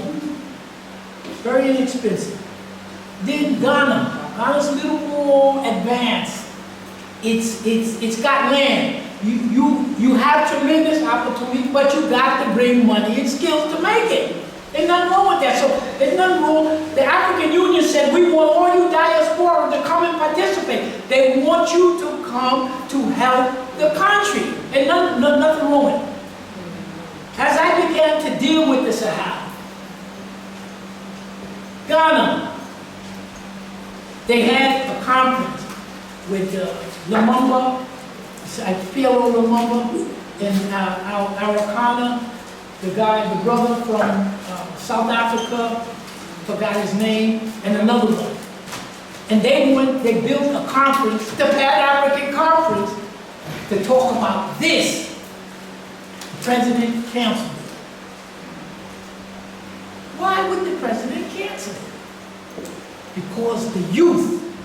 very inexpensive. Then Ghana. Ghana's a little more advanced. It's got land. You have tremendous opportunity, but you got to bring money and skills to make it. There's nothing wrong with that. So there's nothing wrong. The African Union said we want all you diaspora to come and participate. They want you to come to help the country, and nothing wrong with it. As I began to deal with the Sahel, Ghana, they had a conference with Lumumba, PLO Lumumba, and Araucana, the brother from South Africa, forgot his name, and another one. And they built a conference, the Pan-African Conference, to talk about this. The president canceled it. Why would the president cancel it? Because the youth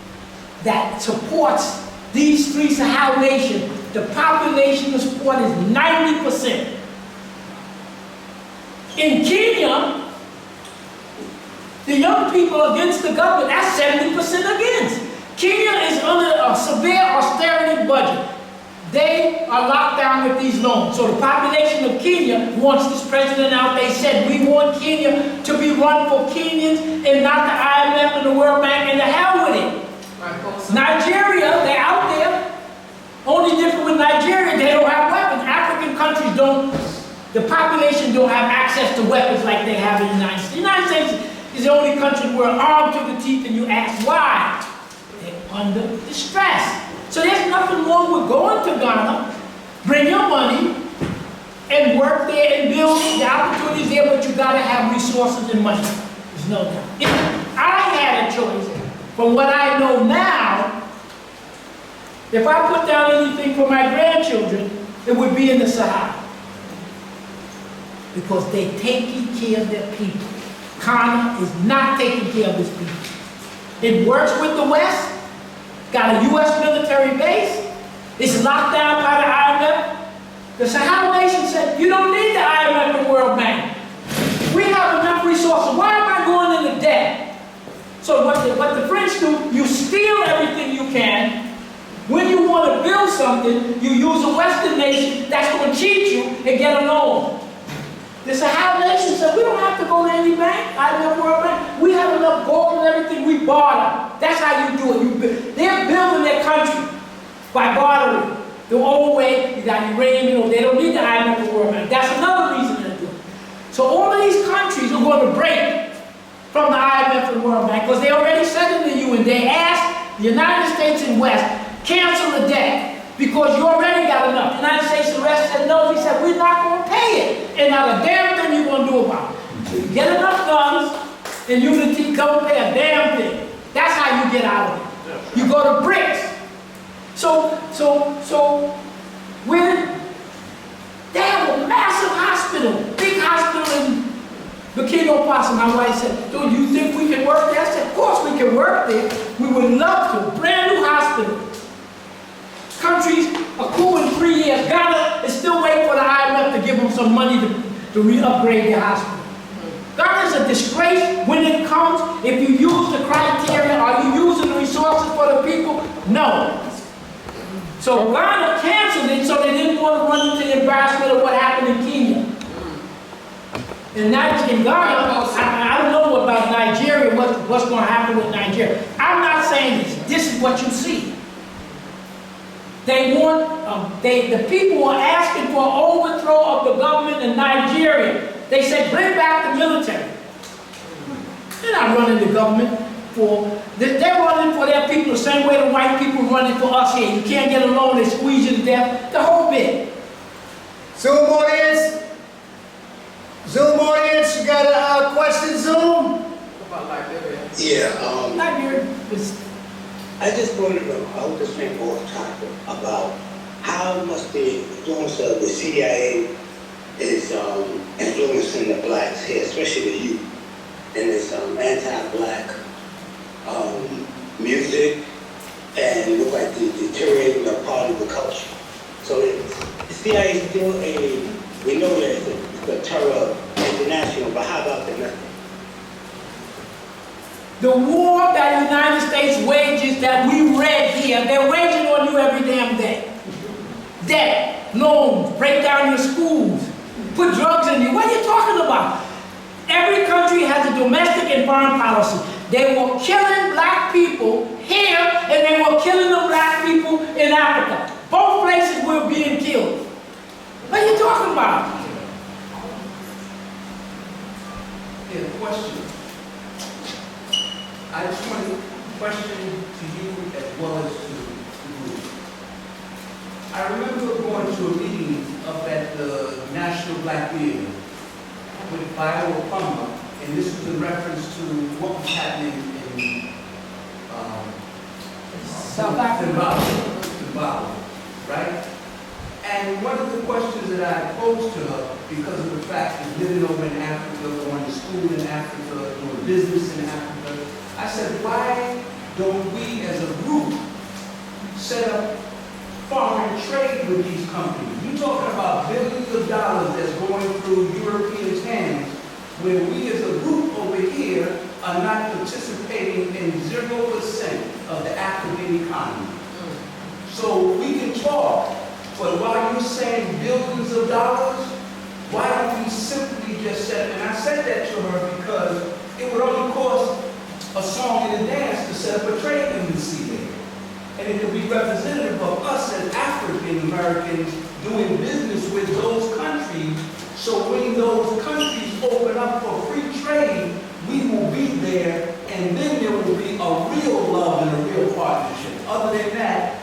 that supports these three Sahel nations, the population of support is 90%. In Kenya, the young people against the government, that's 70% against. Kenya is under a severe austerity budget. They are locked down with these loans. So the population of Kenya wants this president out. They said, we want Kenya to be run for Kenyans and not the IMF and the World Bank, and the hell with it. Nigeria, they're out there. Only different with Nigeria, they don't have weapons. African countries the population don't have access to weapons like they have in the United States. The United States is the only country where armed to the teeth, and you ask why? They're under distress. So there's nothing wrong with going to Ghana, bring your money, and work there and build the opportunities there, but you gotta have resources and money. There's no doubt. If I had a choice, from what I know now, if I put down anything for my grandchildren, it would be in the Sahel. Because they're taking care of their people. Ghana is not taking care of its people. It works with the West, got a U.S. military base, it's locked down by the IMF. The Sahel nation said, you don't need the IMF and World Bank. We have enough resources. Why am I going into debt? So what the French do, you steal everything you can. When you want to build something, you use a Western nation that's going to cheat you and get a loan. The Sahel nation said, we don't have to go to any bank, IMF, World Bank. We have enough gold and everything, we barter. That's how you do it. They're building their country by bartering. The old way, you got uranium, they don't need the IMF and World Bank. That's another reason they're doing it. So all of these countries are going to break from the IMF and World Bank because they already said in the UN, they asked the United States and West, cancel the debt because you already got enough. The United States and the rest said no. He said, we're not going to pay it. And not a damn thing you're going to do about it. So you get enough guns and unity, don't pay a damn thing. That's how you get out of it. You go to BRICS. So they have a massive hospital, big hospital in Burkina Faso. My wife said, dude, do you think we can work there? I said, of course we can work there. We would love to. Brand new hospital. Countries are cool in 3 years. Ghana is still waiting for the IMF to give them some money to re-upgrade their hospital. Ghana is a disgrace when it comes, if you use the criteria, are you using the resources for the people? No. So Ghana canceled it so they didn't want to run into the embarrassment of what happened in Kenya. And now in Ghana, I don't know about Nigeria, what's going to happen with Nigeria. I'm not saying this. This is what you see. They want, the people are asking for an overthrow of the government in Nigeria. They said, bring back the military. They're not running the government they're running for their people the same way the white people running for us here. You can't get a loan, they squeeze you to death, the whole bit. Zoom audience, you got a question, Zoom? About like Liberia. Yeah, Liberia was, I just wanted to, I was just saying off topic about how much the influence of the CIA is influencing the blacks here, especially the youth, in this anti-black music and look like the deteriorating of part of the culture. So the CIA is still we know that it's a terror international, but how about the nothing? the war that the United States wages that we read here, they're waging on you every damn day. Debt, loans, break down your schools, put drugs in you. What are you talking about? Every country has a domestic and foreign policy. They were killing black people here, and they were killing the black people in Africa. Both places were being killed. What are you talking about? Yeah, question. I just want to question to you as well as to the group. I remember going to a meeting up at the National Black Theater with Obama, and this was in reference to what was happening in South Africa. Zimbabwe, right? And one of the questions that I posed to her, because of the fact of living over in Africa, going to school in Africa, doing business in Africa, I said, why don't we as a group set up foreign trade with these companies? You're talking about billions of dollars that's going through Europeans' hands, when we as a group over here are not participating in 0% of the African economy. So we can talk, but while you're saying billions of dollars, why don't we simply just set, and I said that to her because it would only cost a song and a dance to set up a trade embassy there. And it could be representative of us as African Americans doing business with those countries. So when those countries open up for free trade, we will be there, and then there will be a real love and a real partnership. Other than that,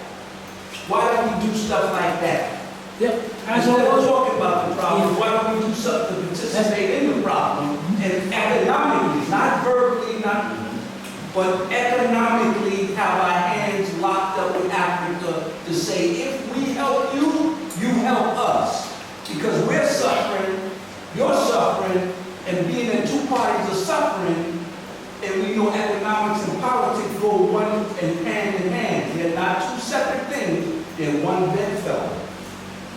why don't we do stuff like that? Yep. Instead of talking about the problem, why don't we do something to participate in the problem, and economically, not verbally, but economically have our hands locked up with Africa to say, if we help you, you help us. Because we're suffering, you're suffering, and being that two parties are suffering, and we know economics and politics go one and hand in hand. They're not two separate things, they're one bedfellow.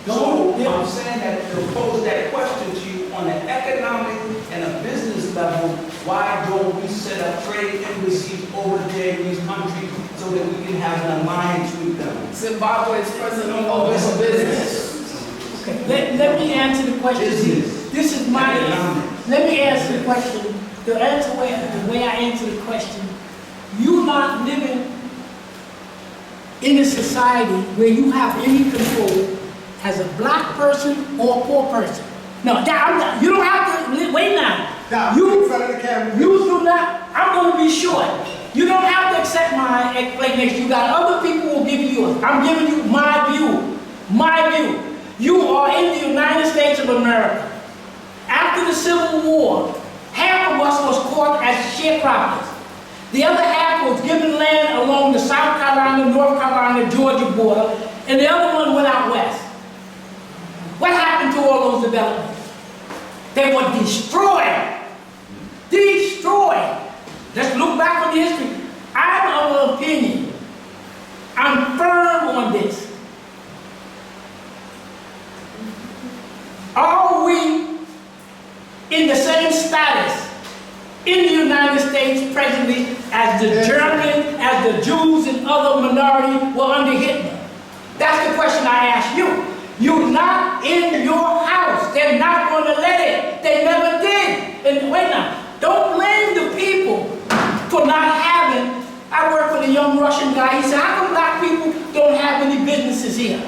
So I'm saying that to pose that question to you on an economic and a business level, why don't we set up trade embassies over there in these countries so that we can have an alliance with them? Zimbabwe's president over his business. Okay. Let me answer the question. Business. This is my answer. Let me answer the question. The way I answer the question, you're not living in a society where you have any control as a black person or a poor person. No, you don't have to, wait now. In front of the camera. You do not, I'm going to be short. You don't have to accept my explanation. You got other people who will give you yours. I'm giving you my view. My view. You are in the United States of America. After the Civil War, half of us was caught as sharecroppers. The other half was given land along the South Carolina, North Carolina, Georgia border, and the other one went out west. What happened to all those developments? They were destroyed. Destroyed. Let's look back on the history. I'm of an opinion. I'm firm on this. Are we in the same status in the United States presently as the Germans, as the Jews and other minorities were under Hitler? That's the question I ask you. You're not in your house. They're not going to let it. They never did. And wait now, don't blame the people for not having. I work with a young Russian guy. He said, how come black people don't have any businesses here?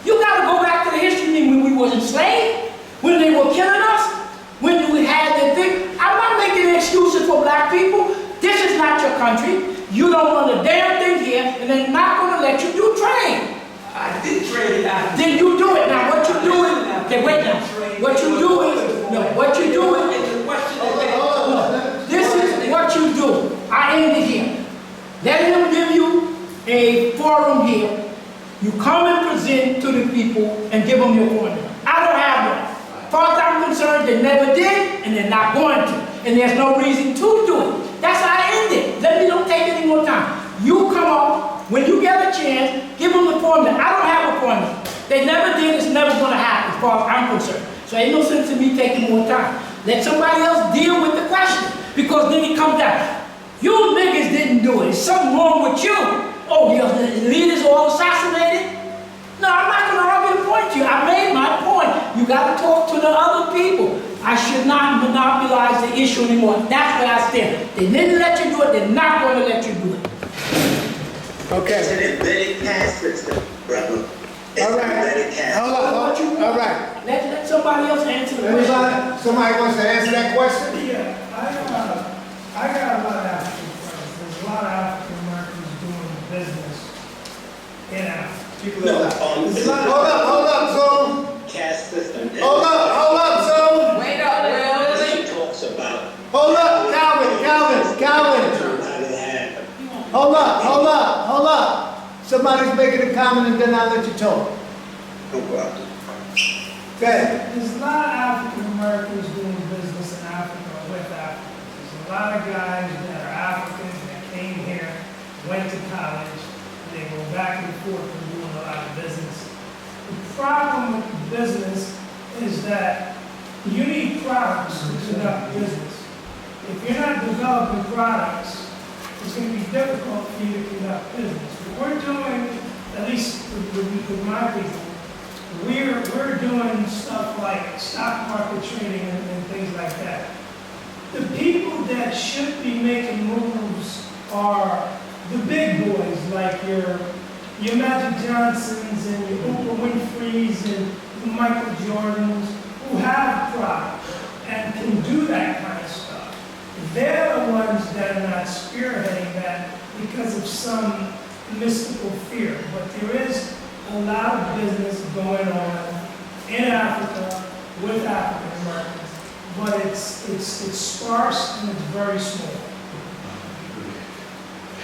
You got to go back to the history when we were enslaved, when they were killing us, when you had the thing. I'm not making excuses for black people. This is not your country. You don't want a damn thing here, and they're not going to let you do trade. I did trade it out. Then you do it. Now what you doing? Okay, wait now. What you doing? No, what you doing? It's a question This is what you do. I end it here. Let him give you a forum here. You come and present to the people and give them your formula. I don't have one. As far as I'm concerned, they never did, and they're not going to. And there's no reason to do it. That's how I end it. Let me don't take any more time. You come up, when you get a chance, give them the formula. I don't have a formula. They never did, it's never going to happen as far as I'm concerned. So ain't no sense in me taking more time. Let somebody else deal with the question. Because then it comes down. You niggas didn't do it. There's something wrong with you. Oh, the leaders all assassinated? No, I'm not going to argue the point to you. I made my point. You got to talk to the other people. I should not monopolize the issue anymore. That's where I stand. They didn't let you do it. They're not going to let you do it. Okay. It's an embedded caste system, brother. It's All an right. embedded caste. Hold on. All right. Let somebody else answer the question. Somebody wants to answer that question? Yeah, I got a lot of African friends. There's a lot of African Americans doing business in Africa. No, Hold up, Zoom. caste system. Hold up, Zoom. Wait up, Will. She talks about. Hold up, Calvin. Hold up. Somebody's making a comment and then I'll let you talk. No problem. Okay. There's a lot of African Americans doing business in Africa with Africans. There's a lot of guys that are Africans that came here, went to college, and they go back and forth and doing a lot of business. The problem with the business is that you need products to conduct business. If you're not developing products, it's going to be difficult for you to conduct business. What we're doing, at least with my people, we're doing stuff like stock market trading and things like that. The people that should be making moves are the big boys, like your Magic Johnsons and your Oprah Winfreys and the Michael Jordans, who have product and can do that kind of stuff. They're the ones that are not spearheading that because of some mystical fear. But there is a lot of business going on in Africa with African Americans, but it's sparse and it's very small.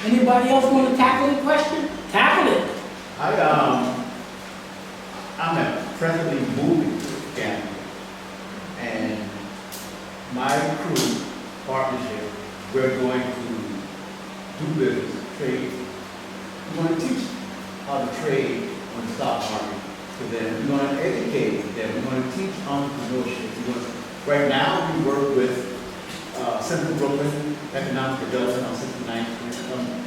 Anybody else want to tackle the question? Tackle it. I'm presently moving to Canada, and my crew, partnership, we're going to do business, trade. We're going to teach how to trade on the stock market to them. We're going to educate them. We're going to teach entrepreneurship. Right now, we work with Central Brooklyn Economic Development on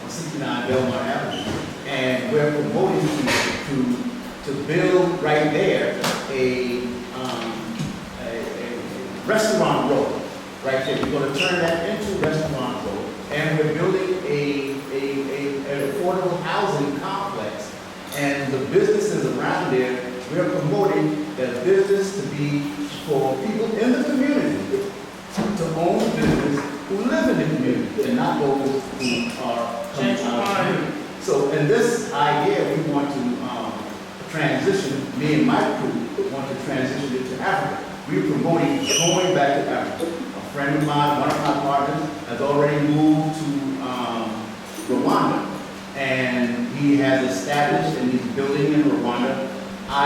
69 Belmont Avenue, and we're promoting to build right there a restaurant road. Right there, we're going to turn that into restaurant road, and we're building an affordable housing complex. And the businesses around there, we're promoting that business to be for people in the community to own business who live in the community and not those who are coming out of the community. So in this idea, we want to transition, me and my crew want to transition it to Africa. We're promoting going back to Africa. A friend of mine, one of my partners, has already moved to Rwanda. And he has established and he's building in Rwanda. I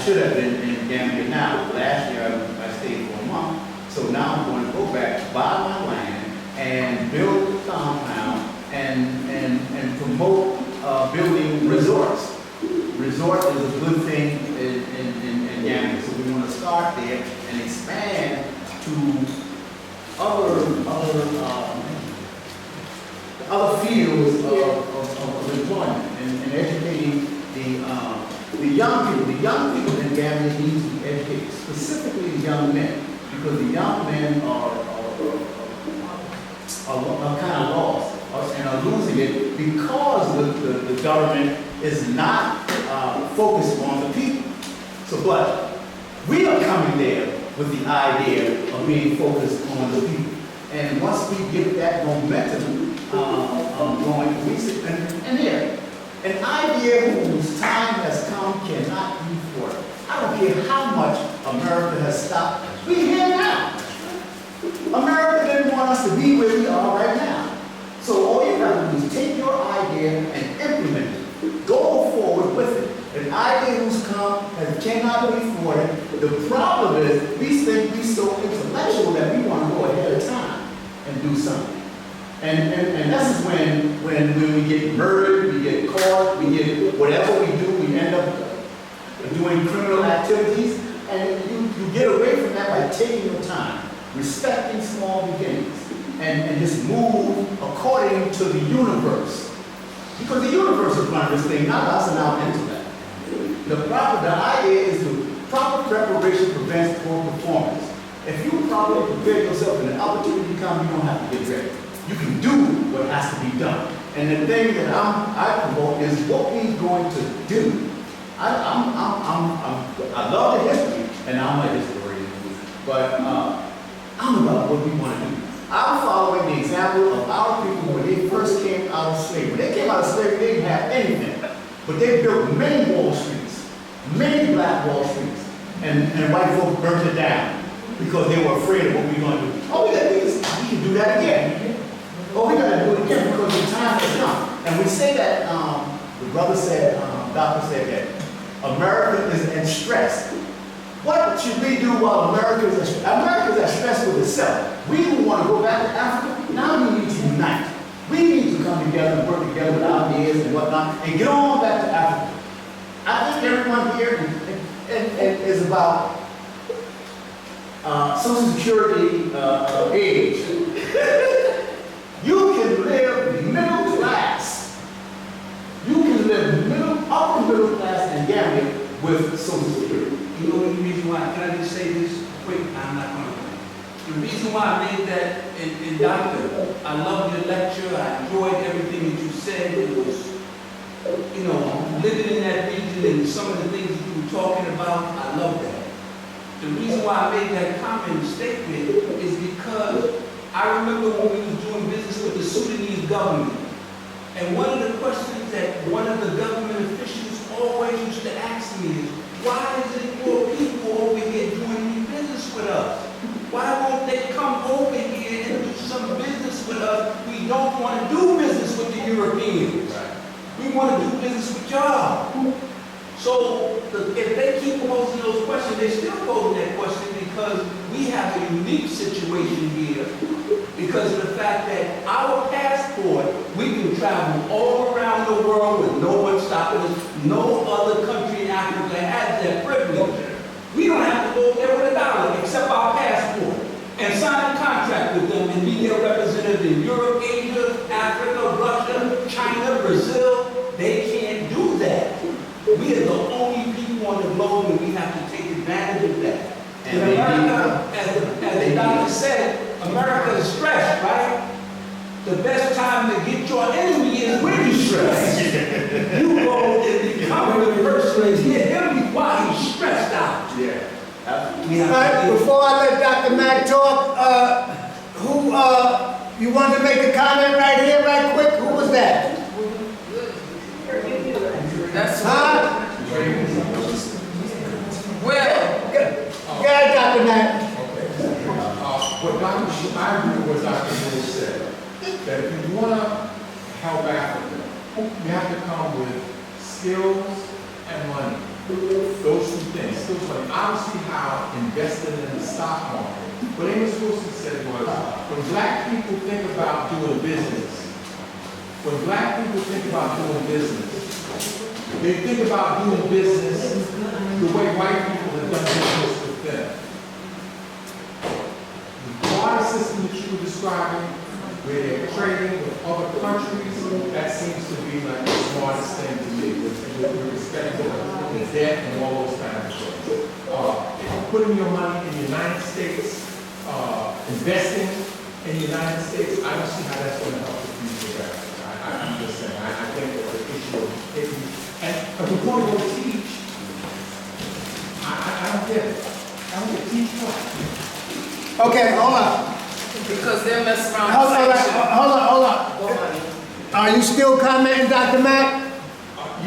should have been in Gambia now. Last year I stayed for a month. So now I'm going to go back, buy my land, and build a compound and promote building resorts. Resort is a good thing in Gambia. So we want to start there and expand to other fields of employment and educating the young people. The young people in Gambia need to be educated, specifically the young men, because the young men are kind of lost and are losing it because the government is not focused on the people. So, but we are coming there with the idea of being focused on the people. And once we get that momentum going, we sit and here. An idea whose time has come cannot be thwarted. I don't care how much America has stopped. We're here now. America didn't want us to be where we are right now. take your idea and implement it. Go forward with it. An idea who's come and cannot be thwarted. The problem is we think we're so intellectual that we want to go ahead of time and do something. And this is when we get murdered, we get caught, we get whatever we do, we end up doing criminal activities. And you get away from that by taking your time, respecting small beginnings, and just move according to the universe. Because the universe is running this thing, not us and our intellect. The idea is to proper preparation prevents poor performance. If you properly prepare yourself and the opportunity comes, you don't have to get ready. You can do what has to be done. And the thing that I promote is what we're going to do. I love the history, and I'm a historian, but I'm about what we want to do. I'm following the example of our people when they first came out of slavery. When they came out of slavery, they didn't have anything, but they built many Wall Streets, many black Wall Streets, and white folks burnt it down because they were afraid of what we were going to do. Oh, we can do that again. Oh, we got to do it again because the time has come. And we say that, the brother said, doctor said that America is in stress. What should we do while America is at stress with itself? We don't want to go back to Africa. Now we need to unite. We need to come together and work together with our ideas and whatnot and get on back to Africa. I think everyone here is about Social Security age. You can live middle class. You can live upper middle class and gamble with Social Security. You know the reason why? Can I just say this quick? I'm not going to. The reason why I made that in doctor, I loved your lecture. I enjoyed everything that you said. It was, you know, living in that region and some of the things that you were talking about. I love that. The reason why I made that comment and statement is because I remember when we was doing business with the Sudanese government, and one of the questions that one of the government officials always used to ask me is, why is it your people over here doing business with us? Why won't they come over here and do some business with us? We don't want to do business with the Europeans. We want to do business with y'all. So if they keep posing those questions, they still posing that question because we have a unique situation here because of the fact that our passport, we can travel all around the world with no one stopping us. No other country in Africa has that privilege. We don't have to go there with $1 except our passport and sign a contract with them and be their representative in Europe, Asia, Africa, Russia, China, Brazil. They can't do that. We are the only people on the globe and we have to take advantage of that. And America, as the doctor said, America is stressed, right? The best time to get your enemy is when you're stressed. You go and become the person and get him while he's stressed out. Yeah. All right, before I let Dr. Mack talk, you wanted to make a comment right here, right quick? Who was that? That's well. Yeah, Dr. Mack. What I agree with what Dr. Moore said, that if you want to help Africa, you have to come with skills and money. Those two things, skills and money. I don't see how investing in the stock market. What Amos Wilson said was, when black people think about doing business, they think about doing business the way white people have done business with them. The water system that you were describing, where they're trading with other countries, that seems to be like the smartest thing to me, with respect to the debt and all those kinds of things. Putting your money in the United States, investing in the United States, I don't see how that's going to help the future of Africa. I'm just saying, I think that the issue of taking, and if we're going to go teach, I don't get it. I don't get teach what? Okay, hold on. Because they're messing around. Hold on. Are you still commenting, Dr. Mack?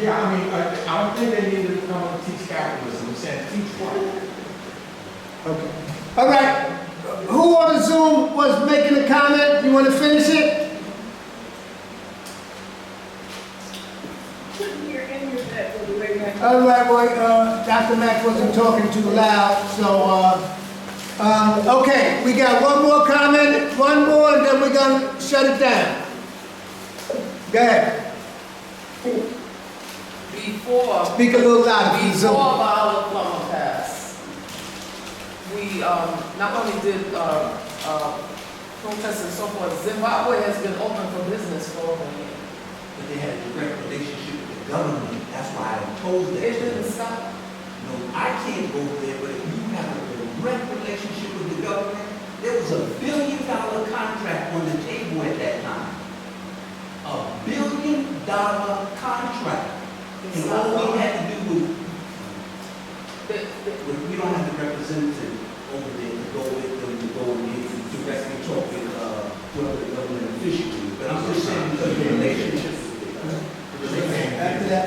Yeah, I mean, I don't think they need to come and teach capitalism. I'm saying teach what? Okay. All right. Who on the Zoom was making a comment? You want to finish it? Aftermath wasn't talking too loud, so, okay, we got one more comment, one more, and then we're gonna shut it down. Go ahead. Before. Speak a little louder, please. Before our plumber passed, we, not only did, protests and so forth, Zimbabwe has been open for business for over a year. But they had a direct relationship with the government, that's why I opposed that. It didn't stop. No, I can't go there, but if you have a direct relationship with the government, there was $1 billion contract on the table at that time. $1 billion contract. And all we had to do was, we don't have the representative over there to go with them, to go and directly talk with whoever the government official is. But I'm just saying because the relationship with them. After that,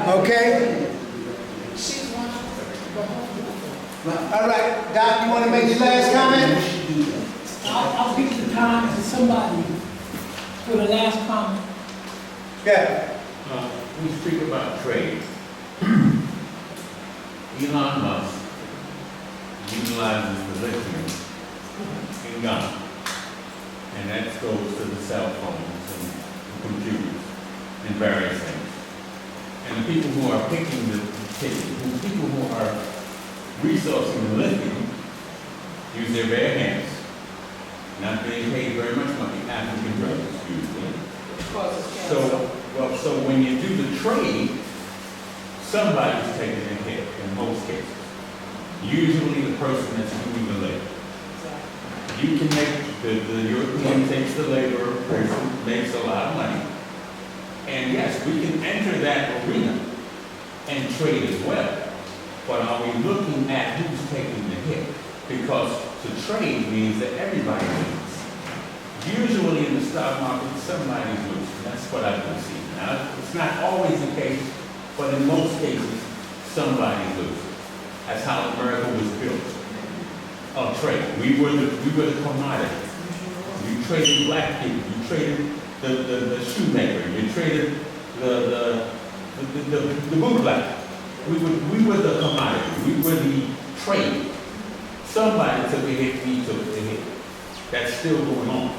okay? She's one. All right, Doc, you want to make your last comment? I'll give the time to somebody for the last comment. Yeah. We speak about trade. Elon Musk utilizes the lithium in Ghana, and that goes to the cell phones and computers and various things. And the people who are picking the people who are resourcing the lithium use their bare hands, not being paid very much money, African brothers usually. So when you do the trade, somebody's taking a hit in most cases. Usually the person that's doing the labor. You can make, the European takes the labor, person makes a lot of money. And yes, we can enter that arena and trade as well. But are we looking at who's taking the hit? Because to trade means that everybody wins. Usually in the stock market, somebody's losing. That's what I've been seeing. Now, it's not always the case, but in most cases, somebody's losing. That's how America was built. Of trade. We were the commodity. You traded black people. You traded the shoemaker. You traded the bootlegger. We were the commodity. We were the trade. Somebody took a hit. We took the hit. That's still going on.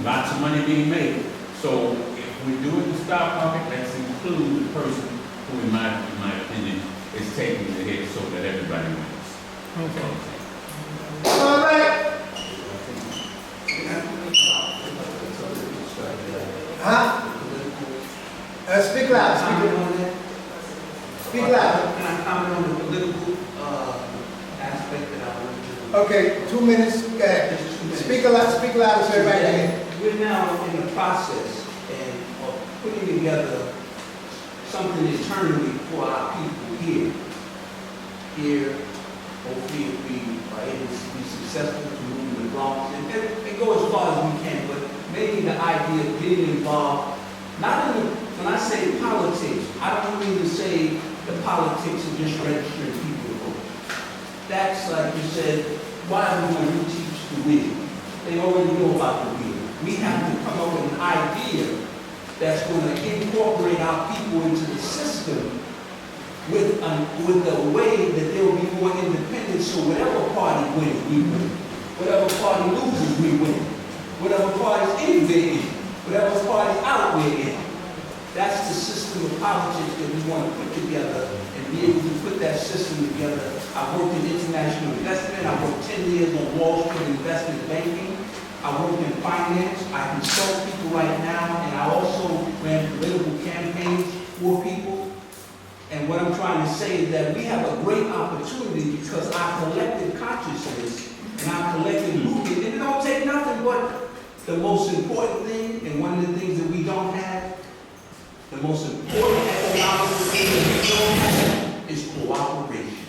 Lots of money being made. So if we're doing the stock market, let's include the person who, in my opinion, is taking the hit so that everybody wins. Okay. All right. Huh? Speak loud. Speak loud. Can I comment on the political aspect that I want to? Okay, 2 minutes. Go ahead. Speak loud so everybody can hear. We're now in the process of putting together something internally for our people here. Hopefully if we are able to be successful to move the Bronx and go as far as we can, but maybe the idea of getting involved, not in the, when I say politics, I don't mean to say the politics of just registering people to vote. That's like you said, why are we going to teach the wheel? They already know about the wheel. We have to come up with an idea that's going to incorporate our people into the system with a way that there will be more independence, so whatever party wins, we win. Whatever party loses, we win. Whatever party's in, we're in. Whatever party's out, we're in. That's the system of politics that we want to put together and be able to put that system together. I worked in international investment. I worked 10 years on Wall Street investment banking. I worked in finance. I consult people right now, and I also ran political campaigns for people. And what I'm trying to say is that we have a great opportunity because our collective consciousness and our collective movement, and it don't take nothing but the most important thing, and one of the things that we don't have, the most important economic thing that we don't have is cooperation.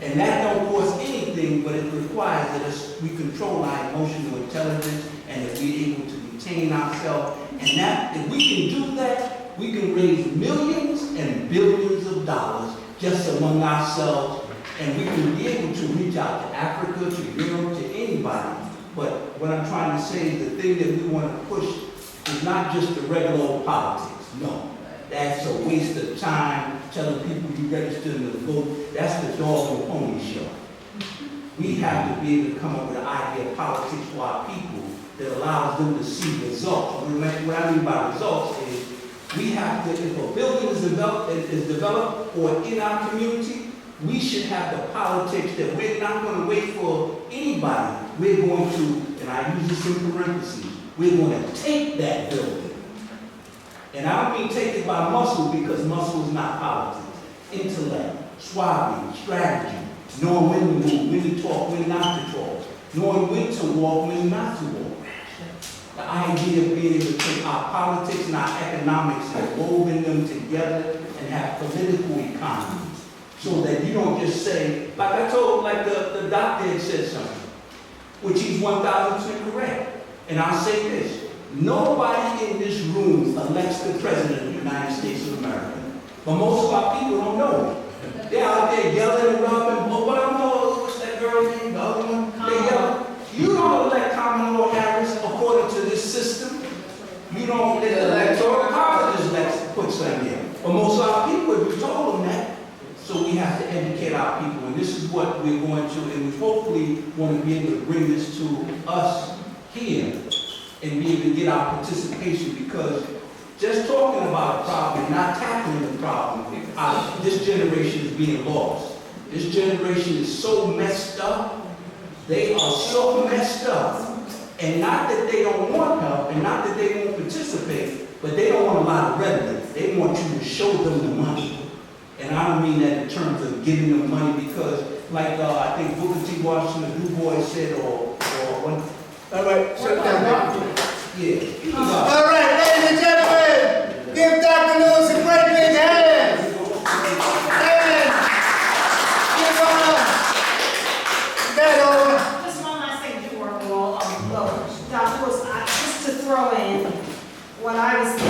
And that don't cost anything, but it requires that we control our emotional intelligence and that we're able to retain ourselves. And that, if we can do that, we can raise millions and billions of dollars just among ourselves, and we can be able to reach out to Africa, to Europe, to anybody. But what I'm trying to say is the thing that we want to push is not just the regular old politics. No. that's a waste of time, telling people you registered to vote. That's the dog and pony show. We have to be able to come up with an idea of politics for our people that allows them to see results. What I mean by results is we have to, if a building is developed or in our community, we should have the politics that we're not going to wait for anybody. We're going to, and I use this in parentheses, we're going to take that building. And I don't mean take it by muscle, because muscle is not politics. Intellect, swabbing, strategy, knowing when to move, when to talk, when not to talk, knowing when to walk, when not to walk. The idea of being able to take our politics and our economics and woven them together and have political economies, so that you don't just say, like I told, like the doctor had said something, which he's 1,000% correct. And I'll say this, nobody in this room elects the president of the United States of America. But most of our people don't know. They're out there yelling and rubbing, but what I know, what's that girl's name, the other one? They yell. You don't elect Kamala Harris according to this system. You don't let the electoral college puts them there. But most of our people, if you told them that, so we have to educate our people, and this is what we're going to, and we hopefully want to be able to bring this to us here and be able to get our participation, because just talking about a problem and not tackling the problem, this generation is being lost. This generation is so messed up. They are so messed up. And not that they don't want help, and not that they won't participate, but they don't want a lot of rhetoric. They want you to show them the money. And I don't mean that in terms of giving them money, because like I think Booker T. Washington, Du Bois said, or one. All right, shut down. Yeah. All right, ladies and gentlemen, give Dr. Lewis a great big hand. Amen. Give on that over. Just one last thing before we all go. Dr. Lewis, just to throw in what I was thinking.